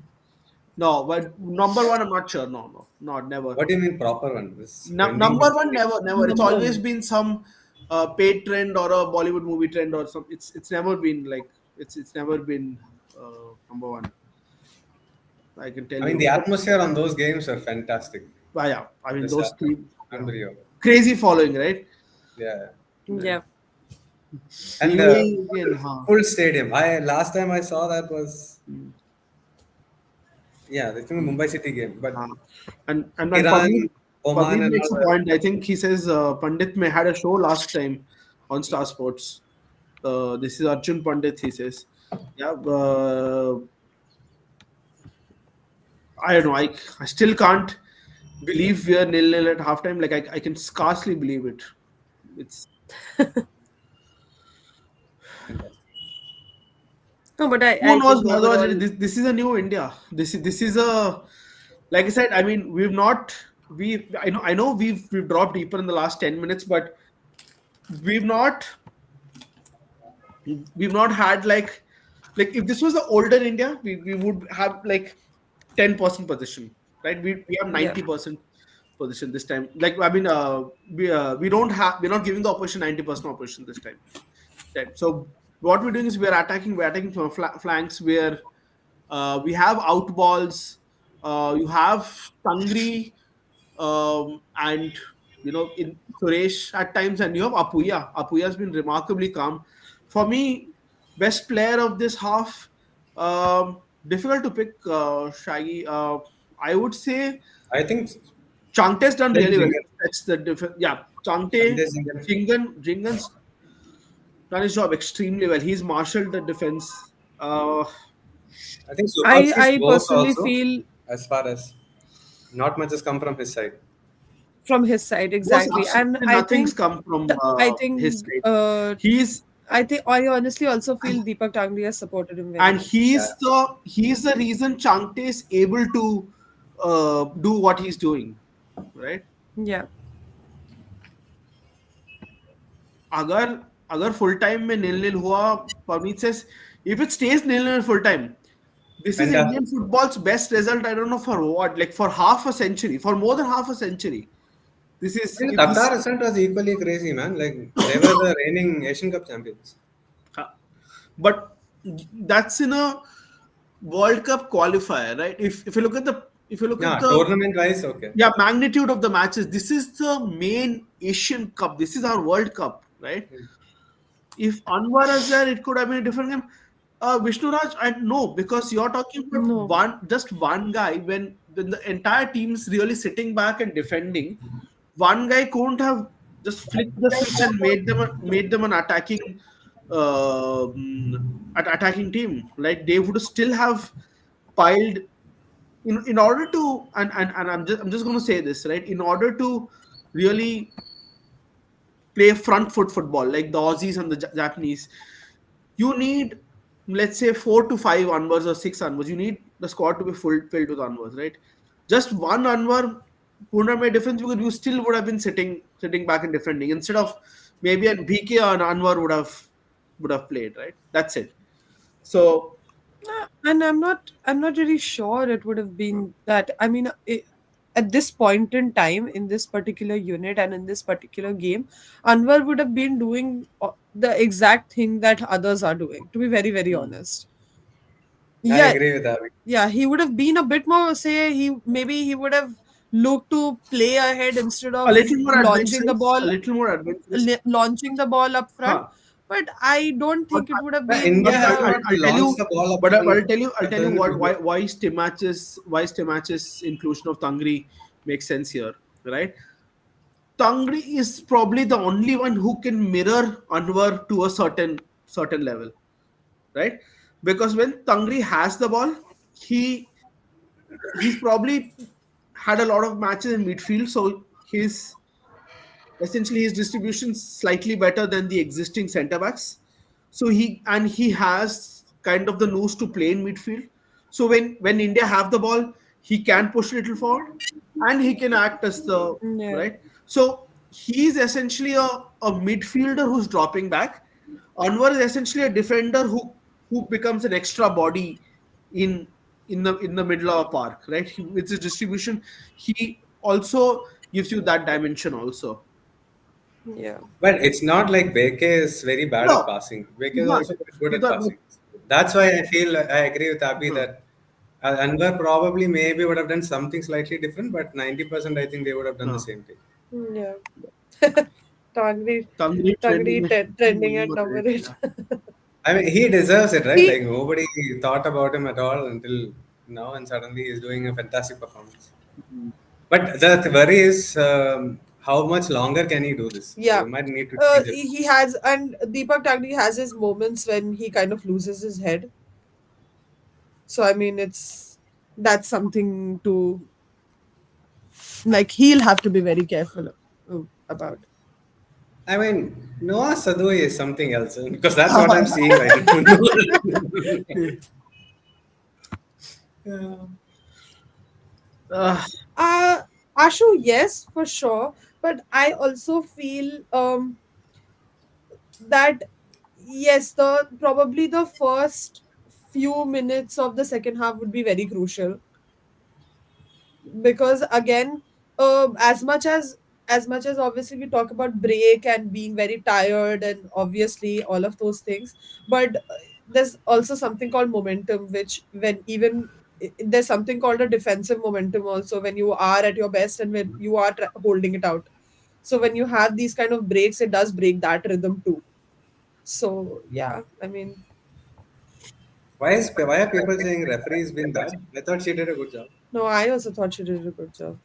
no, but number one, I'm not sure. No, not never. What do you mean proper one? This trending Number is one, trending. never. It's number always one. been some paid trend or a Bollywood movie trend or some. It's never been like it's never been number one. I can tell I mean, you. the atmosphere on those games are fantastic. But yeah, I The mean those SAF Cup, three, unreal. crazy following, right? Yeah, Yeah. Yeah. and UAE and huh. full stadium. I last time I saw that was, yeah, I think the Mumbai City game, but Uh, and Iran, Oman, Pardeep and makes all a that. point. I think he says Pandit may had a show last time on Star Sports. This is Arjun Pandit. He says, yeah. I don't know. I still can't believe we are 0-0 at halftime. Like I can scarcely believe it. It's No, but who I knows, think Bhardwaj, overall, this is a new India. This is a, like I said. I mean, I know we've dropped deeper in the last 10 minutes, but we've not we've not had like if this was the older India, we would have like 10% position, right? We have yeah. 90% position this time. Like I mean, we don't have we're not giving the opposition 90% opposition this time. Right. So what we're doing is we're attacking from flanks where we have out balls. You have Tangri, and in Suresh at times, and you have Apuya. Apuya has been remarkably calm. For me, best player of this half. Difficult to pick, Shaggy. I would say I think Changte's done then really well. Zinger, That's the difference. Yeah, Sunday Changte, Zinger. Jingan's done his job extremely well. He's marshaled the defense. I think I Somak's I work personally also, feel as far as not much has come from his side. from his side Was exactly, and absolutely nothing's come from I his think side. He's I honestly also feel Deepak Tangri has supported him very and much. Yeah. he's the reason Changte is able to do what he's doing, right? Yeah, अगर अगर full time में नील नील हुआ, Pavneet says, if it stays nil nil full time, this is And Indian football's best result. I don't know for what, like for half a century, for more than half a century. This is the if this Qatar result was equally crazy, man. Like they were the reigning Asian Cup champions. uh, but that's in a World Cup qualifier, right? If you look at the if you look at Yeah, the tournament wise, okay. yeah magnitude of the matches, this is the main Asian Cup. This is our World Cup, right? If Anwar is there, it could have been a different game. Vishnu Raj, I know because you're talking about no, just one guy when the entire team's really sitting back and defending. One guy couldn't have just flicked the switch and made them an attacking team. Like they would still have piled in order to and I'm just going to say this, right, in order to really play front foot football like the Aussies and the Japanese, you need, let's say, 4 to 5 Anwars or 6 Anwars. You need the squad to be filled with Anwars, right? Just one Anwar would not make a difference because you still would have been sitting back and defending instead of maybe an BK or an Anwar would have played, right? That's it. So and I'm not really sure it would have been that. I mean, at this point in time, in this particular unit and in this particular game, Anwar would have been doing the exact thing that others are doing. To be very very honest, I yeah, agree with Abhi. yeah, he would have been a bit more, say, he would have looked to play ahead instead a of little more launching the adventurous, ball a little more adventurous. launching the ball up front. Huh. But I don't But think it would have But been India but has the not I'll tell launched you, the ball up but front I'll tell you in the what football. why Stimach's inclusion of Tangri makes sense here, right? Tangri is probably the only one who can mirror Anwar to a certain level, right? Because when Tangri has the ball, he he's probably had a lot of matches in midfield, so his distribution slightly better than the existing centre backs. So he has kind of the nose to play in midfield. So when India have the ball, he can push a little forward, and he can act as the yeah. right. So he's essentially a midfielder who's dropping back. Anwar is essentially a defender who becomes an extra body in in the middle of a park, right? With his distribution, he also gives you that dimension also. Yeah. But it's not like Beke is very bad at No, passing. Beke he's is not. also very good He's at not. passing. That's why I feel I agree with Abhi Huh. that Anwar probably maybe would have done something slightly different, but 90% I think they would have done the Huh. same thing. Yeah. Tangri, Tangri trending trending at number number eight. 8. Yeah. I mean, he deserves it, right? He, Like nobody thought about him at all until now, and suddenly he's doing a fantastic performance. But the worry is how much longer can he do this? They yeah. might need to change it. He has, and Deepak Tangri has his moments when he kind of loses his head. So I mean, that's something to, like, he'll have to be very careful about. I mean, Noah Sadhu is something else because that's what I'm seeing right now. Yeah. Uh, Ashu, yes, for sure, but I also feel that yes, the probably the first few minutes of the second half would be very crucial because again, as much as as much as obviously we talk about break and being very tired and obviously all of those things, but there's also something called momentum, which when even there's something called a defensive momentum also when you are at your best and when you are holding it out. So when you have these kind of breaks, it does break that rhythm too. So yeah, I mean, Why are people saying referee's been bad? I thought she did a good job. no, I also thought she did a good job.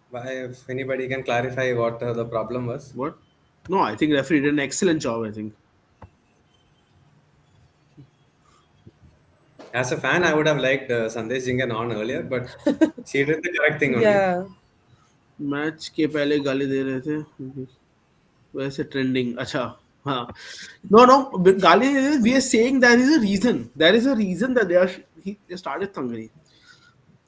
Why, if anybody can clarify what the problem was? What? No, I think referee did an excellent job. I think As a fan, I would have liked Sandesh Jingan on earlier, but she did the correct thing only. Yeah. Match के पहले गाली दे रहे थे वैसे trending अच्छा हाँ no no गाली we are saying there is a reason that they started Tangri,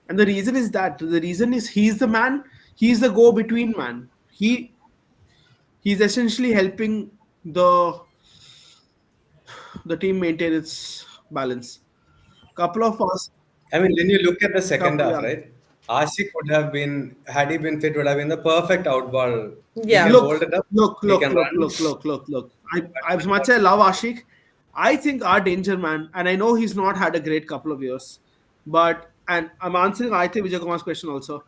and the reason is that the reason is he's the man, he's the go between man, he's essentially helping the team maintain its balance. Couple of us, I mean, when you look at the second couple, half, yeah. right? Ashik would have been, had he been fit, would have been the perfect out ball. He Yeah. can hold Look, it up, look, he look, can look, run. look, look, look, look. As much as I love Ashik, I think our danger man, and I know he's not had a great couple of years, but and I'm answering I think Vijay Kumar's question also.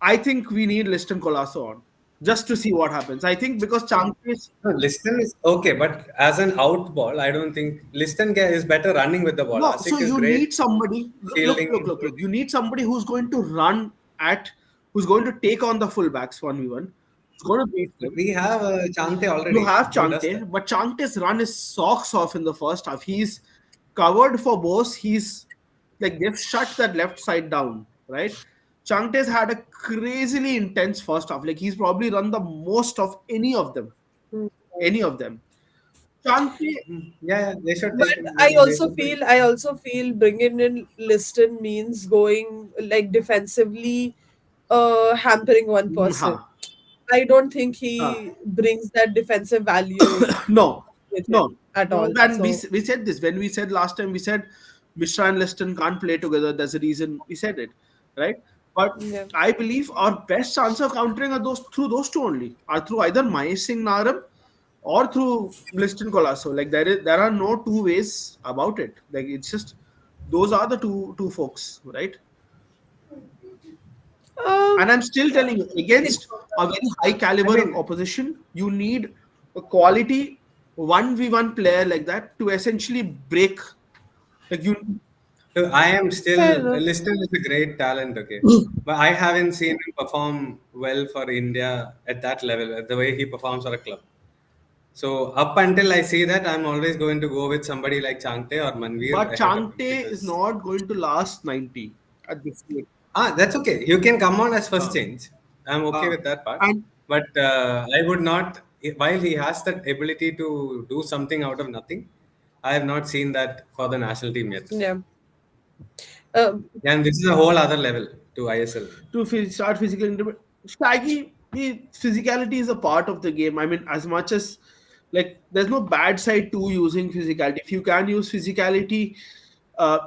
I think we need Liston Colasso on just to see what happens. I think because Champions. No, Liston is okay, but as an out ball, I don't think Liston is better running with the ball. No, so Ashik is you great need somebody. Look, look, fielding. look, look. You need somebody who's going to run at, who's going to take on the fullbacks 1v1. It's going to beat But them. we have Chante You already. have Who does that? Chante, but Chante's run is socks off in the first half. He's covered for both. He's like they've shut that left side down, right? Chante's had a crazily intense first half. Like he's probably run the most of any of them. Mm. Any of them. Chante, Yeah, yeah, they should But take him. I I mean, they also should bring. feel I also feel bringing in Liston means going like defensively hampering one person. ha, I don't think ha. he brings that defensive value No, with no, him at no. all. And So we said this when we said last time. We said Mishra and Liston can't play together. There's a reason we said it, right? But yeah. I believe our best chance of countering are those through those two only, are through either Mahesh Singh Naram or through Liston Colasso. Like there are no two ways about it. Like it's just those are the two folks, right? Um And I'm still telling you, it against a very high I caliber mean, opposition, you need a quality 1v1 player like that to essentially break. Like you, I am still fair enough. Liston is a great talent, okay, but I haven't seen him perform well for India at that level, the way he performs for a club. So up until I see that, I'm always going to go with somebody like Changte or Manveer but ahead of him Changte is because not going to last 90 at this rate. that's okay. You can come on as first Uh, change. I'm okay uh, with that part. and But I would not. While he has that ability to do something out of nothing, I have not seen that for the national team yet. Yeah. Um And this is a whole other level to ISL. to start physical Shaggy, physicality is a part of the game. I mean, as much as like there's no bad side to using physicality. If you can use physicality,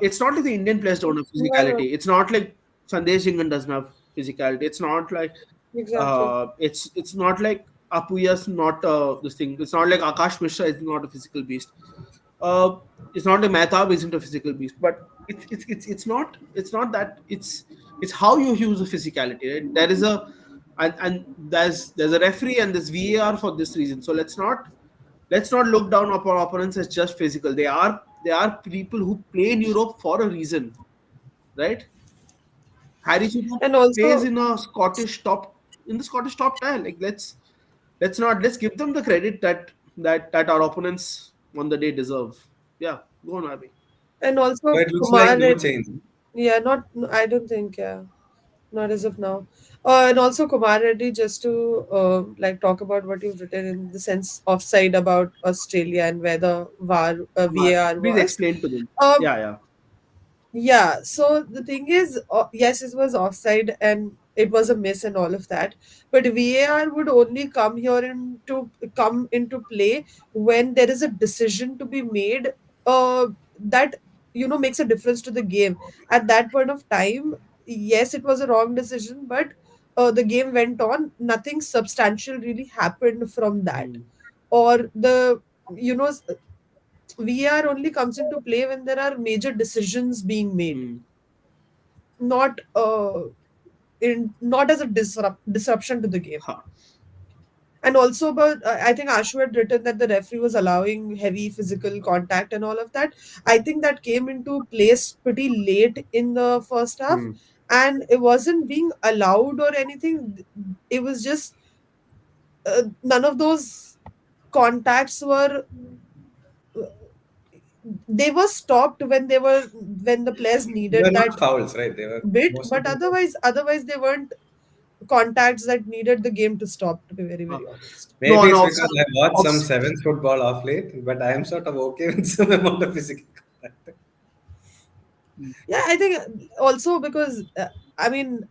it's not like the Indian players don't have why not? physicality. It's not like Sandesh Jingan doesn't have physicality. It's not like Exactly. it's not like Apuya's not this thing. It's not like Akash Mishra is not a physical beast. Uh, it's not like Mehtab isn't a physical beast, but it's not that it's how you use the physicality. Right? There is a and there's a referee and there's VAR for this reason. So let's not look down upon opponents as just physical. They are people who play in Europe for a reason, right? Harry Souttar And plays also, in a Scottish top in the Scottish top tier. Like let's give them the credit that our opponents on the day deserve. Yeah, go on, Abhi. and So also it looks like Kumar no Reddy. change. Yeah, not I don't think, yeah. Not as of now. And also Kumar Reddy, just to like talk about what you've written in the sense offside about Australia and where the VAR Please was. explain to them. Um, Yeah, yeah. yeah. So the thing is, yes, it was offside and it was a miss and all of that. But VAR would only come into play when there is a decision to be made. That makes a difference to the game. At that point of time, yes, it was a wrong decision, but the game went on. Nothing substantial really happened from that. Hmm. Or you know, VAR only comes into play when there are major decisions being made, Hmm. not not as a disruption to the game. Huh. And also about, I think Ashu had written that the referee was allowing heavy physical contact and all of that. I think that came into place pretty late in the first half, Hmm. and it wasn't being allowed or anything. It was just none of those contacts were, they were stopped when when the players They were needed not that fouls, right? They were bit, most of but them. otherwise they weren't contacts that needed the game to stop, to be very Huh. very honest. No, Maybe and it's also, because I watched some also sevens football off late, but I am sort of okay with some amount of physical contact. Yeah, I think also because I mean,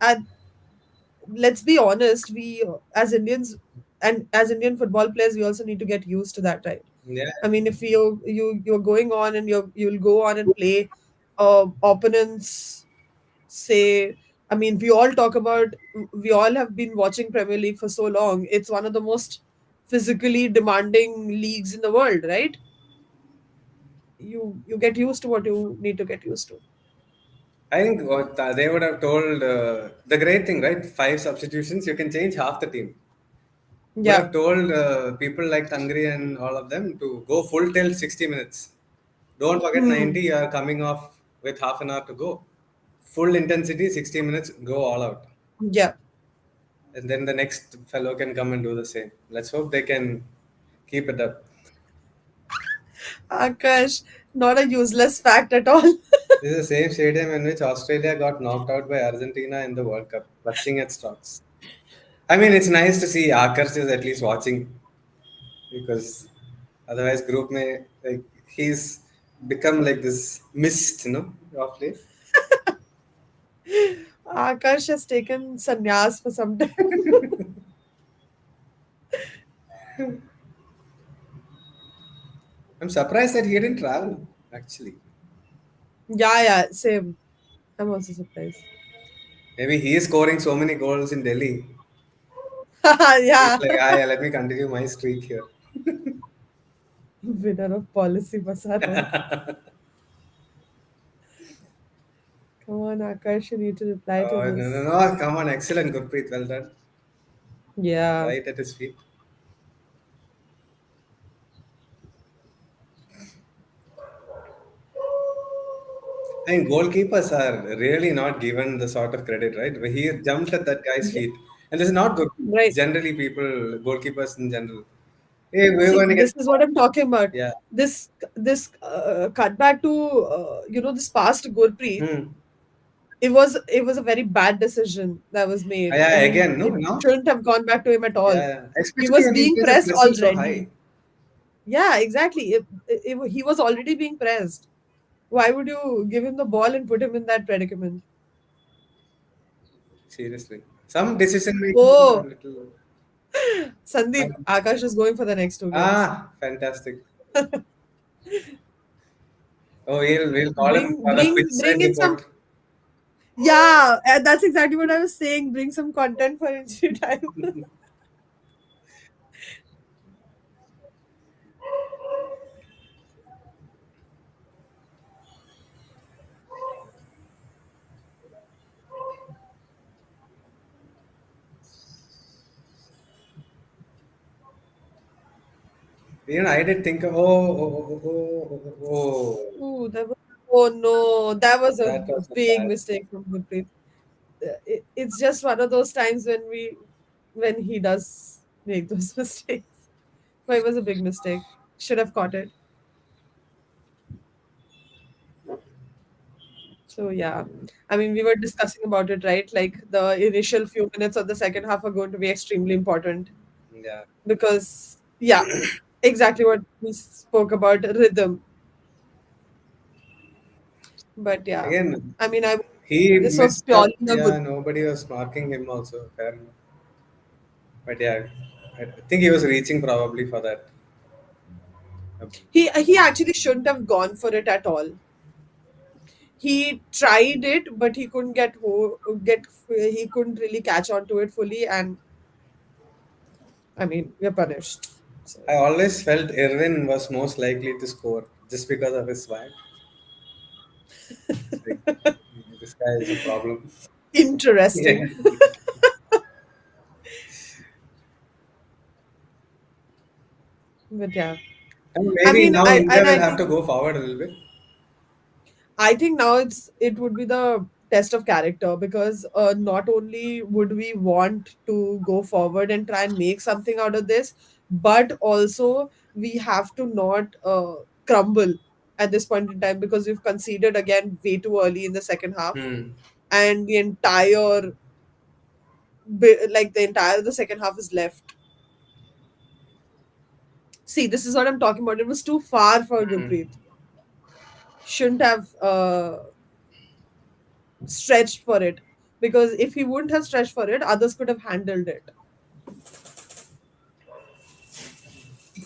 let's be honest, we as Indians and as Indian football players, we also need to get used to that, right? Yeah, I mean, if you're going on and you'll go on and play opponents, say, I mean, we all have been watching Premier League for so long. It's one of the most physically demanding leagues in the world, right? You get used to what you need to get used to. I think what they would have told the great thing, right? Five substitutions, you can change half the team. Would Yeah. have told people like Tangri and all of them to go full till 60 minutes. Don't forget Hmm. 90, you are coming off with half an hour to go. Full intensity, 60 minutes, go all out. Yeah. And then the next fellow can come and do the same. Let's hope they can keep it up. Akash, not a useless fact at all. This is the same stadium in which Australia got knocked out by Argentina in the World Cup, clutching at straws. I mean, it's nice to see Akars is at least watching because otherwise, group may like he's become like this mist, of late. Akash has taken sannyas for some time. I'm surprised that he didn't travel. Actually, Yeah, yeah, same. I'm also surprised. maybe he is scoring so many goals in Delhi. He's Yeah. like, ah, yeah, let me continue my streak here. Winner of policy basa raha hai. Come on, Akash, you need to reply to Oh, no, no, this. no! Come on, excellent, Gurpreet. Well done. Yeah. Right at his feet. And goalkeepers are really not given the sort of credit, right? He jumped at that guy's Yeah. feet. And this is not good. Right. Generally, people, goalkeepers in general. Hey, we're See, going to get. this is what I'm talking about. Yeah. This cut back to this past Gurpreet. Hmm. It was a very bad decision that was Ah, made. I yeah, mean, again, no, it no. shouldn't have gone back to him at all. Yeah, yeah. He Especially was when he being plays the pressed pressing so high. already. Yeah, exactly. He was already being pressed. Why would you give him the ball and put him in that predicament? Seriously. Some decision making a Oh, little. Sandeep, Akash is going for the next two games. Fantastic. Oh, we'll call him Bring, for a pitch bring, side bring in some. report. Yeah, that's exactly what I was saying. Bring some content for injury time. Even I did think, Ooh, oh no, that was a that was a big bad. mistake from Gurpreet. It's just one of those times when he does make those mistakes. But it was a big mistake. Should have caught it. So yeah, I mean, we were discussing about it, right? Like the initial few minutes of the second half are going to be extremely important Yeah. because yeah, exactly what we spoke about rhythm. But yeah, Again, I mean, I he this was messed up. purely a Yeah, good. nobody was marking him also. Fair enough. But yeah, I think he was reaching probably for that. He actually shouldn't have gone for it at all. he tried it, but he couldn't he couldn't really catch on to it fully, and I mean, we're punished. So I always felt Irwin was most likely to score just because of his swag. It's like, this guy is a problem. Yeah. interesting. But yeah, And I maybe mean, now I India and will I have think to go forward a little bit. I think now it would be the test of character, because not only would we want to go forward and try and make something out of this, but also we have to not crumble at this point in time, because we've conceded again way too early in the second half, Hmm. and the entire the second half is left. See, this is what I'm talking about. It was too far for Gurpreet. Shouldn't have stretched for it, because if he wouldn't have stretched for it, others could have handled it.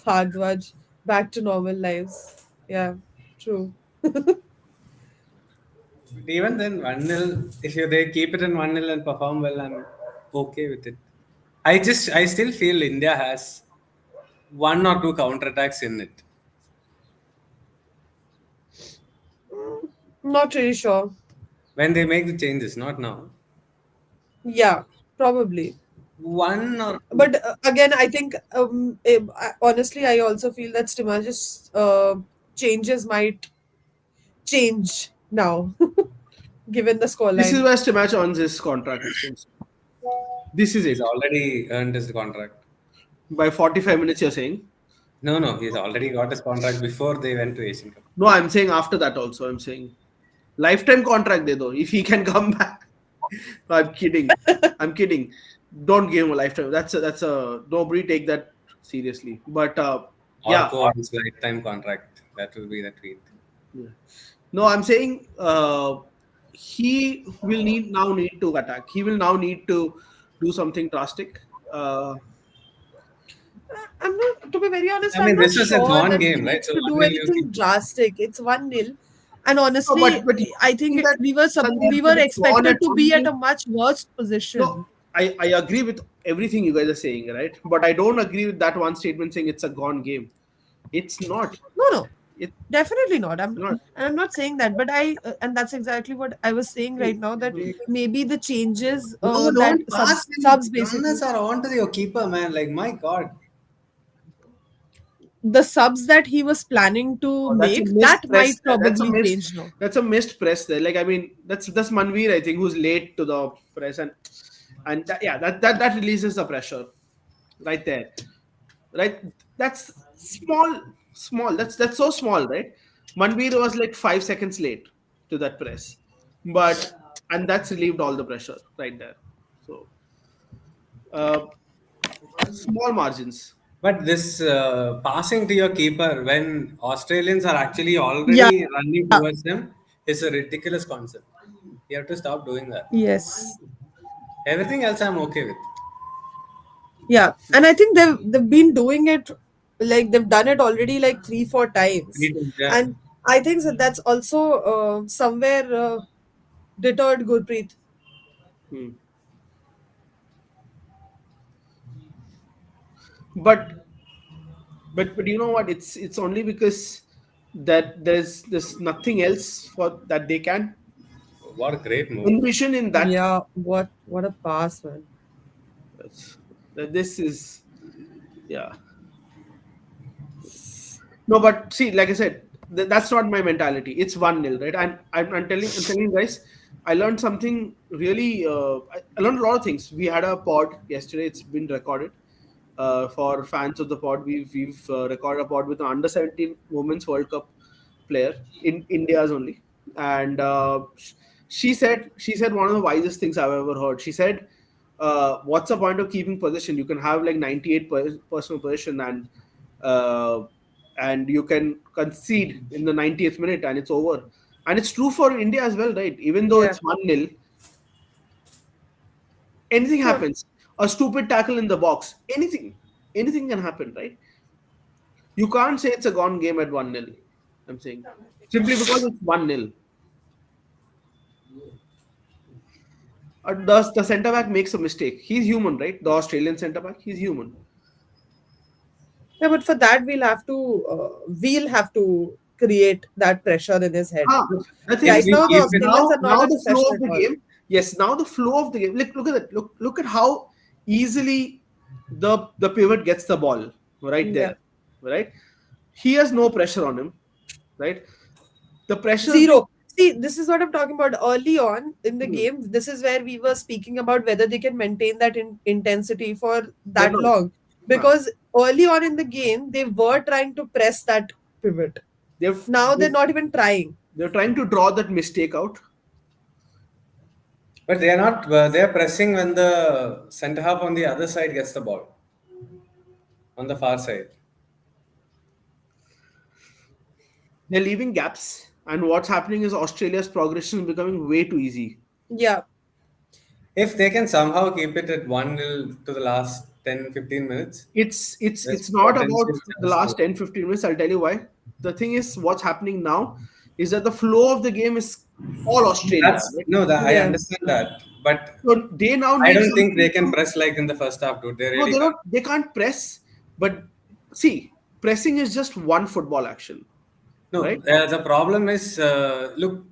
Bhardwaj, back to normal lives. Yeah, true. But even then, 1-0, if they keep it in 1-0 and perform well, I'm okay with it. I still feel India has one or two counterattacks in it. Not really sure. When they make the changes, not now. Yeah, probably. One or two. But again, I think honestly, I also feel that Stimaj's changes might change now, given the This is scoreline. where Stimac earns his contract extension. This is He's it. already earned his contract. By 45 minutes, you're saying? No, no, he's already got his contract before they went to Asian Cup. No, I'm saying after that also. I'm saying lifetime contract, they though. If he can come back. No, I'm kidding. I'm kidding. Don't give him a lifetime. That's a nobody take that seriously. But yeah, Arco on his lifetime contract. That will be the tweet. yeah. No, I'm saying he will need to attack. He will now need to do something drastic. Uh, I'm not, to be very honest, I I'm mean, not this is a sure drawn that he game, right? needs So to do 1-0 you anything keep. drastic. It's 1-0. And no, honestly, but I think think that we Sandeep were could have gone expected at to be at 1-0. a much worse No, position. I agree with everything you guys are saying, right? But I don't agree with that one statement saying it's a gone game. It's not. No, no, It's definitely not. not. I'm not saying that, but and that's exactly what I was saying right now, that maybe the changes No, that don't pass him. subs Runners basically, are on to your keeper, man. Like, my God. the subs that he was planning to Oh, that's a make, missed that press might there. probably change now. That's a missed press there. Like I mean, that's Manveer, I think, who's late to the press, and yeah, that releases the pressure right there. Right, that's small. That's so small, right? Manveer was like 5 seconds late to that press, but and that's relieved all the pressure right there. So uh, small margins. But this passing to your keeper when Australians are actually Yeah. already running towards them is a ridiculous concept. You have to stop doing that. Yes. Everything else I'm okay with. Yeah, and I think they've been doing it, like they've done it already like 3 4 times, Yeah. and I think that that's also somewhere deterred Gurpreet. Hmm. But but you know what? It's only because that there's nothing else for that they can What a great move. envision in that. Yeah, what a pass, man. That this is yeah. No, but see, like I said, that's not my mentality. It's 1-0, right? And I'm telling you guys, I learned something really. I learned a lot of things. We had a pod yesterday. It's been recorded. For fans of the pod, we've recorded a pod with an under 17 Women's World Cup player in India's only, and she said one of the wisest things I've ever heard. She said, "What's the point of keeping possession? You can have like 98 personal possession uh, and you can concede in the 90th minute and it's over." And it's true for India as well, right? Even though Yeah, it's 1-0, anything sure. happens. A stupid tackle in the box, anything can happen, right? You can't say it's a gone game at 1-0. I'm saying simply because it's 1-0. the centre back makes a mistake. He's human, right? The Australian centre back, he's human. Yeah, but for that we'll have to create that pressure in his head. Ah, the thing If Right is, we now, the keep it, Australians now are not now under the flow pressure of at the all. game. Yes, now the flow of the game. Look at that. Look at how easily the pivot gets the ball right Yeah. there. Right, he has no pressure on him. Right, the pressure is being. Zero. See, this is what I'm talking about. Early on in the Hmm, game, this is where we were speaking about whether they can maintain that intensity for they're that not. long. Ah, Because early on in the game, they were trying to press that pivot. they've, Now they're they've not even trying. they're trying to draw that mistake out. but they are not. They are pressing when the centre half on the other side gets the ball on the far side. They're leaving gaps, and what's happening is Australia's progression is becoming way too easy. Yeah, If they can somehow keep it at 1-0 to the last 10-15 minutes, there's It's not about potential the chance to. last 10-15 minutes. I'll tell you why. The thing is, what's happening now is that the flow of the game is all Australia, That's right? no, that I yes, understand that, but So they now I need don't think they something can to. press like in the first half, dude. They No, really they can't. don't. They can't press. But see, pressing is just one football action, No, right? the problem is, look,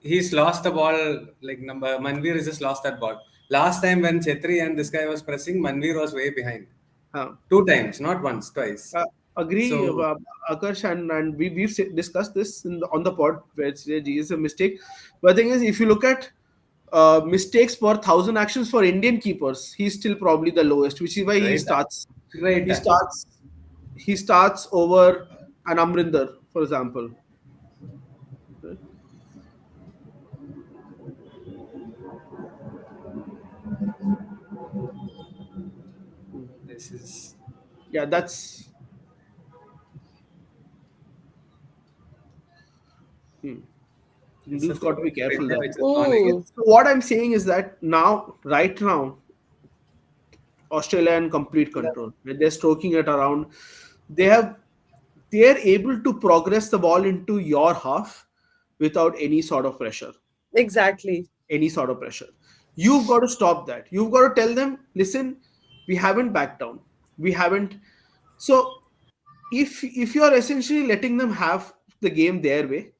he's lost the ball. Like number Manveer has just lost that ball. Last time when Chetri and this guy was pressing, Manveer was way behind. Uh, 2 times, not once, twice. uh, agree, So Akash, and we've discussed this on the pod where it's is a mistake. But the thing is, if you look at mistakes per thousand actions for Indian keepers, he's still probably the lowest, which is why he great tackle, starts. great He tackle. starts. He starts over an Amrinder, for example. This is Yeah, that's. Hmm. it's a Hindu's got to throw be right careful there, there. which is gone ooh, against. So what I'm saying is that right now, Australia in complete control. When they're stroking it around, they have they are able to progress the ball into your half without any sort of pressure. exactly. Any sort of pressure. You've got to stop that. You've got to tell them, listen, we haven't backed down. We haven't. So if you're essentially letting them have the game their way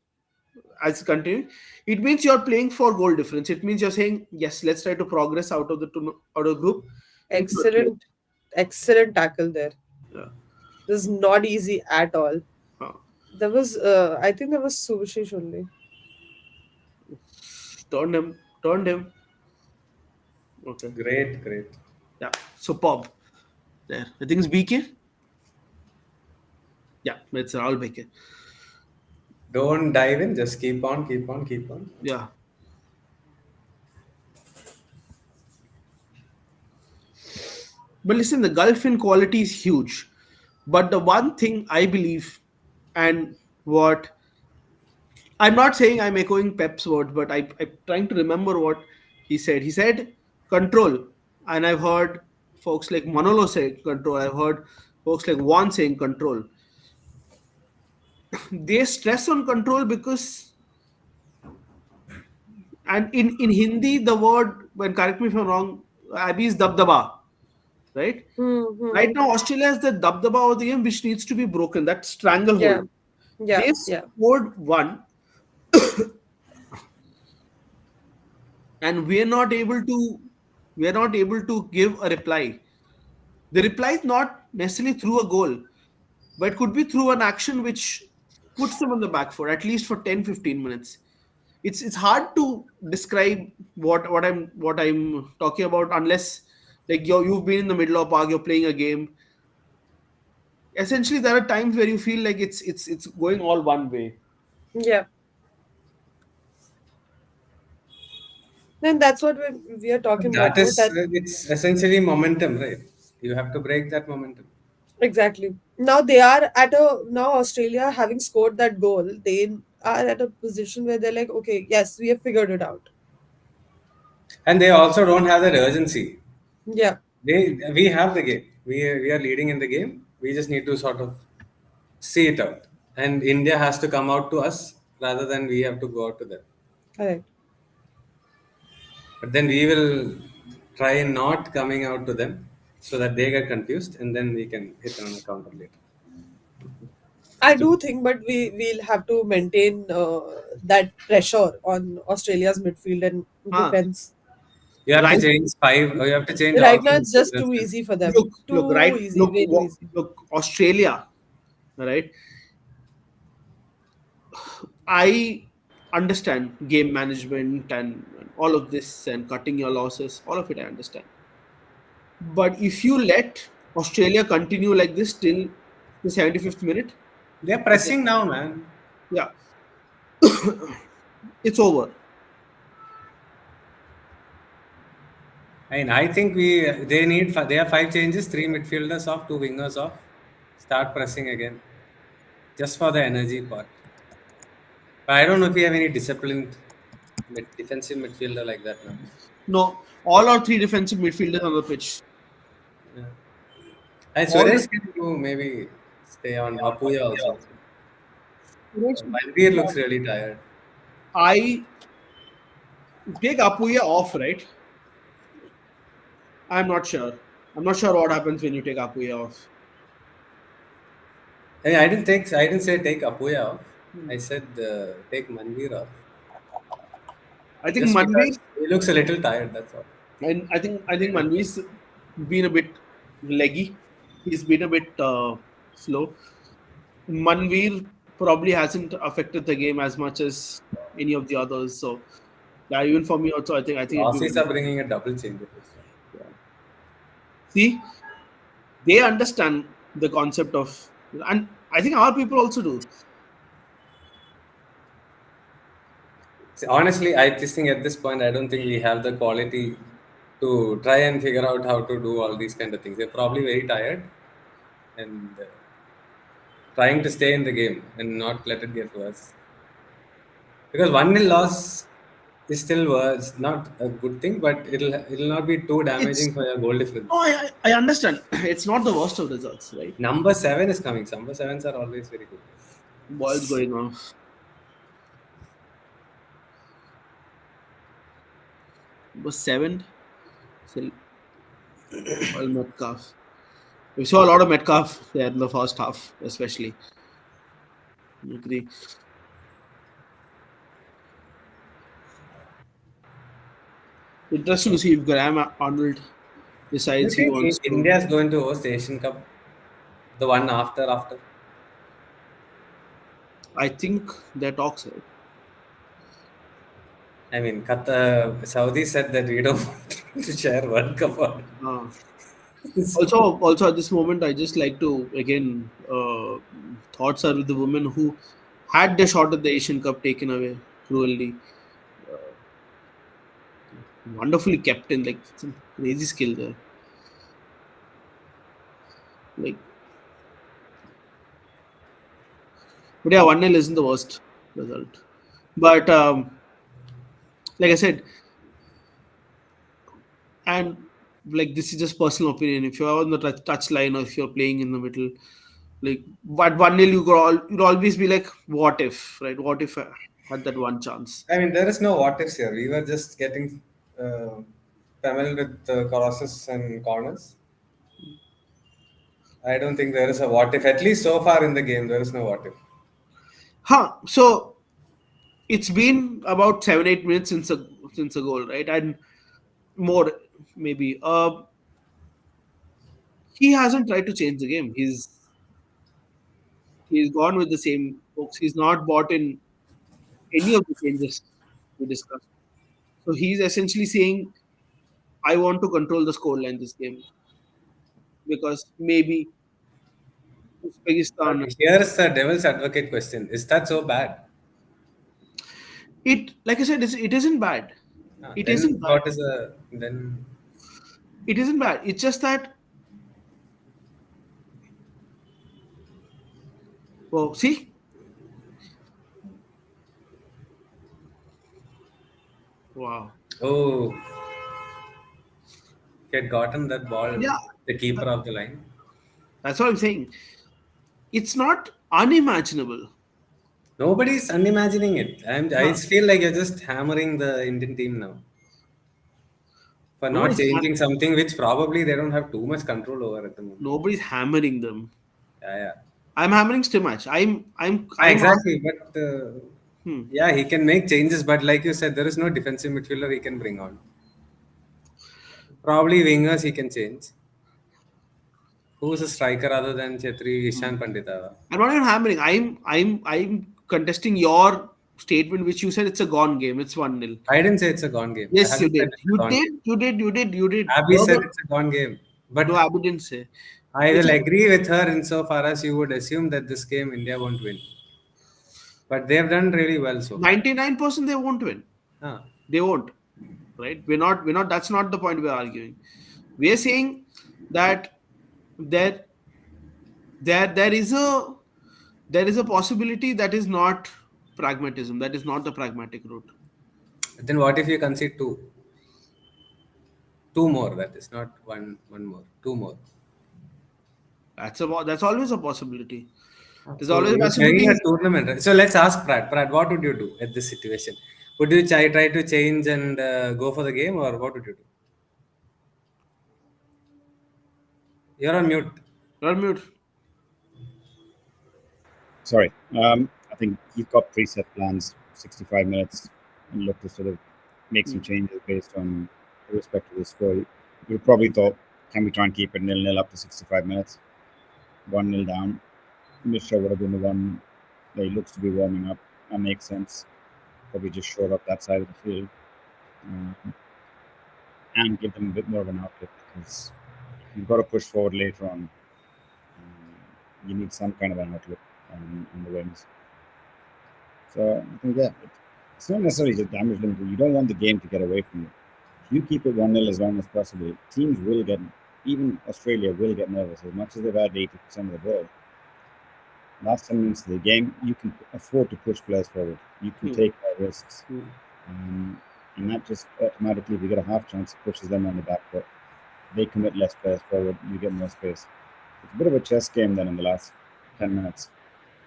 as continuing, it means you're playing for goal difference. It means you're saying, yes, let's try to progress out of group into a clear. Excellent, excellent tackle there. Yeah. This is not easy at all. Uh, I think there was Subhashish only. turned him. Okay. Great, great. Yeah. Superb. There. I think it's BK. Yeah, it's Rahul BK. Don't dive in. Just keep on, keep on, keep on. Yeah. But listen, the gulf in quality is huge. But the one thing I believe, and what I'm not saying I'm echoing Pep's words, but I'm trying to remember what he said. He said control. And I've heard folks like Manolo say control. I've heard folks like Juan saying control. They stress on control because, and in Hindi, the word, when correct me if I'm wrong, Abhi is dabdaba, right? Right Hmm. now, Australia has the dabdaba of the game which needs to be broken, that Yeah, stranglehold. yeah, They yeah. scored one, and we're not able to give a reply. The reply is not necessarily through a goal, but it could be through an action which puts them on the back foot, at least for 10-15 minutes. It's hard to describe what I'm talking about unless like you've been in the middle of a park, you're playing a game. Essentially, there are times where you feel like it's going all one way. Yeah. Then that's what we are talking That about, no? is, That it's essentially momentum, right? You have to break that momentum. exactly. Now they are at a now Australia having scored that goal, they are at a position where they're like, okay, yes, we have figured it out. And they also don't have that urgency. Yeah, We have the game. We are leading in the game. We just need to sort of see it out. And India has to come out to us rather than we have to go out to them. correct. But then we will try not coming out to them so that they get confused, and then we can hit on a counter later. I do think, but we'll have to maintain that pressure on Australia's midfield and Ah, defense. You have to right. change five, or you have to change all Right now, five it's just too defenses. easy for them. Look, Too right. easy, way too easy. Look, Australia, right? I understand game management and all of this and cutting your losses, all of it I understand. But if you let Australia continue like this till the 75th minute, They're I think, pressing now, man. yeah, it's over. I mean, I think they have five changes, three midfielders off, two wingers off. Start pressing again, just for the energy part. But I don't know if we have any disciplined defensive midfielder like that now. No, all our three defensive midfielders on the pitch. Yeah. And All Suresh the can you maybe stay on Apuya also. Suresh, Manveer looks really tired. I take Apuya off, right? I'm not sure. I'm not sure what happens when you take Apuya off. Hey, I didn't say take Apuya off. I said take Manveer off. I think Just Manveer, because he looks a little tired, that's all. and I think Manveer's been a bit leggy. He's been a bit slow. Manveer probably hasn't affected the game as much as any of the others. So yeah, even for me also, I think it'll be Aussies are Manveer. bringing a double change of this. Yeah. See, they understand the concept of, and I think our people also do. See, honestly, I just think at this point, I don't think we have the quality to try and figure out how to do all these kind of things. They're probably very tired and trying to stay in the game and not let it get worse. Because 1-0 loss is still worse, not a good thing, but it'll not be too It's damaging for your goal oh, difference. I understand. It's not the worst of results, right? Number seven is coming. Number sevens are always very good. Balls going off. Number seven, still all Metcalf. We saw a lot of Metcalf there in the first half, especially. I agree. Interesting to see if Graham Arnold Do you decides he think wants to. India is going to host the Asian Cup, the one after? I think their talks, right? I mean, Saudi said that we don't want to share World Cup on. Uh, also at this moment, I just like to again thoughts are with the women who had their shot at the Asian Cup taken away cruelly. Wonderfully kept in, like some crazy skill there. Like, but yeah, 1-0 isn't the worst result. But like I said, and like this is just personal opinion. If you're on the touch line or if you're playing in the middle, like but 1-0 you'd always be like, what if, right? What if I had that one chance? I mean, there is no what ifs here. We were just getting uh, familiar with crosses and corners. I don't think there is a what if. At least so far in the game, there is no what if. Huh. So it's been about 7-8 minutes since a goal, right? And more maybe. He hasn't tried to change the game. He's gone with the same folks. He's not bought in any of the changes we discussed. So he's essentially saying, I want to control the scoreline this game because maybe But Uzbekistan. here's the devil's advocate question: is that so bad? It, like I said, it isn't bad. It Then isn't bad. what is the then? It isn't bad. It's just that. Well, see, wow, Oh, he had gotten that ball, yeah, the keeper of the line. that's what I'm saying. It's not unimaginable. Nobody's unimagining it. I Huh. feel like you're just hammering the Indian team now. for not Nobody's changing something which probably they don't have too much control over at the moment. nobody's hammering them. Yeah, yeah. I'm hammering still match. I'm Exactly. asking. But Hmm. yeah, he can make changes. But like you said, there is no defensive midfielder he can bring on. Probably wingers he can change. Who's a striker other than Chetri Ishan Pandita? I'm not even hammering. I'm contesting your statement, which you said it's a gone game. It's 1-0. I didn't say it's a gone game. I Yes, you haven't said did. it's a You gone did. game. You did. Abby No, said no, it's a gone game. no, But Abby didn't say. I It's will agree with her insofar as you would assume that this game India won't win. But they have done really well so far. 99% they won't win. Ah, They won't. Right? We're not. That's not the point we're arguing. We're saying that there there is a possibility that is not pragmatism. That is not the pragmatic route. then what if you concede two? Two more, that is not one more. Two more. That's always a possibility. There's So always a you're playing possibility. a tournament, right? So let's ask Brad. Brad, what would you do at this situation? Would you try to change and go for the game, or what would you do? You're on mute. You're on mute. Sorry. I think he's got preset plans, 65 minutes, and look to sort of make some changes based on irrespective of the score. We probably thought, can we try and keep it 0-0 up to 65 minutes? 1-0 down. Misha would have been the one that he looks to be warming up. That makes sense. Probably just shore up that side of the field and give them a bit more of an outlet because you've got to push forward later on. You need some kind of an outlet on the wings. So I think it's not necessarily just damage limited. You don't want the game to get away from you. If you keep it 1-0 as long as possible, teams will get, even Australia will get nervous as much as they've had 80% of the ball. Last 10 minutes of the game, you can afford to push players forward. You can take more risks. And that just automatically, if you get a half chance, it pushes them on the back foot. They commit less players forward, you get more space. It's a bit of a chess game then in the last 10 minutes.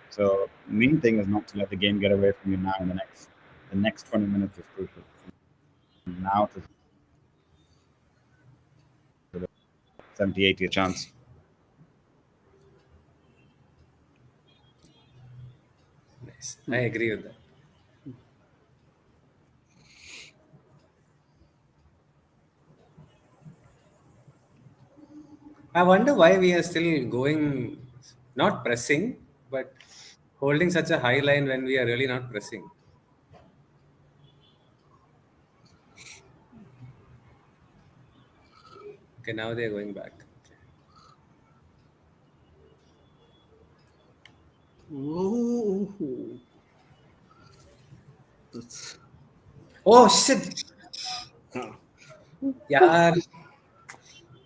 So the main thing is not to let the game get away from you now in the next 20 minutes is crucial. From now to 70, 80 a chance. Nice. I agree with that. I wonder why we are still going, not pressing, but holding such a high line when we are really not pressing. Okay, now they are going back. Oh, that's, Oh shit! huh. Yeah,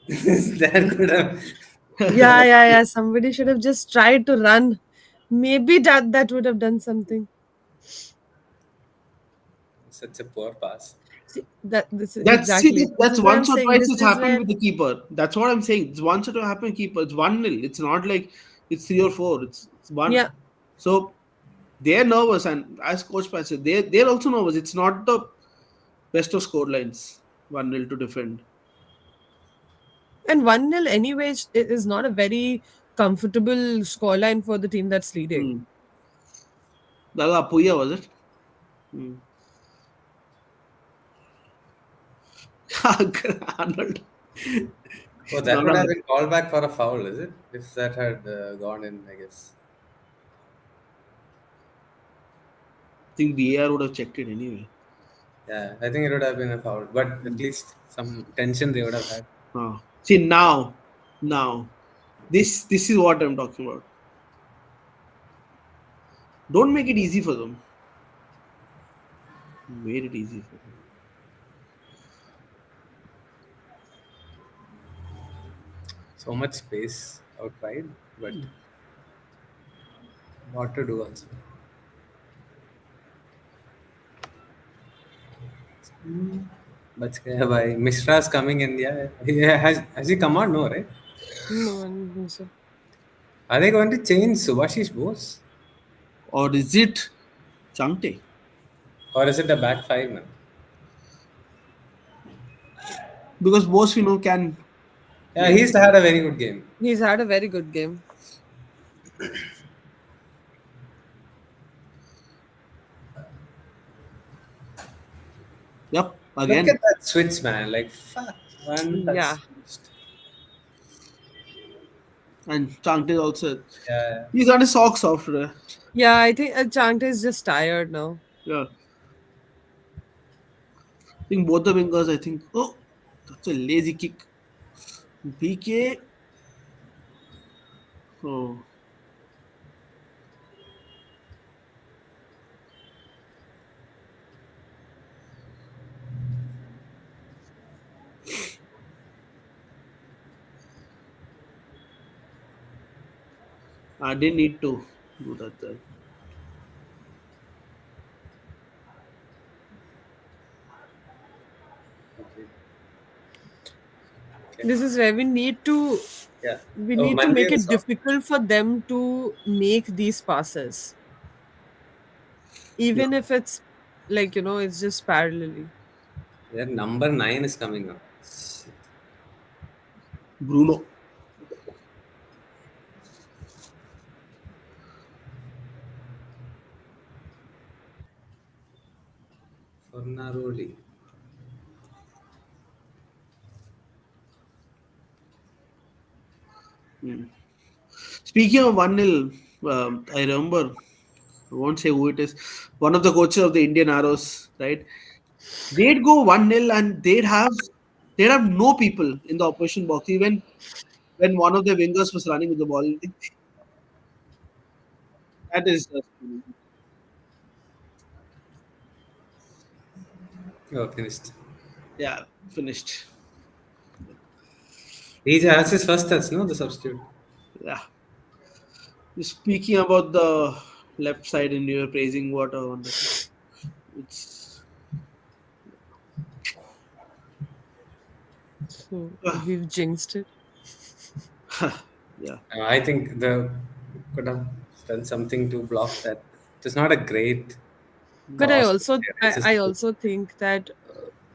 that could have. Yeah. Somebody should have just tried to run. Maybe that would have done something. Such a poor pass. See, that this is That's see, exactly. This that's is what I'm once or saying. twice This it's is happened where, with the keeper. That's what I'm saying. It's once or twice happened with keeper. It's 1-0. It's not like it's 3 or 4. It's one. yeah. So they're nervous, and as Coach Pat said, they're also nervous. It's not the best of score lines. 1-0 to defend. And 1-0 anyway is not a very comfortable scoreline for the team that's leading. Hmm. Daga Puya was it? Hmm. Arnold. Oh, that No, would no, have no. been called back for a foul, is it? If that had gone in, I guess. I think VAR would have checked it anyway. Yeah, I think it would have been a foul, but at least some tension they would have had. See now, this is what I'm talking about. Don't make it easy for them. Made it easy for them. So much space outside, but what to do also. But by Mishra's coming in, yeah. Has he come out? No, right? No, I don't think so. Are they going to change Subhashish Bose? Or is it Changte? Or is it a back five now? because most we know can Yeah, play. he's had a very good game. He's had a very good game. Yep, Look again. at that switch, man. Like, fuck. One touch. Yeah. And Changte also. Yeah. He's got his socks off today. Yeah, I think Changte is just tired now. Yeah. I think both the wingers, I think. Oh, that's a lazy kick. PK. Oh, I didn't need to do that there. Okay. Okay. This is where Yeah. we Oh, need to Monday make the it sock. difficult for them to make these passes, Yeah. even if it's like it's just parallelly. Yeah, number 9 is coming up. Shit. Bruno. Fornaroli. Hmm. Speaking of 1-0, I remember, I won't say who it is, one of the coaches of the Indian Arrows, right? They'd go 1-0 and they'd have no people in the opposition box, even when one of the wingers was running with the ball. That is just, Oh, finished. yeah, finished. He has his first touch, no? The substitute. Yeah. Speaking about the left side and you were praising what a wonderful. It's So uh, we've jinxed it. yeah. I think the could have done something to block that. It's not a great But I cross. also I, It's I also think that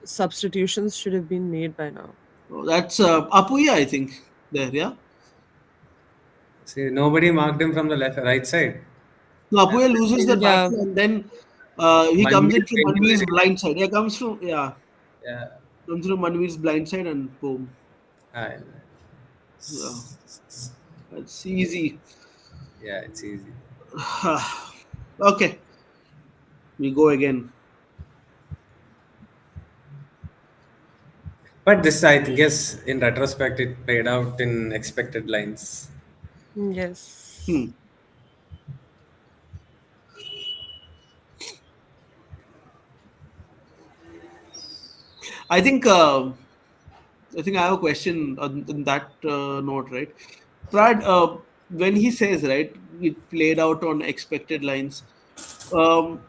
substitutions should have been made by now. Oh, that's Apuya, I think. There, yeah. See, nobody marked him from the left, right side. No, And Apuya loses that Yeah. battle and then he comes Manvir in from went to Manvir's the blind side. Yeah, yeah. comes from Manvir's blind side and boom. Ah, Yeah, that's easy. yeah, it's easy. Okay, we go again. But this, I guess, in retrospect, it played out in expected lines. Yes. Hmm. I think I have a question on that note, right? Prad, when he says right, it played out on expected lines. Um,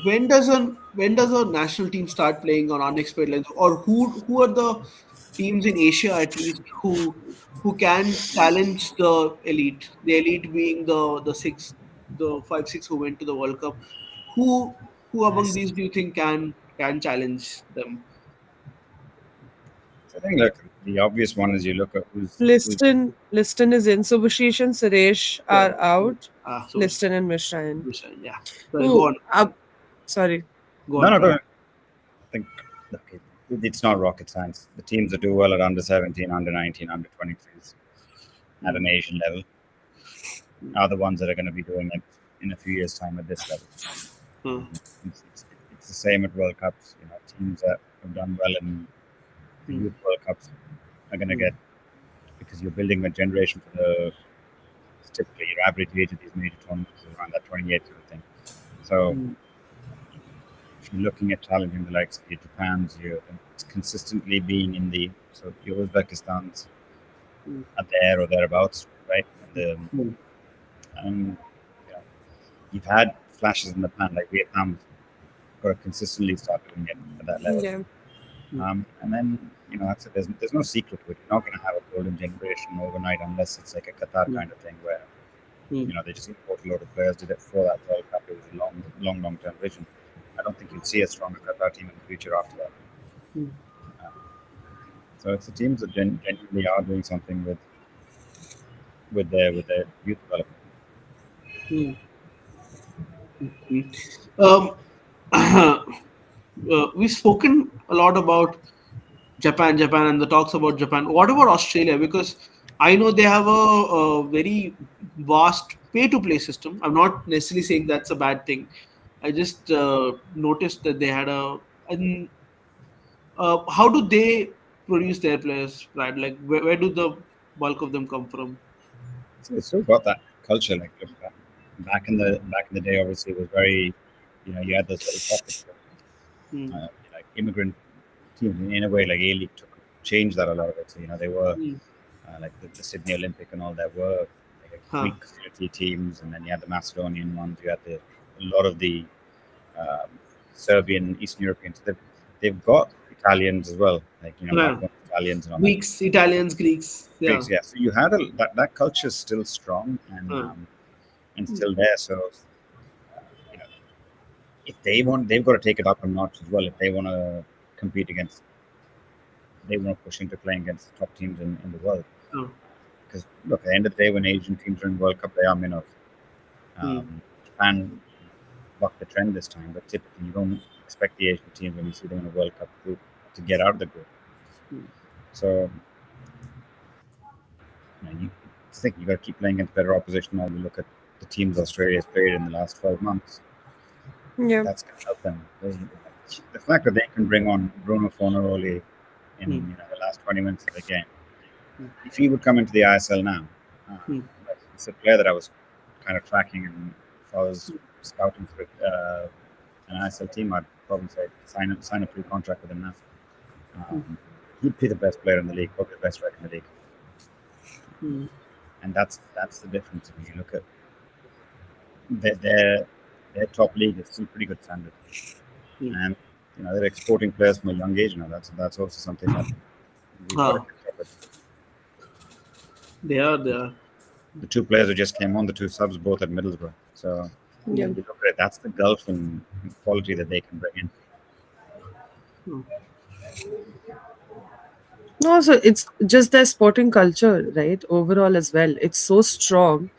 when does a national team start playing on unexpected lines, or who are the teams in Asia at least who can challenge the elite? The elite being the 5-6 who went to the World Cup. Who who among Nice. these do you think can challenge them? So I think, look, the obvious one is you look at who's Liston is in. Subhashish and Suresh are out. So Liston and Mishrayan. yeah. Sorry, go Who on. up? Sorry. Go no, on, no, Prad. no. I think look, it's not rocket science. The teams that do well at under 17, under 19, under 23s at an Asian level are the ones that are going to be doing it in a few years' time at this level. Uh, It's the same at World Cups. Teams that have done well in the hmm, Youth World Cups are going to hmm, get, because you're building a generation for typically your average age of these major tournaments is around that 28 sort of thing. So hmm, if you're looking at challenging the likes of your Japans, it's consistently being in your Uzbekistans hmm, are there or thereabouts, right? hmm, And you know, you've had flashes in the pan, like Vietnam got to consistently start doing it at that level. Yeah. hmm, And then, that's it. There's no secret to it. You're not going to have a golden generation overnight unless it's like a Qatar hmm, kind of thing where, hmm, they just import a load of players, did it for that World Cup. It was a long term vision. I don't think you'd see a stronger Qatar team in the future after that. hmm. So it's the teams that genuinely are doing something with their youth development. Hmm. Um, we've spoken a lot about Japan, and the talks about Japan. What about Australia? Because I know they have a very vast pay-to-play system. I'm not necessarily saying that's a bad thing. I just noticed that they had a. And how do they produce their players, right? Like, where do the bulk of them come from? So it's still got that culture. Like look, back in the day, obviously it was very, you had those little pockets Hmm. of like immigrant teams in a way. Like A League took changed that a lot of it. So they were Hmm. like the Sydney Olympic and all that were like Huh. Greek community teams, and then you had the Macedonian ones. You had a lot of the um, Serbian, Eastern Europeans. They've got Italians as well, like Yeah. backbone Italians and all that. Greeks, Italians, Greeks. Yeah. Greeks, yeah. So you had that culture is still strong Huh. and still there. So you know, if they want, they've got to take it up a notch as well. If they want to compete against, they want to push into playing against the top teams in the world. Huh. Because look, at the end of the day, when Asian teams are in World Cup, they are minnows. Hmm. Japan bucked the trend this time, but typically you don't expect the Asian teams when you see them in a World Cup group to get out of the group. Hmm. So you think you got to keep playing against better opposition. Now you look at the teams Australia's played in the last 12 months. Yeah. That's going to help them. The fact that they can bring on Bruno Fornaroli in Hmm. the last 20 minutes of the game. If he would come into the ISL now, Hmm. it's a player that I was kind of tracking, and if I was scouting for an ISL team, I'd probably say sign a pre-contract with him now. He'd be the best player in the league, probably the best striker in the league, Hmm. and that's the difference when you look at their top league. It's still pretty good standard, Hmm. and they're exporting players from a young age now. That's also something that we've got to Ah, catch up with. they are. They are. The two players who just came on, the two subs, both at Middlesbrough. So Yeah. you look at it, that's the gulf in quality that they can bring in. Hmm. No, so it's just their sporting culture, right? Overall as well. It's so strong.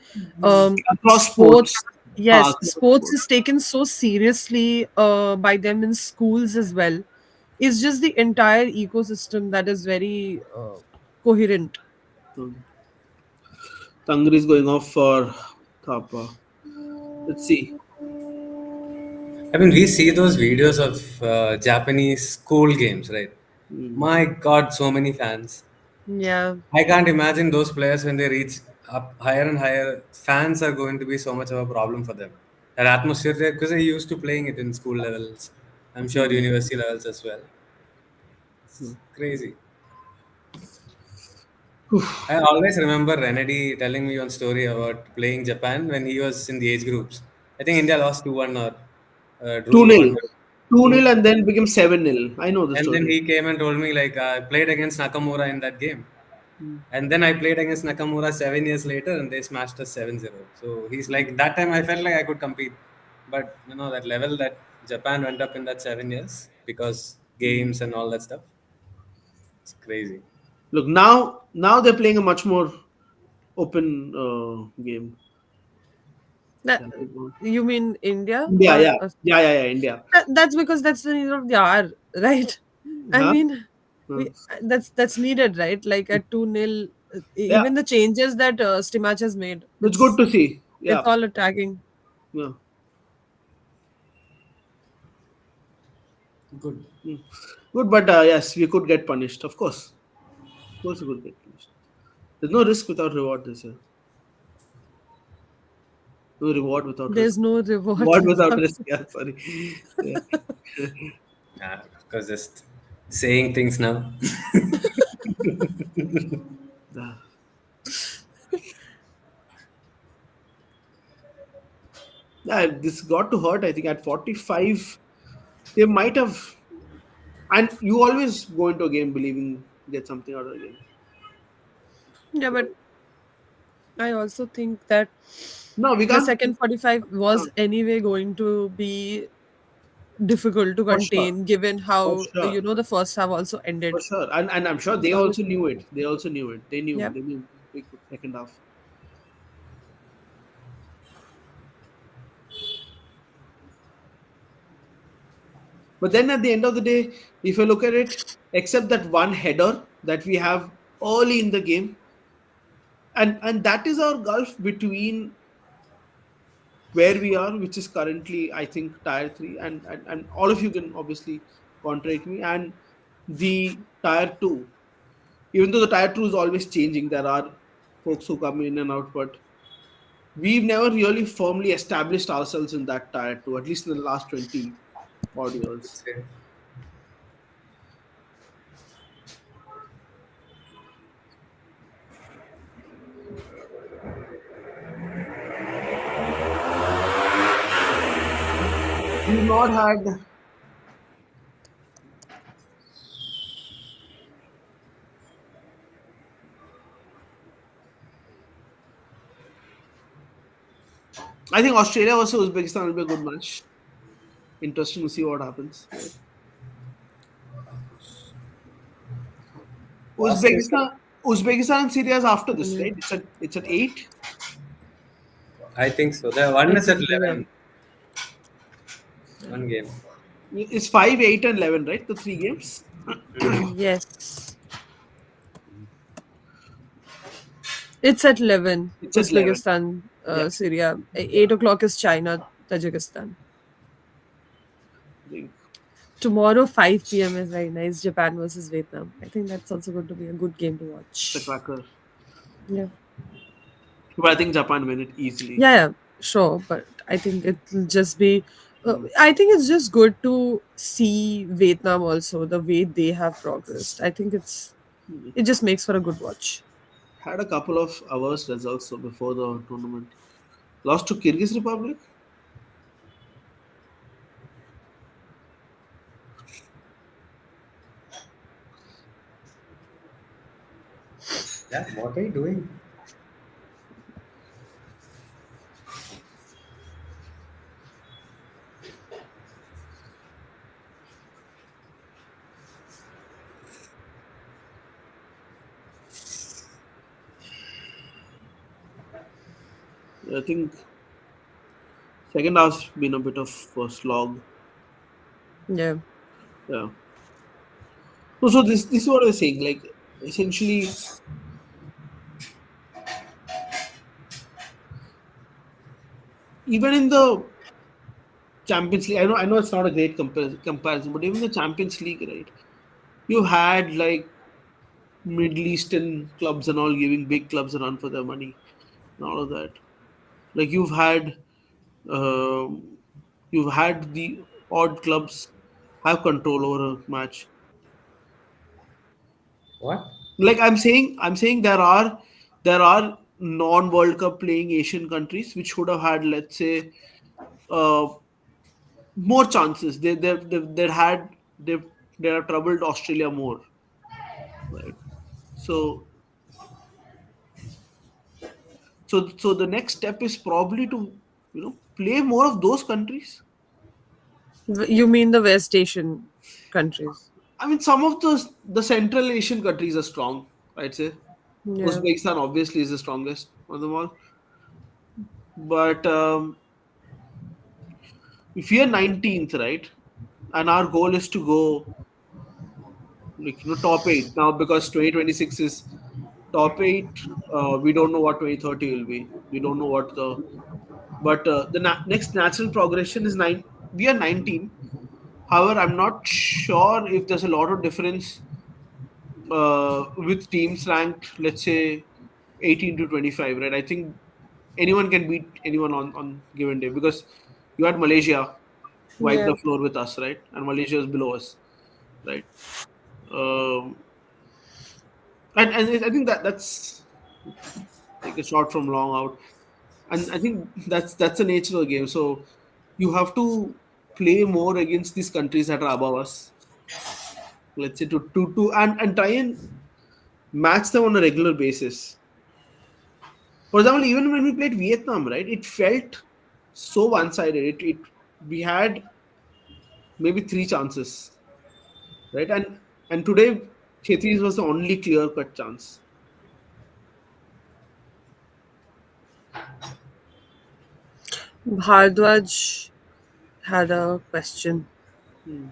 Across sports. Sports, yes, Across sports sports. is taken so seriously by them in schools as well. It's just the entire ecosystem that is very coherent. Hmm. Tangri is going off for Thapa. Let's see. I mean, we see those videos of Japanese school games, right? Hmm. My God, so many fans. Yeah. I can't imagine those players when they reach up higher and higher. Fans are going to be so much of a problem for them. That atmosphere there, because they're used to playing it in school levels. I'm sure Hmm. university levels as well. Hmm. It's crazy. I always remember Renedy telling me one story about playing Japan when he was in the age groups. I think India lost 2-1 or drew 2 2-1. nil, 2 2 nil, and then became 7 nil. I know the And then story. he came and told me like I played against Nakamura in that game. Hmm. And then I played against Nakamura 7 years later and they smashed us 7-0. So he's like, Hmm. that time I felt like I could compete. But that level that Japan went up in that 7 years because Hmm. games and all that stuff, it's crazy. Look, now they're playing a much more open game. That than before. you mean India India, or yeah, yeah, India. that's because that's the need of the hour, right? I Huh? mean, Huh. we that's needed, right? Like at 2-0, Yeah, even the changes that Stimach has made, it's good to see. it's Yeah, all attacking. yeah. Good. Hmm. Good, but yes, we could get punished. Of course, we could get punished. There's no risk without reward this year. No reward without risk. There's no reward Reward without without. risk. Yeah, sorry. Yeah. Because just saying things now. Yeah. Yeah, this got to hurt. I think at 45, they might have. And you always go into a game believing get something out of the game. Yeah, but I also think that No, we the can't. second 45 uh, was anyway going to be difficult to For sure. contain, given For how sure. the first half also For ended. sure. And I'm sure they The other also team. knew it. They also knew it. They knew. Yeah. They knew big second half. But then at the end of the day, if you look at it, except that one header that we have early in the game, and that is our gulf between where we are, which is currently, I think, tier three, and all of you can obviously contradict me, and the tier two. Even though the tier two is always changing, there are folks who come in and out, but we've never really firmly established ourselves in that tier two, at least in the last 20 odd years. Say, We've not had. I think Australia versus Uzbekistan will be a good match. Interesting to see what happens. Right? Australia. Uzbekistan and Syria is after this, Mm, right? It's at 8. I think so. The one I is at think so, yeah. 11. One game. It's 5, 8, and 11, right? The three games. Yes. It's at 11. It's at 11. Uzbekistan, Yeah, Syria. 8 o'clock is China, Tajikistan. I think Tomorrow, 5 p.m. is very nice. Japan versus Vietnam. I think that's also going to be a good game to it's a watch. cracker. Yeah. But I think Japan win it easily. Yeah, yeah, sure. But I think it'll just be. Mm. I think it's just good to see Vietnam also, the way they have progressed. I think it just makes for a good watch. Had a couple of hours results so before the tournament. Lost to Kyrgyz Republic. Yeah, what are you doing? I think second half's been a bit of a slog. Yeah. Yeah. So this is what I was saying. Like essentially, even in the Champions League, I know it's not a great comparison, but even the Champions League, right? You had like Middle Eastern clubs and all giving big clubs a run for their money and all of that. Like um, you've had the odd clubs have control over a match. What? Like I'm saying there are non-World Cup playing Asian countries which would have had, let's say, uh, more chances. They had they have troubled Australia more, right? So so the next step is probably to play more of those countries. You mean the West Asian countries? I mean, some of the Central Asian countries are strong. I'd say Yeah. Uzbekistan obviously is the strongest of them all. But if we are 19th, right, and our goal is to go like top eight now because 2026 is top eight. We don't know what 2030 will be. We don't know what the but the next natural progression is nine. We are 19. However, I'm not sure if there's a lot of difference with teams ranked, let's say, 18 to 25, right? I think anyone can beat anyone on given day because you had Malaysia wipe Yeah. the floor with us, right? And Malaysia is below us, right? Um, and I think that's like a shot from long out, and I think that's the nature of the game. So you have to play more against these countries that are above us, let's say to and try and match them on a regular basis. For example, even when we played Vietnam, right, it felt so one-sided. It we had maybe three chances, right? And today, Khetri's was the only clear cut chance. Bhardwaj had a question. Hmm.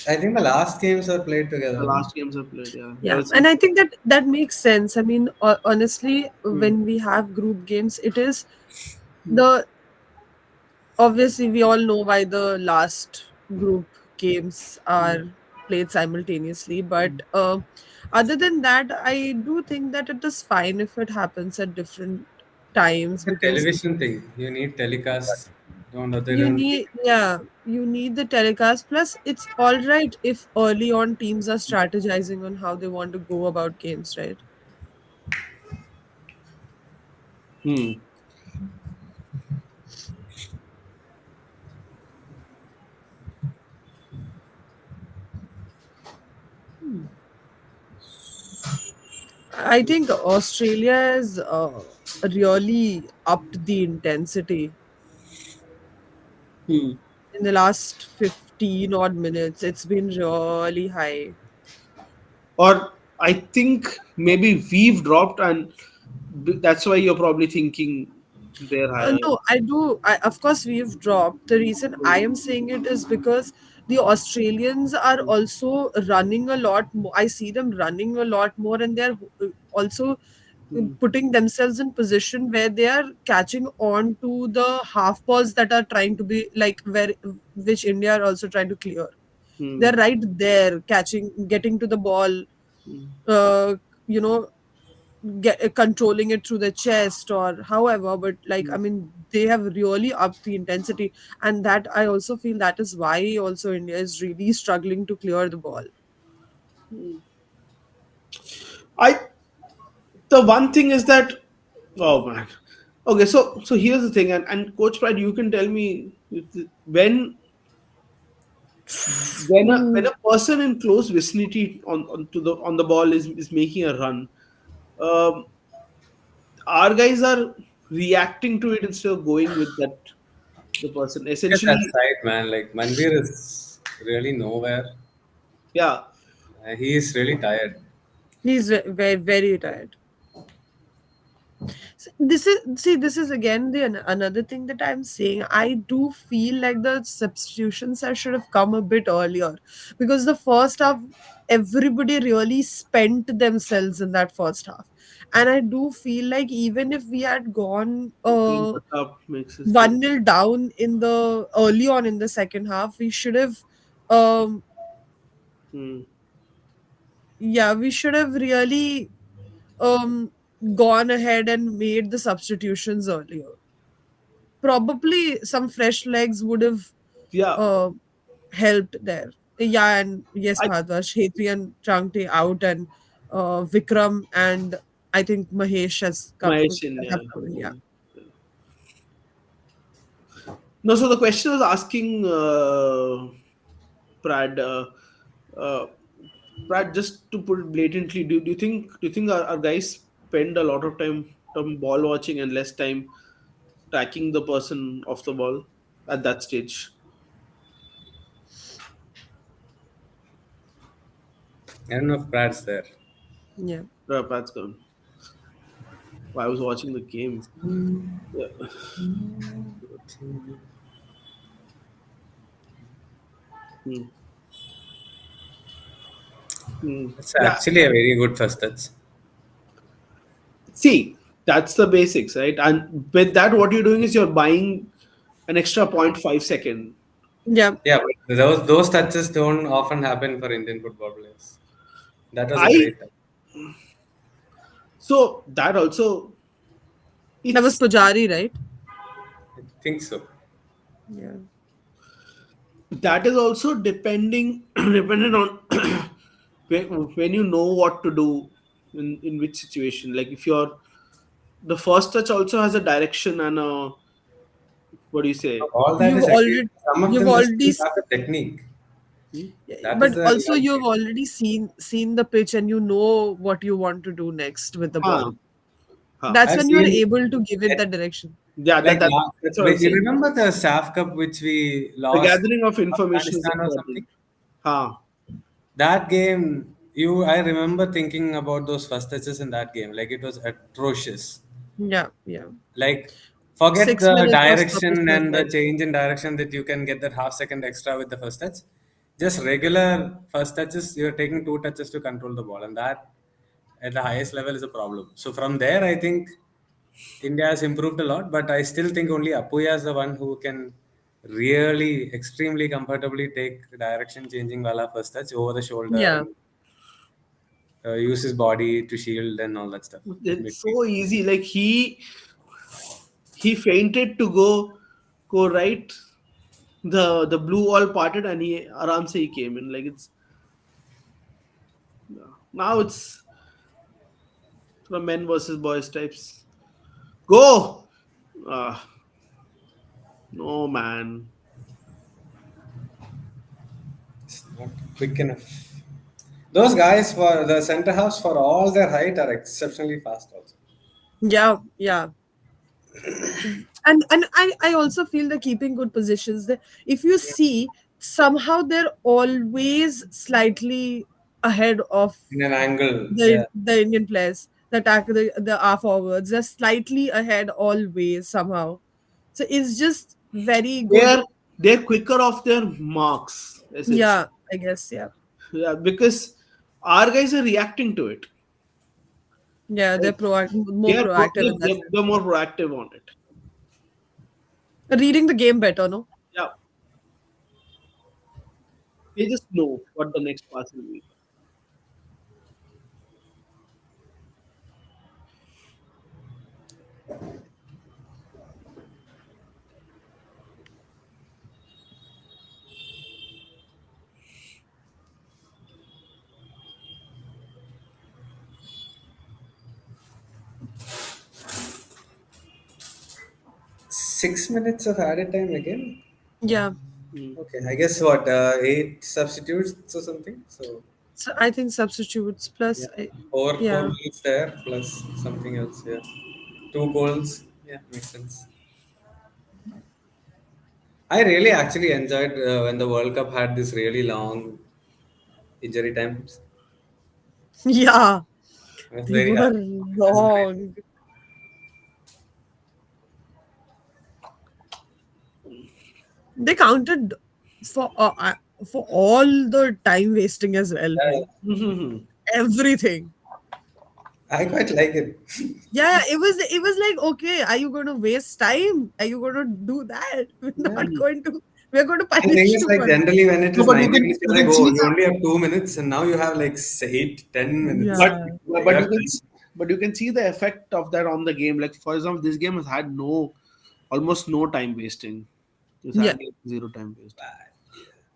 I think the last games were played The together, no? last games I played, yeah. There Yeah, was and I think that that makes sense. I mean, honestly, hmm, when we have group games, it is hmm, the obviously we all know why the last group games hmm, are played simultaneously, but hmm. other than that, I do think that it is fine if it happens at different times It's a because television thing. You need telecast. Don't they you don't need need, yeah, you need the telecast. Plus, it's all right if early on teams are strategizing on how they want to go about games, right? Hmm. I think Australia has really upped the intensity Hmm. in the last 15 odd minutes. It's been really high. Or I think maybe we've dropped, and that's why you're probably thinking they're higher. No, I do. Of course, we've dropped. The reason I am saying it is because the Australians are Hmm, also running a lot more. I see them running a lot more, and they're also hmm, putting themselves in position where they are catching on to the half balls that are trying to be like where which India are also trying to clear. hmm, They're right there, catching, getting to the ball. hmm, Uh, you know, controlling it through the chest or however, but like hmm, I mean they have really upped the intensity, and that I also feel that is why also India is really struggling to clear the ball. hmm. I the one thing is that oh man. Okay, so here's the thing, and Coach Pride, you can tell me when a person in close vicinity on the ball is making a run, um, our guys are reacting to it instead of going with that the person. look at that Essentially, side, man. Like Manvir is really nowhere. yeah. He is really tired. He's very, very tired. This is, see, this is again the another thing that I'm saying. I do feel like the substitutions I should have come a bit earlier because the first half everybody really spent themselves in that first half, and I do feel like even if we had gone Being put up makes us change. 1-0 down in the early on in the second half, we should have um Hmm. yeah, we should have really um gone ahead and made the substitutions earlier. Probably some fresh legs would have Yeah, uh, helped there. Yeah, and yes, I Bhadwaj, Hetri and Changte out, and Vikram and I think Mahesh has come. Mahesh in, yeah. Have come in, yeah. Hmm. No, so the question was asking Prad. Uh, Brad, just to put it blatantly, do you think our guys spend a lot of time ball watching and less time tracking the person off the ball at that stage? I don't know if Brad's there. Yeah. Pat's gone. I was watching the game. Yeah. Hmm. Hmm. It's Yeah. actually a very good first touch. See, that's the basics, right? And with that, what you're doing is you're buying an extra 0.5 second. Yeah. Yeah, but those touches don't often happen for Indian football players. That was a I great touch. so that also That was it's Pujari, right? I think so. Yeah. that is also dependent on when you know what to do in which situation. Like if you're the first touch also has a direction and a what do you say? All that You've is agreed. already Some of you've them just already don't have the technique. Hmm? That is but the also you've reality. already seen the pitch and you know what you want to do next with the ball. Huh, huh. That's I've when you're seen able to give it that direction. Yeah, Like, that's what I'm you saying. remember the SAF Cup which we The lost gathering of information is Afghanistan or important. something? Huh. That game, I remember thinking about those first touches in that game. Like, it was atrocious. Yeah, yeah. Like, forget 6 the minutes of direction stoppage and the time. change in direction that you can get that half second extra with the first touch. Just regular first touches, you're taking two touches to control the ball, and that at the highest level is a problem. So from there, I think India has improved a lot, but I still think only Apuya is the one who can really extremely comfortably take direction changing wala first touch over the shoulder Yeah, and use his body to shield and all that stuff in It's between. so easy. Like he fainted to go right. The blue wall parted and he aram se he came in. Like it's now it's the men versus boys types. Go. Ah, no man. It's not quick enough. Those guys for the center halves for all their height are exceptionally fast also. yeah, yeah. And I also feel they're keeping good positions. If you see, somehow they're always slightly ahead of In an angle, yeah. the Indian players. The attack, the our forwards, they're slightly ahead always somehow. So it's just very good. They're they're quicker off their marks, essentially. Yeah, I guess. Yeah, Yeah, because our guys are reacting to it. yeah. They're Like, more proactive in that sense. they're more proactive on it. Reading the game better, no? Yeah, they just know what the next pass will be. 6 minutes of added time again. Yeah. Hmm. Okay, I guess what, eight substitutes or something. So So I think substitutes yeah, plus, four yeah, goals there plus something else. Yeah, two goals. Yeah, makes sense. I really actually enjoyed when the World Cup had this really long injury times. yeah. I was They very were happy. That's great. long. They counted for uh, uh, for all the time wasting as well. Yeah, Mhm. Everything. I quite like it. Yeah, it was like, okay, are you going to waste time? Are you going to do that? We're Yeah. not going to. We're going to The thing punish is, you like, for it. generally when it No, is 90 minutes, you're you like, can oh, see you the only have 2 minutes, and now you have like 8, 10 minutes. but Yeah, but You you have can time. but you can see the effect of that on the game. Like for example, this game has had no almost no time wasting. It's yeah. had like zero time wasting.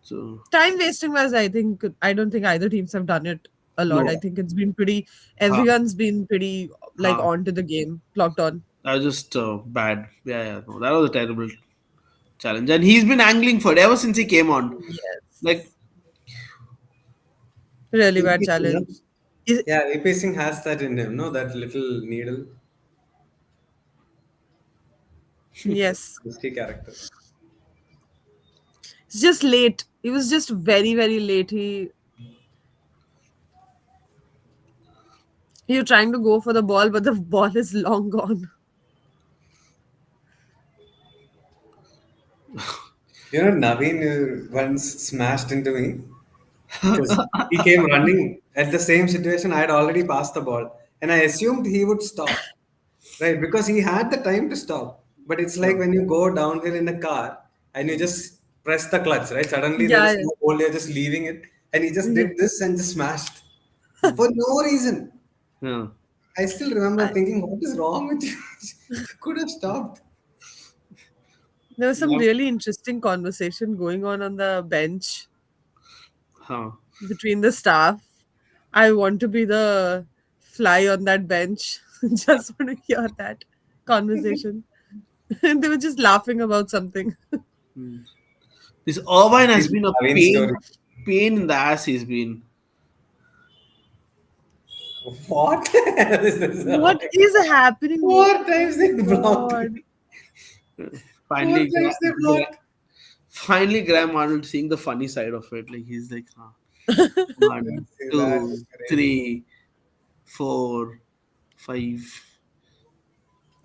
So Time wasting was, I don't think either teams have done it a lot. I no, think it's been pretty. ha, Everyone's been pretty like ha. on to the game, clocked on. That was just bad. Yeah, yeah. No, that was a terrible challenge, and he's been angling for it ever since he came on. Yes, Like really bad Replacing, no? challenge. Is Yeah, replacing has that in him, no? That little needle, yes, risky character. it's just late. He was just very very late. He was trying to go for the ball, but the ball is long gone. You know, Naveen once smashed into me because he came running at the same situation. I had already passed the ball, and I assumed he would stop, right? Because he had the time to stop. But it's yeah, like when you go downhill in a car and you just press the clutch, right? Suddenly there Yeah, is no hold, you're just leaving it, and he just yeah. did this and just smashed for no reason. yeah. I still remember I, thinking, what is wrong with you? You could have stopped. there was some Yeah. really interesting conversation going on the bench Huh. between the staff. I want to be the fly on that bench. Just want to hear that conversation. And they were just laughing about something. Hmm. This Irvine has This is been a Naveen's story. pain in the ass. He's been. What the hell is this? What is happening? Oh Four times my they blocked god. me. Four Finally, times they blocked. finally, Graham Arnold seeing the funny side of it. Like he's like, huh, one, That's two, crazy. 3, 4, 5.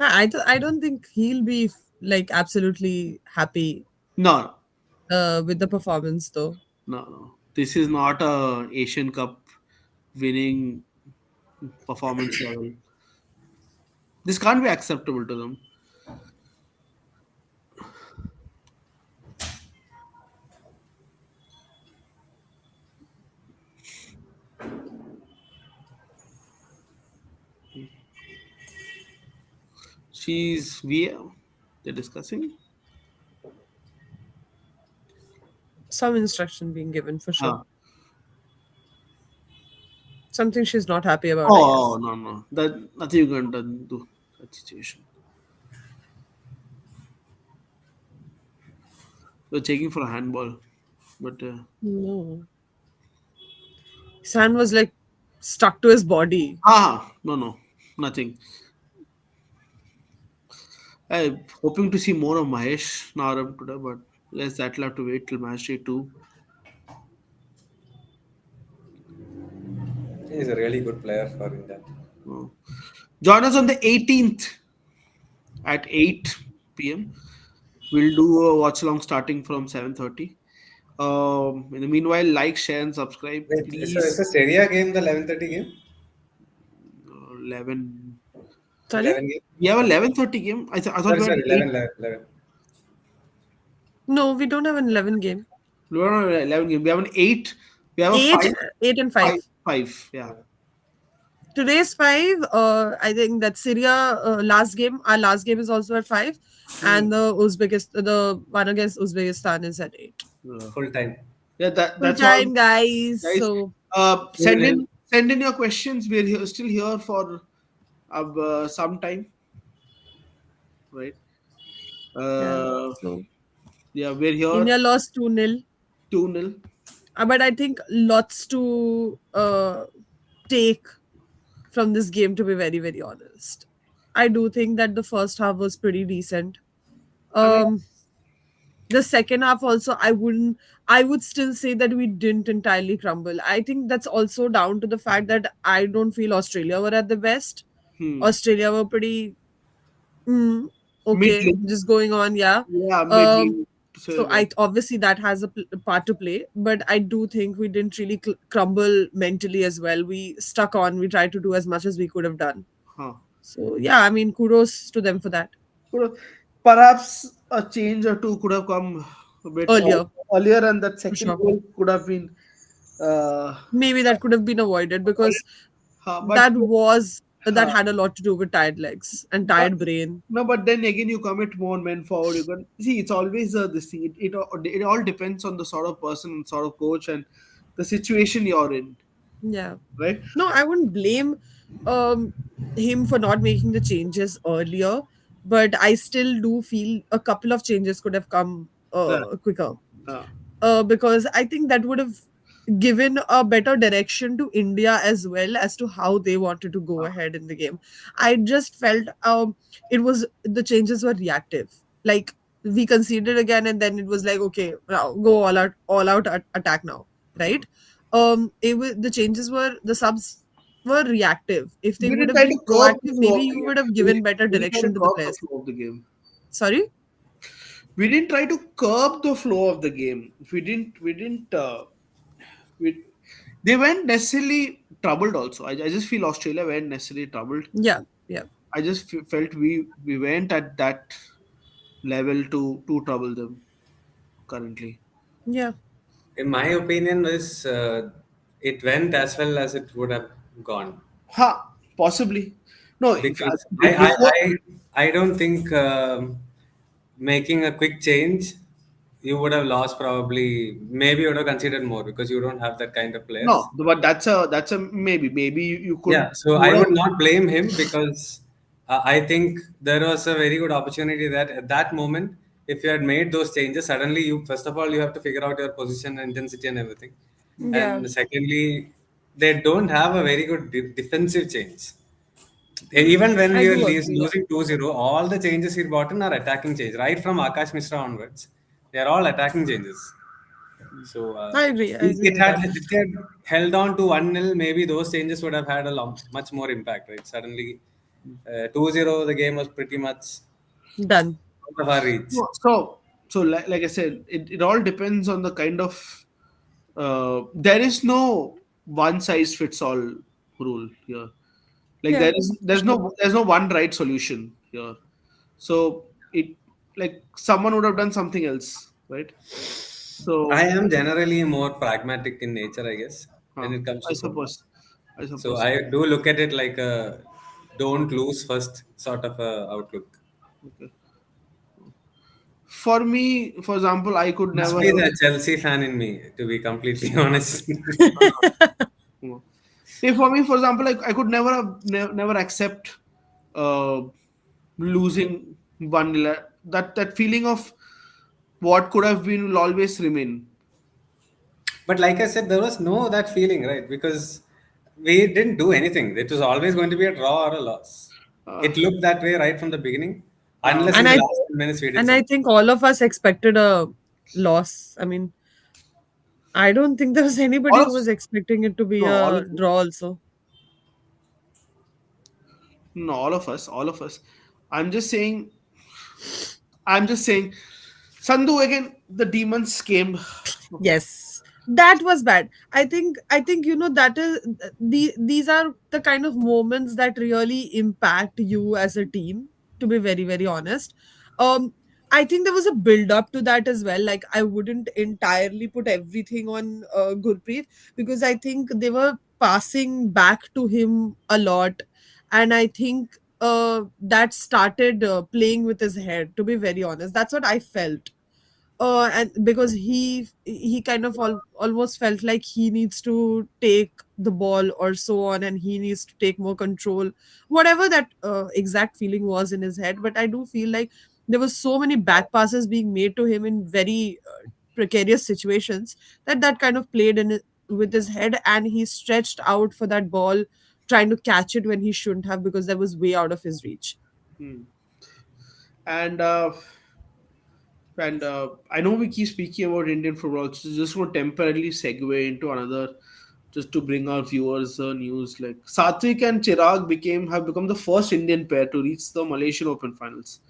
I don't think he'll be like absolutely happy No, with the performance though. no. This is not a Asian Cup winning performance level. This can't be acceptable to them. They're discussing. Some instruction being given for sure. Ah. Something she's not happy about, I Oh, guess. no, no. That nothing you can do that situation. We're checking for a handball, but No. His hand was like stuck to his body. no, no, nothing. I'm hoping to see more of Mahesh Naram today, but guess that'll have to wait till match day two. He's a really good player for India. Oh. Join us on the 18th at 8 p.m. We'll do a watch along starting from 7:30. In the meanwhile, like, share, and subscribe, Wait, so is please. the Serie A game the 11:30 game? 11. Sorry? 11 game? We have a Okay. 11:30 game. I thought Sorry, we had sorry, 8. 11. No, we don't have an 11 game. We don't have an 11 game. We have an 8. We have a 8, 5. 8 and 5. 5. 5. Yeah. Today's 5, I think that Syria our last game is also at 5. Hmm. And the one against Uzbekistan is at 8. Yeah. Full time. Yeah, Full that's all, time, guys. guys. So, Send Well, in your questions. We're still here for some time, right? yeah. Uh, So, yeah, we're here India lost 2-0. 2-0. But I think lots to take from this game, to be very, very honest. I do think that the first half was pretty decent. I mean, Um, the second half also, I would still say that we didn't entirely crumble. I think that's also down to the fact that I don't feel Australia were at the best. hmm, Australia were pretty mm, okay, middling. just going on, yeah. Yeah, Um, middling to say so the I best. obviously that has a part to play, but I do think we didn't really crumble mentally as well. We stuck on. We tried to do as much as we could have done. Huh. So yeah, I mean, kudos to them for that. Could perhaps a change or two could have come a bit Earlier, earlier, and that for second sure. goal could have been. Uh, Maybe that could have been avoided because but that huh, had a lot to do with tired legs and but tired brain. no, but then again, you commit more men forward. You can see it's always this thing. It all depends on the sort of person and sort of coach and the situation you're in, Yeah. right? No, I wouldn't blame um him for not making the changes earlier, but I still do feel a couple of changes could have come Yeah, quicker. uh, Because I think that would have given a better direction to India as well as to how they wanted to go uh, ahead in the game. I just felt it was the changes were reactive. Like we conceded again, and then it was like, okay, now go all out attack now, right? The changes were the subs were reactive. If they we would didn't have try to been curb the proactive, flow maybe of the you game. would have given better We didn't try to direction to the curb the players. flow of the game. Sorry. We didn't try to curb the flow of the game. We didn't. We They weren't necessarily troubled. Also, I just feel Australia weren't necessarily troubled. Yeah, yeah, I just felt we weren't at that level to trouble them currently. yeah. in my opinion, is it went as well as it would have gone. Ha, possibly. No, Because before. I don't think making a quick change, you would have lost probably, maybe you would have considered more because you don't have that kind of players. No, but that's a maybe. Maybe you could Yeah, so you I would have. would not blame him because I think there was a very good opportunity that at that moment, if you had made those changes, suddenly you, first of all, you have to figure out your position, intensity, and everything. Yeah. And secondly, they don't have a very good defensive change. Even when I we were do agree. Yeah. losing 2-0, all the changes he brought in are attacking changes. Right from Akash Mishra onwards, they are all attacking changes. So I agree. I if agree with that. if they had held on to 1-0, maybe those changes would have had a much more impact, right? Suddenly, 2-0, the game was pretty much Done. out of our reach. So like I said, it all depends on the kind of. There is no one size fits all rule here. Like Yeah, for sure. there's no one right solution here. So it like someone would have done something else, right? I So am generally more pragmatic in nature, I guess, when it comes I to football. suppose, I So suppose. I do look at it like a don't lose first sort of a outlook. Okay. For me, for example, I could Must never. be the Chelsea fan in me, to be completely honest. You know, see, for me, for example, I could never never accept uh, losing that feeling of what could have been will always remain. But like I said, there was no that feeling, right? Because we didn't do anything. It was always going to be a draw or a loss. Uh, It looked that way right from the beginning, unless um, in And the I last 10 minutes we did and I something. think all of us expected a loss. I mean, I don't think there was anybody all of who was expecting it to be no, all a of draw also. no, all of us. I'm just saying, I'm just saying, Sandhu again. The demons came. Yes, that was bad. I think that is these are the kind of moments that really impact you as a team, to be very very honest. um I think there was a build up to that as well. Like, I wouldn't entirely put everything on Gurpreet, because I think they were passing back to him a lot, and I think that started playing with his head, to be very honest. That's what I felt. And because he kind of almost felt like he needs to take the ball or so on, and he needs to take more control, whatever that exact feeling was in his head. But I do feel like there was so many back passes being made to him in very precarious situations, that kind of played with his head, and he stretched out for that ball, trying to catch it when he shouldn't have, because that was way out of his reach. Hmm. And I know we keep speaking about Indian football, so just want to temporarily segue into another, just to bring our viewers news. Like Satvik and Chirag have become the first Indian pair to reach the Malaysian Open finals.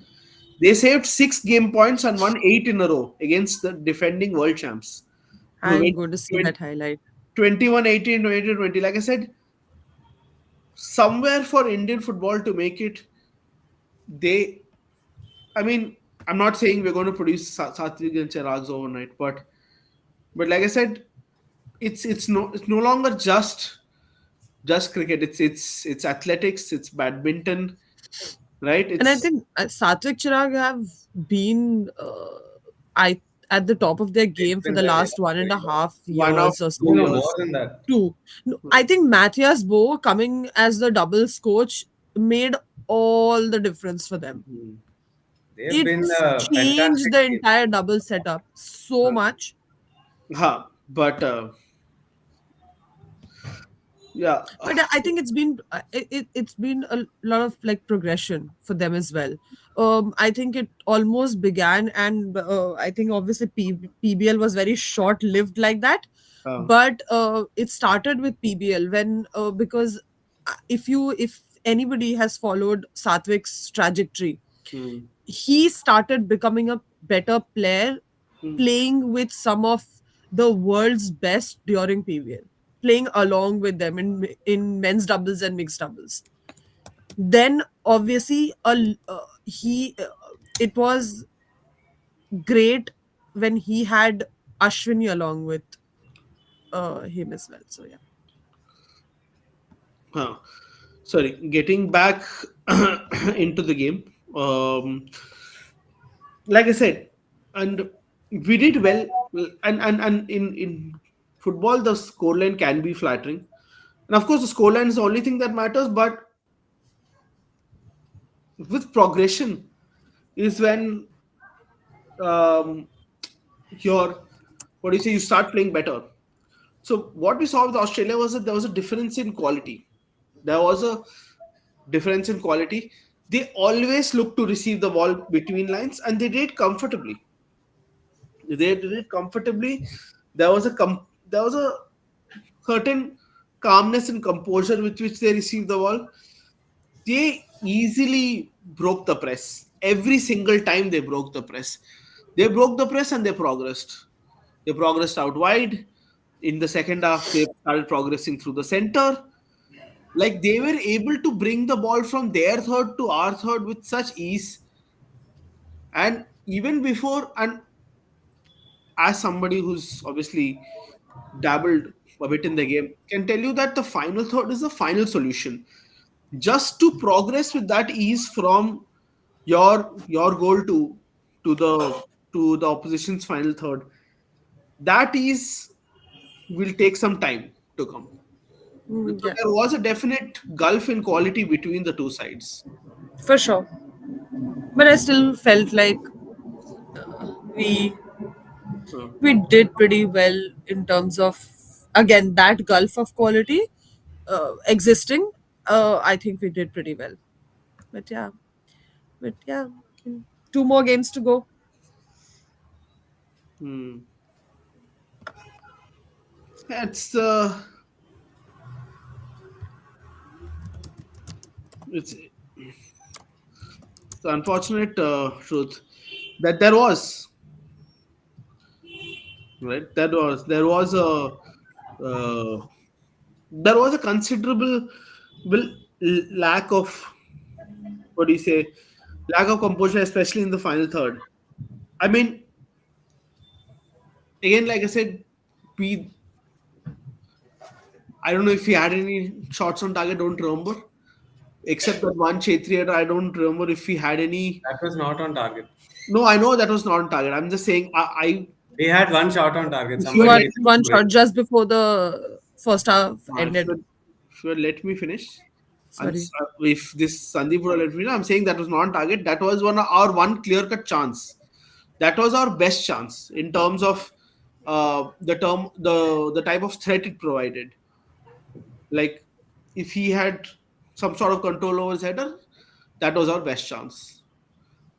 They saved 6 game points and won 8 in a row against the defending world champs. I'm going to see that highlight. 21-18, 20-20. Like I said, somewhere for Indian football to make it, they. I mean, I'm not saying we're going to produce Satvik and Chirags overnight, but like I said, it's no longer just cricket. It's athletics, it's badminton, right? And I It's think Satvik Chirag have been I at the top of their It's game for been the there, last yeah. one and a half one of years or No, so. no, 2 years. more than that. Two. No, I think Matthias Bo coming as the doubles coach made all the difference for them. Hmm. They've been It's a changed fantastic the team. entire double setup so much. But yeah, But I think it's been it's been a lot of like progression for them as well. I think it almost began, and I think obviously PBL was very short lived like that, uh, but it started with PBL when because if anybody has followed Satvik's trajectory, hmm, he started becoming a better player, hmm, playing with some of the world's best during PBL, playing along with them in men's doubles and mixed doubles. Then obviously he it was great when he had Ashwini along with him as well. So yeah. uh, sorry, getting back into the game. Like I said, and we did well. And in football, the scoreline can be flattering, and of course, the scoreline is the only thing that matters. But with progression, is when um, your what do you say? You start playing better. So what we saw with Australia was that there was a difference in quality. There was a difference in quality. They always look to receive the ball between lines, and they did comfortably. They did it comfortably. There was a certain calmness and composure with which they received the ball. They easily broke the press. Every single time they broke the press. They broke the press and they progressed. They progressed out wide. In the second half, they started progressing through the center. Like they were able to bring the ball from their third to our third with such ease. And even before, and as somebody who's obviously dabbled a bit in the game, can tell you that the final third is the final solution. Just to progress with that ease from your goal to the to the opposition's final third, that is will take some time to come. So Yeah, there was a definite gulf in quality between the two sides. for sure. But I still felt like we Uh, we did pretty well in terms of, again, that gulf of quality existing. I think we did pretty well. But yeah, but yeah, two more games to go. hmm. It's it's the unfortunate truth that there was a uh, there was a considerable lack of, what do you say, lack of composure, especially in the final third. I mean, again, like I said, we I don't know if he had any shots on target. Don't remember, except that one Chetri. I don't remember if he had any. That was not on target. No, I know that was not on target. I'm just saying. He had one shot on target. If you Somebody had, missed One it. shot just before the first half if ended. you let me finish. Sorry. If this Sandeep would have let me know, I'm saying that was not on target. That was our one clear cut chance. That was our best chance in terms of the type of threat it provided. Like if he had some sort of control over his header, that was our best chance.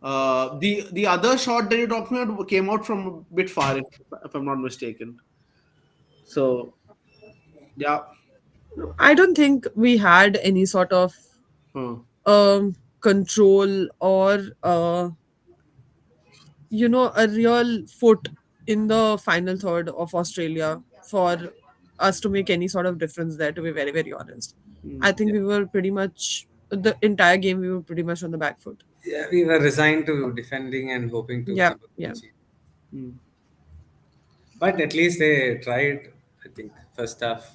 The other shot that you're talking about came out from a bit far, if I'm not mistaken. So yeah. I don't think we had any sort of Huh. control or a real foot in the final third of Australia for us to make any sort of difference there, to be very, very honest. I Hmm. think we were pretty much, the entire game, we were pretty much on the back foot. Yeah, we were resigned to defending and hoping to Yeah, keep a clean yeah, sheet. Hmm. But at least they tried. I think first half.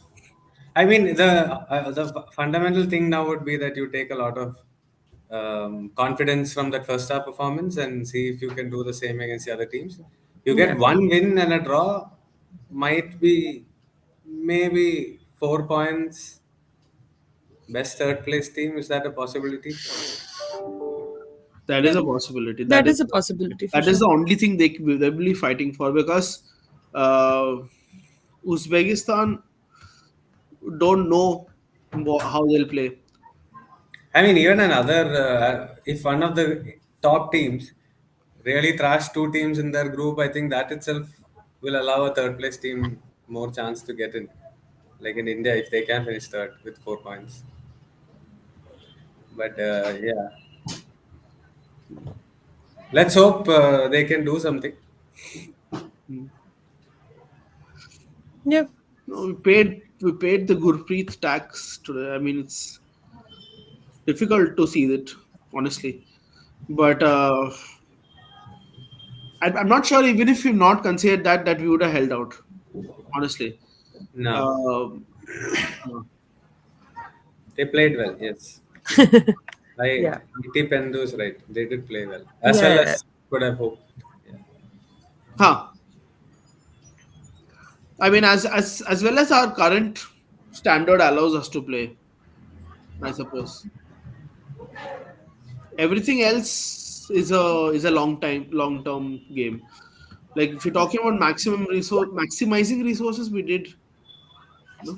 I mean, the fundamental thing now would be that you take a lot of confidence from that first half performance and see if you can do the same against the other teams. You yeah. get one win and a draw, might be maybe 4 points. Best third place team, is that a possibility? That is Yeah, a possibility. that is a possibility for That is sure. the only thing they will be fighting for, because uh, Uzbekistan don't know how they'll play. I mean, even another, if one of the top teams really thrash two teams in their group, I think that itself will allow a third place team more chance to get in. Like in India, if they can finish third with 4 points. But yeah, let's hope they can do something. Hmm. Yeah. No, we paid the Gurpreet tax today. I mean, it's difficult to see it, honestly. But I'm not sure, even if we've not considered that we would have held out, honestly. No, Uh, they played well. Yes, Yeah. IT Pendu is right. They did play well, as well Yeah. as could have hoped. Yeah. huh. I mean, as well as our current standard allows us to play, I suppose. Everything else is a long term game. Like if you're talking about maximizing resources, we did. No?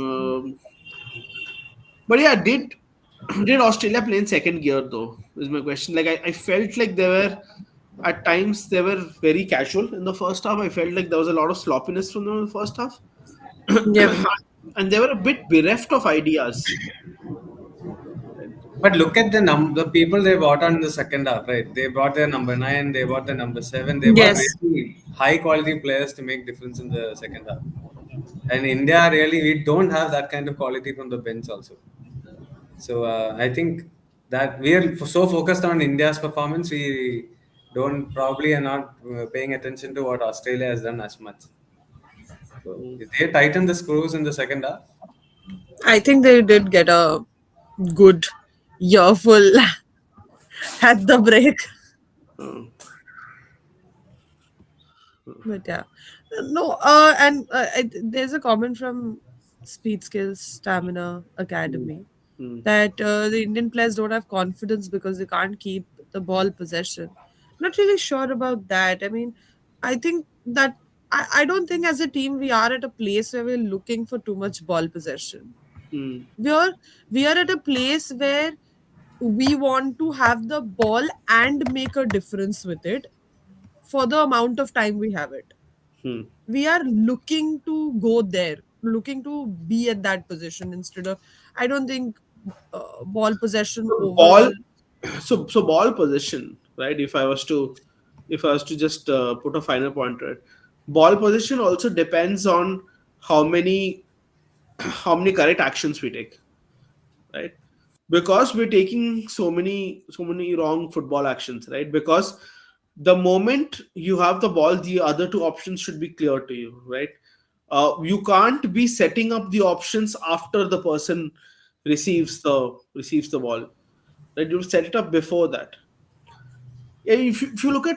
Um, but yeah, did. Did Australia play in second gear though? Is my question. Like I felt like they were at times they were very casual in the first half. I felt like there was a lot of sloppiness from them in the first half. Yep. And they were a bit bereft of ideas. Right? But look at the people they brought on in the second half, right? They brought their number 9, they brought their number 7, they brought Yes. really high quality players to make difference in the second half. And India really we don't have that kind of quality from the bench also. So I think that we are so focused on India's performance, we don't probably are not paying attention to what Australia has done as much. So Mm. they tightened the screws in the second half. I think they did get a good yearful at the break. Uh, But yeah, no. There's a comment from Speed Skills Stamina mm, Academy mm, that the Indian players don't have confidence because they can't keep the ball possession. Not really sure about that. I mean, I think that I don't think as a team we are at a place where we're looking for too much ball possession. mm, We are we are at a place where we want to have the ball and make a difference with it for the amount of time we have it. mm. We are looking to go there, looking to be at that position instead of. I don't think ball possession So overall. ball, so ball position, right? If I was to just put a final point to it, ball position also depends on how many how many correct actions we take, right? Because we're taking so many wrong football actions, right? Because the moment you have the ball, the other two options should be clear to you, right? You can't be setting up the options after the person receives the ball, right? You set it up before that. Yeah, if you look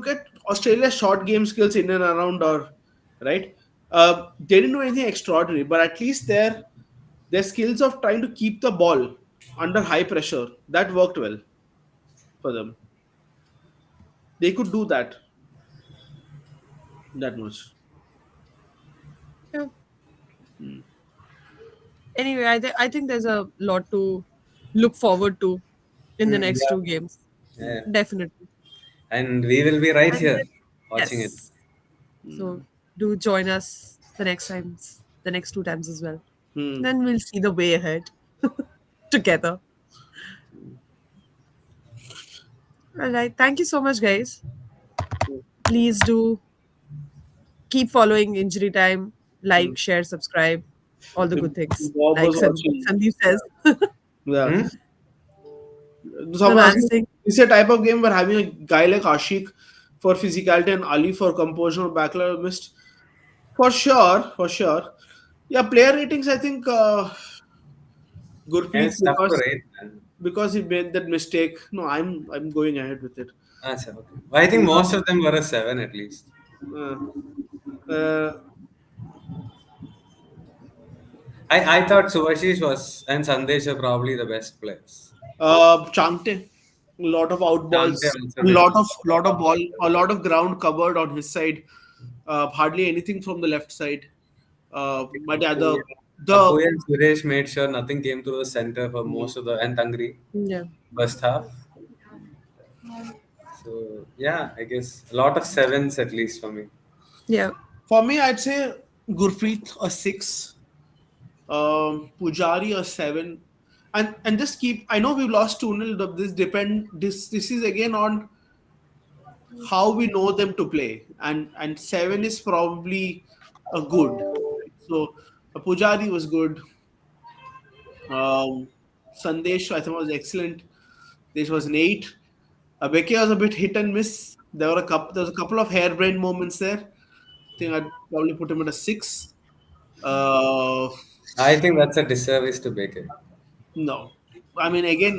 at Australia's short game skills in and around, or right, they didn't do anything extraordinary, but at least their skills of trying to keep the ball under high pressure, that worked well for them. They could do that much. Yeah. Anyway, I think there's a lot to look forward to in the next Yeah, two games. yeah. Definitely. And we will be right And here then, watching it. yes. So do join us the next two times as well. Hmm. Then we'll see the way ahead together. All right. Thank you so much, guys. Please do keep following Injury Time. Hmm. Like, share, subscribe, all the good things. Bob Like was watching. Sandeep says. Yeah. Hmm? No, Someone no, asked I'm me, saying, is it a type of game where having a guy like Ashik for physicality and Ali for composure or backlash missed? For sure, for sure. Yeah, player ratings, I think And Gurpreet, it's tough to because rate, man. he made that mistake. No, I'm going ahead with it. Ah, sir, okay. Well, I think most of them were a 7 at least. Uh, uh, I thought Subhashish was and Sandesh are probably the best players. Changte, a lot of Dante outballs, also a did lot well. of ball, a lot of ground covered on his side. Hardly anything from the left side. But yeah, Apu, the and Suresh made sure nothing came through the center for mm, most of the and Tangri yeah. first half. So yeah, I guess a lot of sevens at least for me. Yeah. for me, I'd say Gurpreet a 6, Pujari a 7, and just keep. I know we've lost 2-0. This is again on how we know them to play, and 7 is probably a good. So Pujari was good. Sandesh I think was excellent. This was an 8. Beke was a bit hit and miss. There was a couple of harebrained moments there. I think I'd probably put him at a 6. Uh, I think that's a disservice to Baker. no, I mean again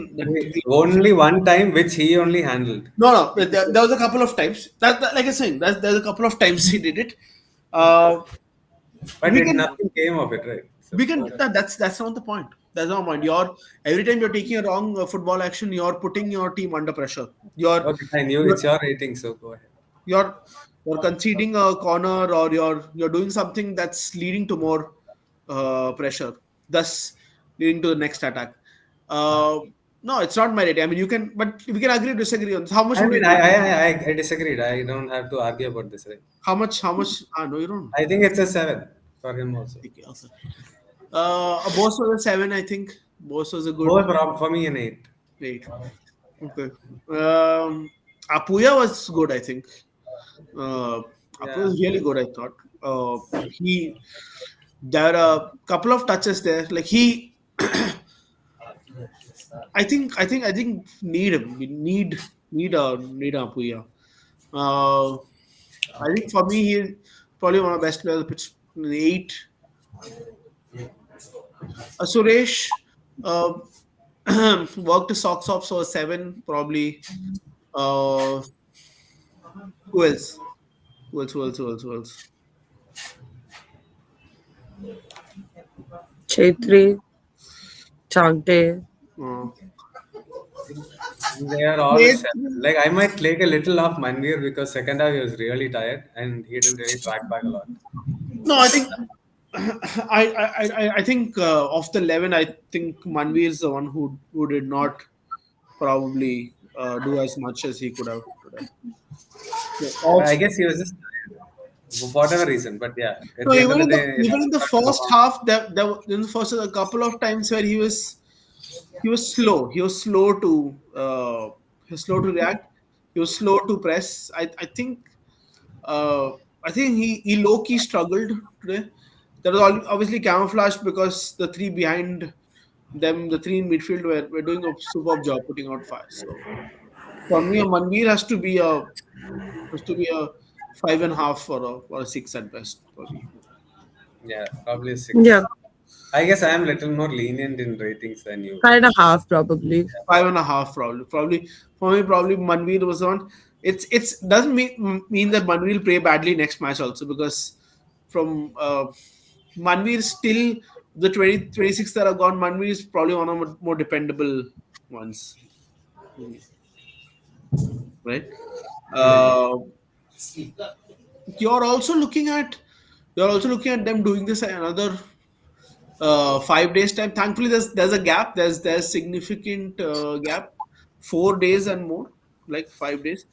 Only one time which he only handled. no. There was a couple of times like I was saying, there's a couple of times he did it. Uh, But we it, can nothing came of it, right? So, we can that's not the point. That's not the point. Every time you're taking a wrong football action, you're putting your team under pressure. You're okay, I knew you're it's your rating, so go ahead. you're you're conceding a corner, or you're doing something that's leading to more pressure, thus leading to the next attack. Uh, no, it's not my rating. I mean, you can, but we can agree to disagree on this. How much I would you mean, rate him? I disagreed. I don't have to argue about this, right? How much? How much? Ah, no, you don't. I think it's a 7 for him also. Okay, okay. Boss was a 7, I think. Boss was a good Both for me an 8. 8. Okay. Apuya was good, I think. Uh, Apuya Yeah. was really good, I thought. He There are a couple of touches there. Like he, I think need him. We need Apuya. Uh, I think for me, he's probably one of the best players. Pitch 8. Suresh uh, worked his socks off, so a 7 probably. Uh, who else? Who else? Who else? Who else? Who else? Chetri, Changte. Uh, They are all Played. 7. Like I might take a little off Manvir because second half he was really tired and he didn't really track back a lot. No, I think I think of the 11, I think Manvi is the one who did not probably do as much as he could have today. So, I also, guess he was just tired, for whatever reason. But yeah, at no, the end of the day, it even in the was not first perform. half, in the first a couple of times where he was slow. He was slow to react. He was slow to press. Uh, I think he low key struggled today. That was obviously camouflaged because the three behind them, the three in midfield, were doing a superb job putting out fire. So for me, a Manveer has to be a 5.5 or a 6 at best for me. Yeah, probably a Yeah, 6. I guess I am little more lenient in ratings than you. 5.5 probably. 5.5 probably for me, probably Manveer was on. It's doesn't mean that Manveer will play badly next match also, because from Manveer still, the 2026 that have gone, Manveer is probably one of the more dependable ones, right? Uh, you're also looking at them doing this another 5 days time. Thankfully, there's a gap. There's significant gap, 4 days and more, like 5 days.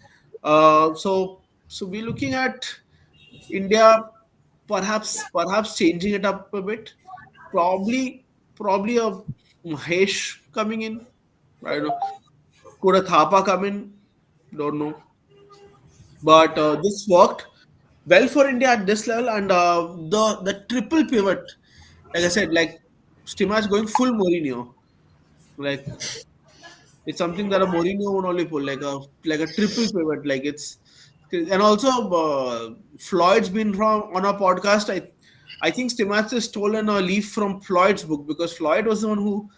So we're looking at India perhaps changing it up a bit. Probably a Mahesh coming in. I don't know. Could a Thapa come in? Don't know. But this worked well for India at this level, and the triple pivot, like I said, like Stimac going full Mourinho, like it's something that a Mourinho would only pull, like a triple pivot, like it's. And also Floyd's been on our podcast. I think Stimac has stolen a leaf from Floyd's book, because Floyd was the one who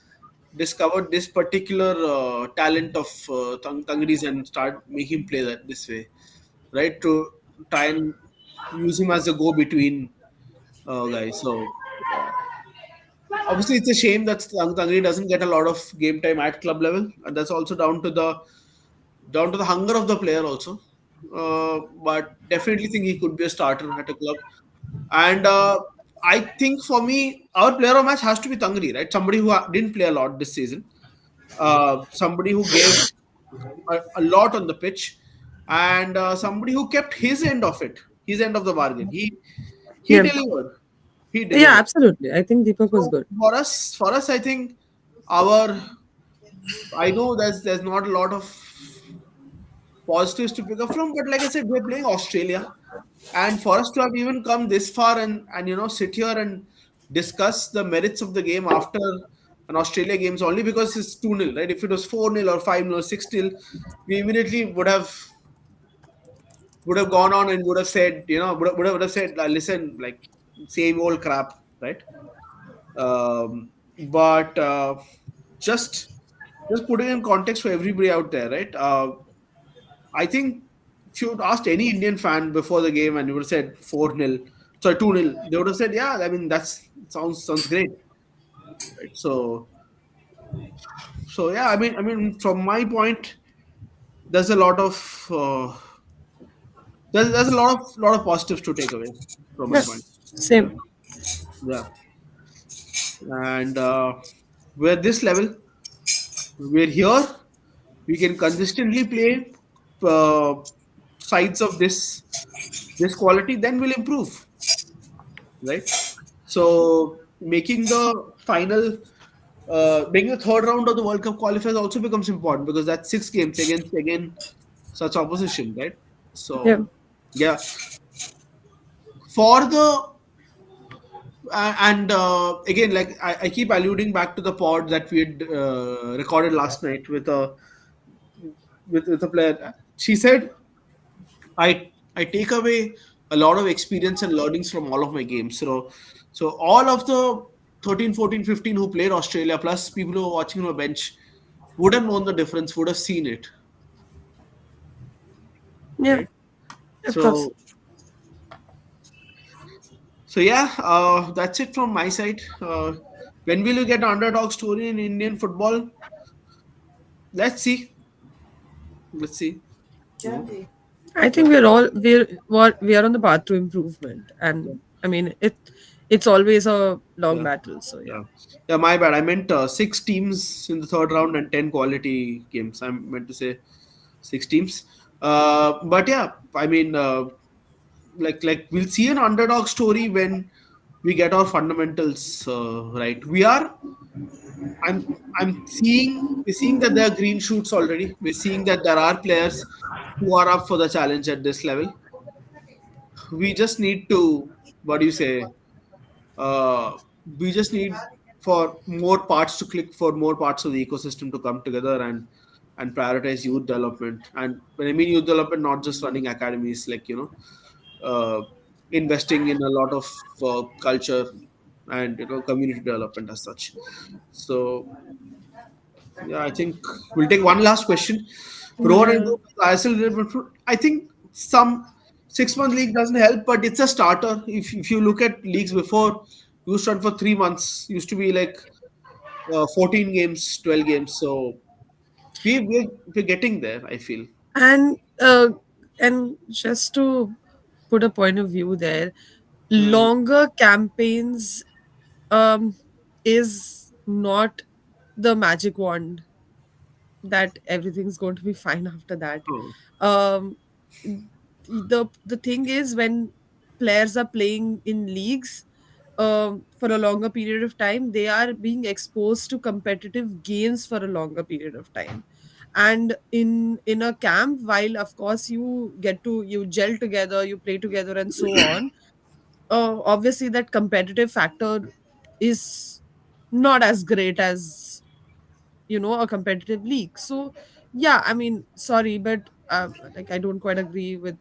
discovered this particular talent of Tangri's and start making him play that this way, right? To try and use him as a go between guy. So obviously, it's a shame that Tangri doesn't get a lot of game time at club level, and that's also down to the hunger of the player also. But definitely think he could be a starter at a club. And I think for me, our player of match has to be Tangri, right? Somebody who didn't play a lot this season. Somebody who gave a lot on the pitch, and somebody who kept his end of it, his end of the bargain. He Yeah. delivered. He Yeah, delivered. absolutely. I think Deepak was So good. for us, I think our I know there's not a lot of positives to pick up from, but like I said, we're playing Australia, and for us to have even come this far and sit here and discuss the merits of the game after an Australia games, only because it's 2-0, right? If it was 4-0 or 5-0 or 6-0, we immediately would have gone on and would have said, would have said, listen, like same old crap, right? But just just putting in context for everybody out there, right? I think if you asked any Indian fan before the game and you would have said 4-0, sorry, 2-0, they would have said, yeah, I mean, that's sounds great, right? So yeah, I mean, from my point, there's a lot of there's a lot of positives to take away from my Yeah, point. same. Yeah, and we're at this level. We're here. We can consistently play uh, sides of this quality. Then we'll improve, right? So making the third round of the World Cup qualifiers also becomes important because that's 6 games against again such opposition, right? Yeah. So yeah, for the and again, like I keep alluding back to the pod that we had recorded last night with a player. She said, I take away a lot of experience and learnings from all of my games. So all of the 13, 14, 15 who played Australia, plus people who are watching on a bench, would have known the difference, would have seen it, Yeah. right? Of course. So so yeah, that's it from my side. When will you get an underdog story in Indian football? Let's see. Let's see. You know? I Yeah. think we are on the path to improvement, Yeah. and I mean it's always a long Yeah. battle. So yeah. Yeah. Yeah, my bad. I meant 6 teams in the third round and 10 quality games. I meant to say 6 teams. But yeah, I mean, like we'll see an underdog story when we get our fundamentals right. I'm we're seeing that there are green shoots already. We're seeing that there are players who are up for the challenge at this level. We just need to, what do you say? uh, we just need for more parts to click, for more parts of the ecosystem to come together and prioritize youth development. And when I mean youth development, not just running academies, like investing in a lot of culture and community development as such. So yeah, I think we'll take one last question. Rowan and Yeah. Group, ISL development. I think some 6 month league doesn't help, but it's a starter. If you look at leagues before, used to run for 3 months, used to be like 14 games, 12 games. So we're getting there, I feel. And just to put a point of view there, Hmm. longer campaigns um is not the magic wand that everything's going to be fine after that. Oh. um the thing is, when players are playing in leagues for a longer period of time, they are being exposed to competitive games for a longer period of time. And in a camp, while of course you gel together, you play together and so on, obviously that competitive factor is not as great as a competitive league. So yeah, I mean, sorry, but like I don't quite agree with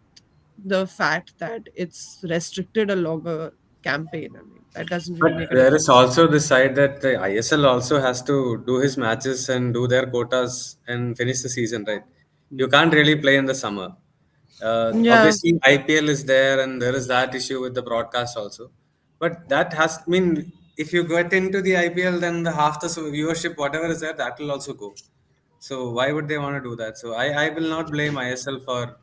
the fact that it's restricted a longer campaign. I mean, that doesn't really But make a there is difference. also the side that the ISL also has to do his matches and do their quotas and finish the season, right? You Hmm. can't really play in the summer. Yeah. Obviously, IPL is there, and there is that issue with the broadcast also. But that has, I mean, if you get into the IPL, then the half the viewership, whatever is there, that will also go. So why would they want to do that? So I will not blame ISL for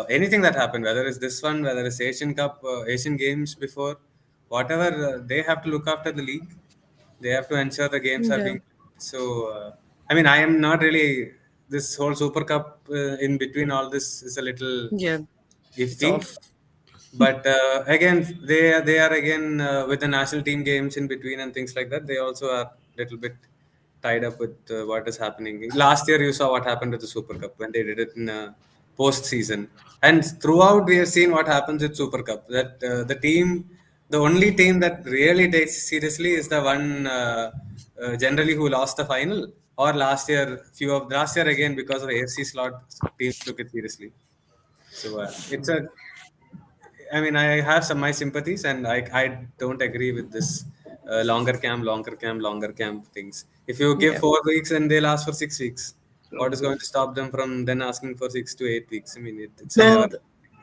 anything that happened, whether it's this one, whether it's Asian Cup, Asian Games before, whatever. They have to look after the league. They have to ensure the games are Yeah. being. So I mean, I am not really this whole Super Cup in between all this is a little Yeah. It's iffy. off. But again, they are again with the national team games in between and things like that. They also are a little bit tied up with what is happening. Last year, you saw what happened with the Super Cup when they did it in post season, and throughout we have seen what happens with Super Cup. That the only team that really takes seriously is the one generally who lost the final. Or last year again because of AFC slot, teams took it seriously. So it's a I mean, I have some my sympathies, and I don't agree with this longer camp things. If you give Yeah. 4 weeks and they last for 6 weeks, what So is going to stop them from then asking for 6 to 8 weeks? I mean, it's a never.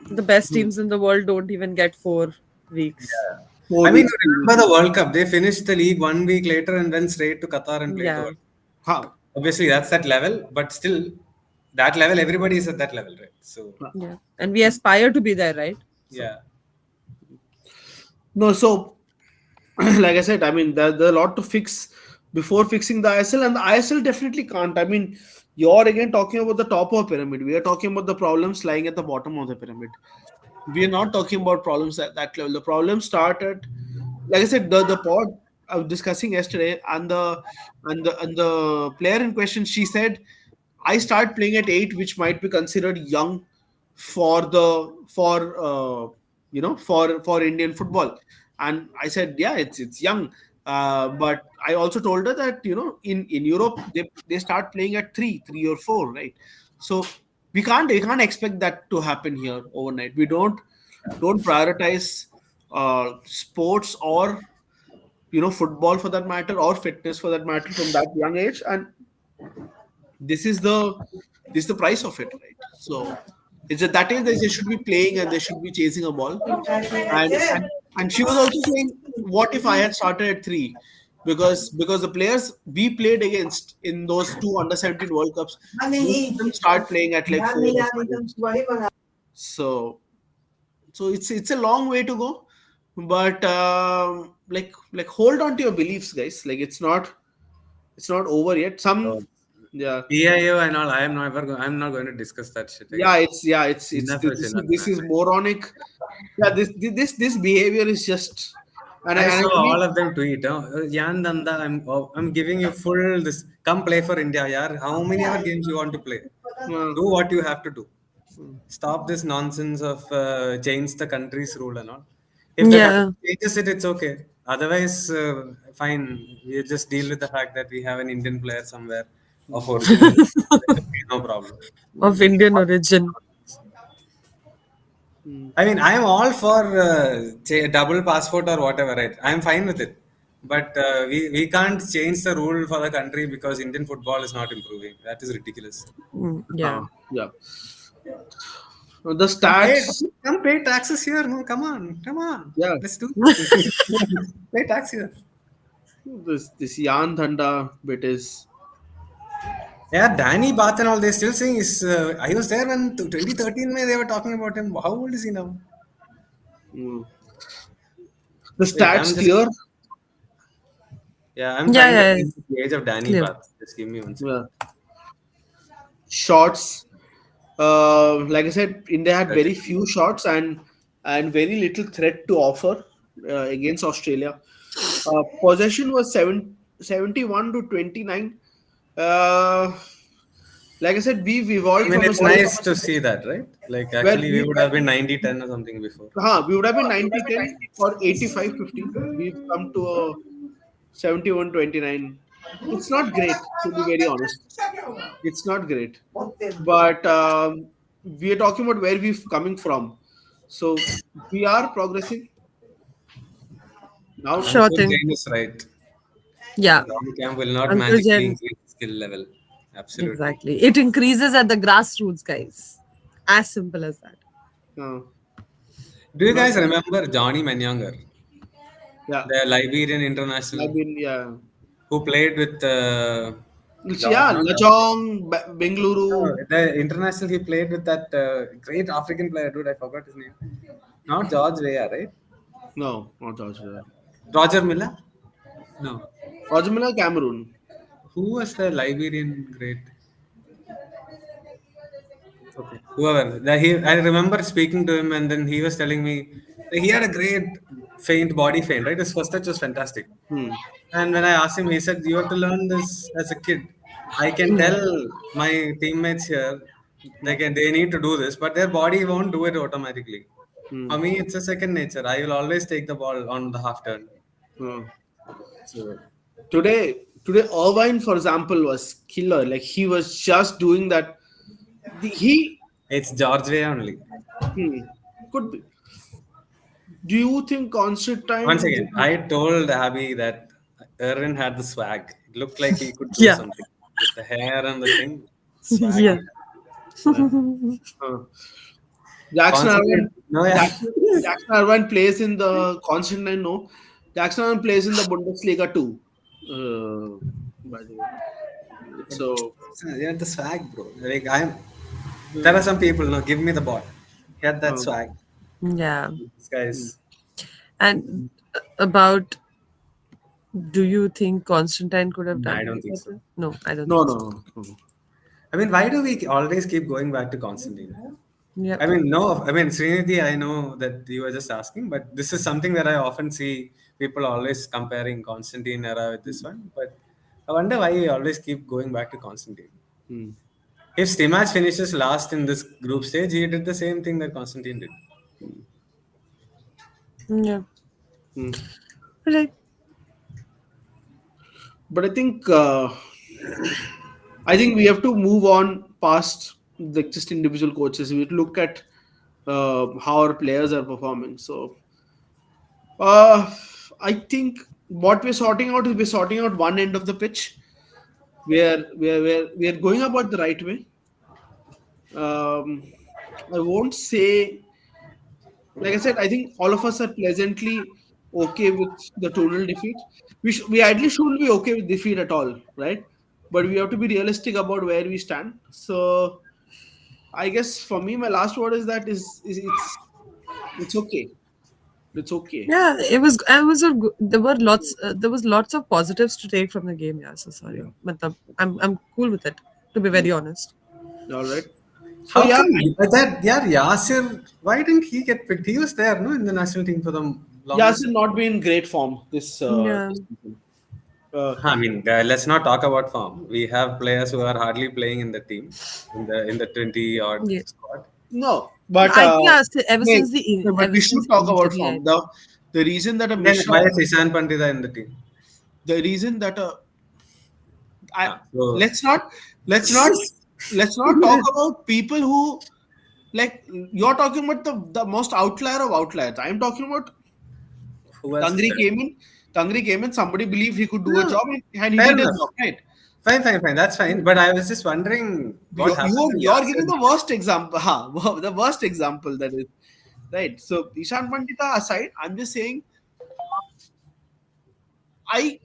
And the best teams in the world don't even get 4 weeks. Yeah. I four mean, weeks, you remember 3 weeks. the World Cup? They finished the league 1 week later and went straight to Qatar and played the Yeah. World Cup. Huh. Obviously, that's that level, but still, that level, everybody is at that level, right? So, Yeah. And we aspire to be there, right? So yeah. No, so like I said, I mean, there's a lot to fix before fixing the ISL, and the ISL definitely can't. I mean, you're again talking about the top of the pyramid. We are talking about the problems lying at the bottom of the pyramid. We are not talking about problems at that level. The problems start at, like I said, the pod I was discussing yesterday, and the player in question, she said, I start playing at 8, which might be considered young for the for Indian football. And I said, yeah, it's young. But I also told her that in Europe they start playing at 3 or 4, right? So we can't expect that to happen here overnight. We don't prioritize sports or football for that matter, or fitness for that matter, from that young age. And this is the price of it, right? So it's at that age that they should be playing and they should be chasing a ball. And she was also saying, what if I had started at 3? Because the players we played against in those two under 17 World Cups, most of them start playing at like 4 or 5. So it's a long way to go, but like hold on to your beliefs, guys. Like it's not over yet. So, Yeah. PIO and all. I'm not going to discuss that shit again. It's Enough is enough, this man. is moronic. Yeah, this behavior is just, and I I saw believe. all of them tweet. Yan Danda, I'm giving you full this. Come play for India, yaar. How many other games you want to play? uh, Do what you have to do. Stop this nonsense of change the country's rule and all. If the country Yeah. changes it, it's okay. Otherwise, fine. We just deal with the fact that we have an Indian player somewhere of origin. There should be no problem. Of Indian origin. mm, I mean, I'm all for double passport or whatever, right? I'm fine with it. But we can't change the rule for the country because Indian football is not improving. That is ridiculous. Yeah. yeah. The Come pay, stats. come pay taxes here. No, come on. Yeah. Let's do this. Pay tax here. This Yan Dhanda bit is. Yeah, Danny Bath and all, they still saying is. I was there when 2013 May they were talking about him. How old is he now? mm, the Wait, stats clear. I'm Yeah, trying to yeah, think it's the age of Danny clear. Bath. Just give me one second. Yeah. Shots. Like I said, India had very few shots and very little threat to offer against Australia. Possession was 71 to 29. Uh, like I said, we've I evolved mean, from a it's system nice to see that, right? Like, where actually, we would have been 90-10 or something before. we would have been 90-10 or 85-15. We've come to a 71-29. It's not great, to be very honest. It's not great. But we are talking about where we're coming from. So we are progressing now. Sure Uncle thing. Jane is right. Yeah. Long camp will not Uncle magically Jen. increase skill level. Absolutely. Exactly. It increases at the grassroots, guys. As simple as that. Uh, Do you not, guys remember Johnny Menyonger, yeah. the Liberian international I've been, yeah. who played with Yeah, not Lachong, no, Bengaluru. the international he played with that great African player, dude. I forgot his name. Not George Weah, right? No, not George. Roger Miller? No. Ojimila, Cameroon. Who was the Liberian great? Okay. Whoever. I remember speaking to him and then he was telling me he had a great body feint, right? His first touch was fantastic. Hmm. And when I asked him, he said, you have to learn this as a kid. I can tell my teammates here they need to do this, but their body won't do it automatically. Hmm. For me, it's a second nature. I will always take the ball on the half turn. Hmm. So Today, Irvine, for example, was killer. Like he was just doing that. He it's George Way only. hmm, could be. Do you think Once Constantine? again, I told Abby that Erwin had the swag. It looked like he could do Yeah. something with the hair and the thing. Swag. Yeah. Yeah. Jackson Constantine, Irvine, no, yeah. Jackson Irvine plays in the Constantine. No, Jackson Irvine plays in the Bundesliga too. By the way, so You had the swag, bro. Like there are some people. No, give me the ball. He had that uh, swag. Yeah. This guy's And about Do you think Constantine could have I done don't think so. better? No, I don't No, think no, so. no, no. I mean, why do we always keep going back to Constantine? Yeah. I mean, no, I mean, Srinidhi, I know that you were just asking, but this is something that I often see people always comparing Constantine era with this one. But I wonder why we always keep going back to Constantine. Hmm. If Stimac finishes last in this group stage, he did the same thing that Constantine did. Yeah. Hmm. Right. But I think we have to move on past the just individual coaches. We have to look at how our players are performing. So uh, I think what we're sorting out is we're sorting out one end of the pitch. We are going about the right way. Um, I won't say, like I said, I think all of us are pleasantly okay with the total defeat. We ideally shouldn't be okay with defeat at all, right? But we have to be realistic about where we stand. So I guess for me, my last word is that is it's okay. It's okay. Yeah, it was. I was. There were lots. There was lots of positives to take from the game. Yeah, so sorry. Yeah. But I'm cool with it. To be very honest. All right. So How yeah, come that, yeah, Yasir, why didn't he get picked? He was there, no, in the national team for the Yasir longest. not been in great form Yeah. this season. Uh, I mean, let's not talk about form. We have players who are hardly playing in the team, in the 20 odd Yeah. squad. no, No, but I think ever wait, since the no, but we ever should since talk about injury, I form. think. The reason that a Then why Mishra, is Ishan Pandita in the team? the reason that a I So let's not let's not let's not talk about people who like you're talking about the most outlier of outliers. I'm talking about who else is Tangri there? came in. Tangri came in. Somebody believed he could do a No, job, and he fair did a enough. job, right? Fine, fine, fine. That's fine. But I was just wondering what happened to You're giving Yasir. the worst example. Huh, the worst example that is right. So Ishan Pandita aside, I'm just saying I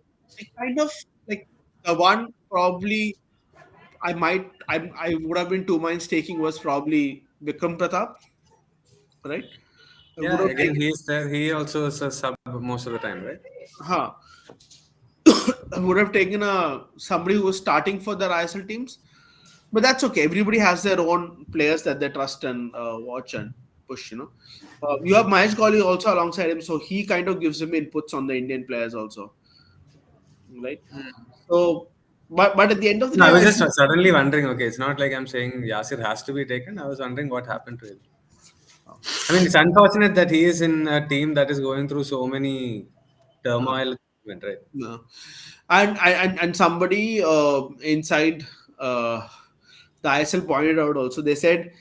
kind of like the one probably I would have been two minds taking was probably Vikram Pratap, right? I would Yeah, have again, taken, he is there. He also is a sub most of the time, right? huh, I would have taken a somebody who was starting for their ISL teams, but that's okay. Everybody has their own players that they trust and watch and push. You have Mahesh Goli also alongside him, so he kind of gives him inputs on the Indian players also, right? So, but at the end of the No, day, I was I just think suddenly wondering. Okay, it's not like I'm saying Yasir has to be taken. I was wondering what happened to him. I mean, it's unfortunate that he is in a team that is going through so many uh, turmoil, right? no. And somebody inside the ISL pointed out also. They said,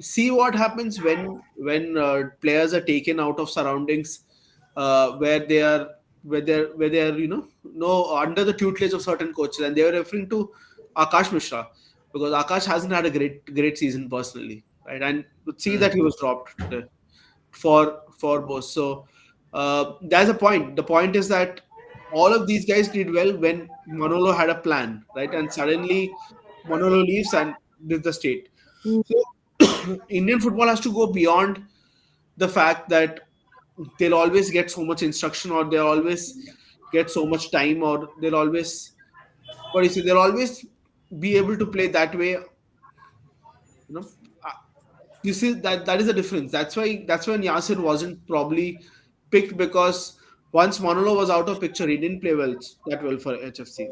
see what happens when players are taken out of surroundings where they are where they are no under the tutelage of certain coaches, and they were referring to Akash Mishra because Akash hasn't had a great season personally, right? And could see that he was dropped today for both. So that's a point. The point is that all of these guys did well when Manolo had a plan, right? And suddenly Manolo leaves and this is the state. So Indian football has to go beyond the fact that they'll always get so much instruction or they'll always get so much time or they'll always what do you say they'll always be able to play that way. Uh, you see that is the difference. That's when Yasir wasn't probably picked because once Manolo was out of picture, he didn't play well for HFC.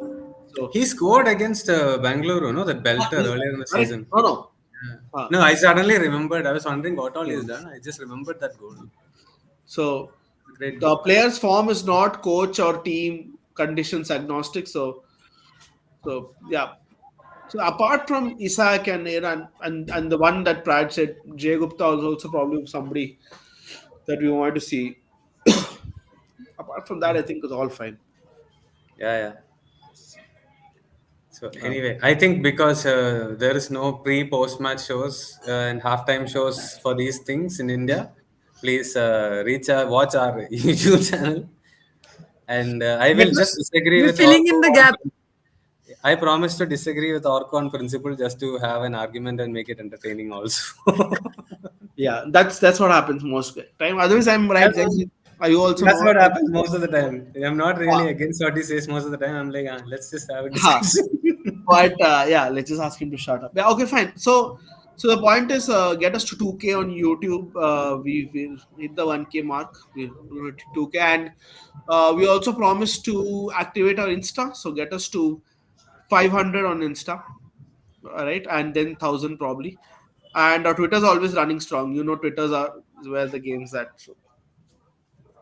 So He scored against Bangalore, no, that belter earlier in the correct. season. No, no. Yeah. Uh, No, I suddenly remembered. I was wondering what all no. he's done. I just remembered that goal. So Great the goal. player's form is not coach or team conditions agnostic. So yeah. So apart from Isaac and Iran and the one that Brad said, Jay Gupta was also probably somebody that we wanted to see. Apart from that, I think it's all fine. Yeah, yeah. So Uh, anyway, I think because there is no pre-post match shows and halftime shows for these things in India, please watch our YouTube channel. And I let will just us disagree We're with filling Orko in the on. gap. I promise to disagree with Orko on principle just to have an argument and make it entertaining also. Yeah, that's what happens most time. Otherwise, I'm right. Are you also That's not? what happens most of the time. I'm not Ah, really against what he says most of the time. I'm like, let's just have a ha. discussion. But yeah, let's just ask him to shut up. Yeah, okay, fine. So the point is, get us to 2K on YouTube. We hit the 1K mark. We hit 2K, and we also promised to activate our Insta. So get us to 500 on Insta, all right, and then 1,000 probably. And our Twitter's always running strong. You know, Twitter's are where the game's at. So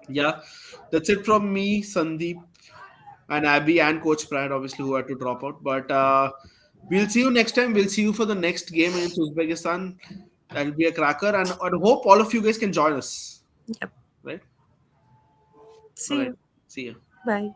yeah, that's it from me, Sandeep, and Abby, and Coach Prad, obviously, who had to drop out. But we'll see you next time. We'll see you for the next game against Uzbekistan. That'll be a cracker, and I hope all of you guys can join us. Yep. Right? All See right. you. See you. Bye.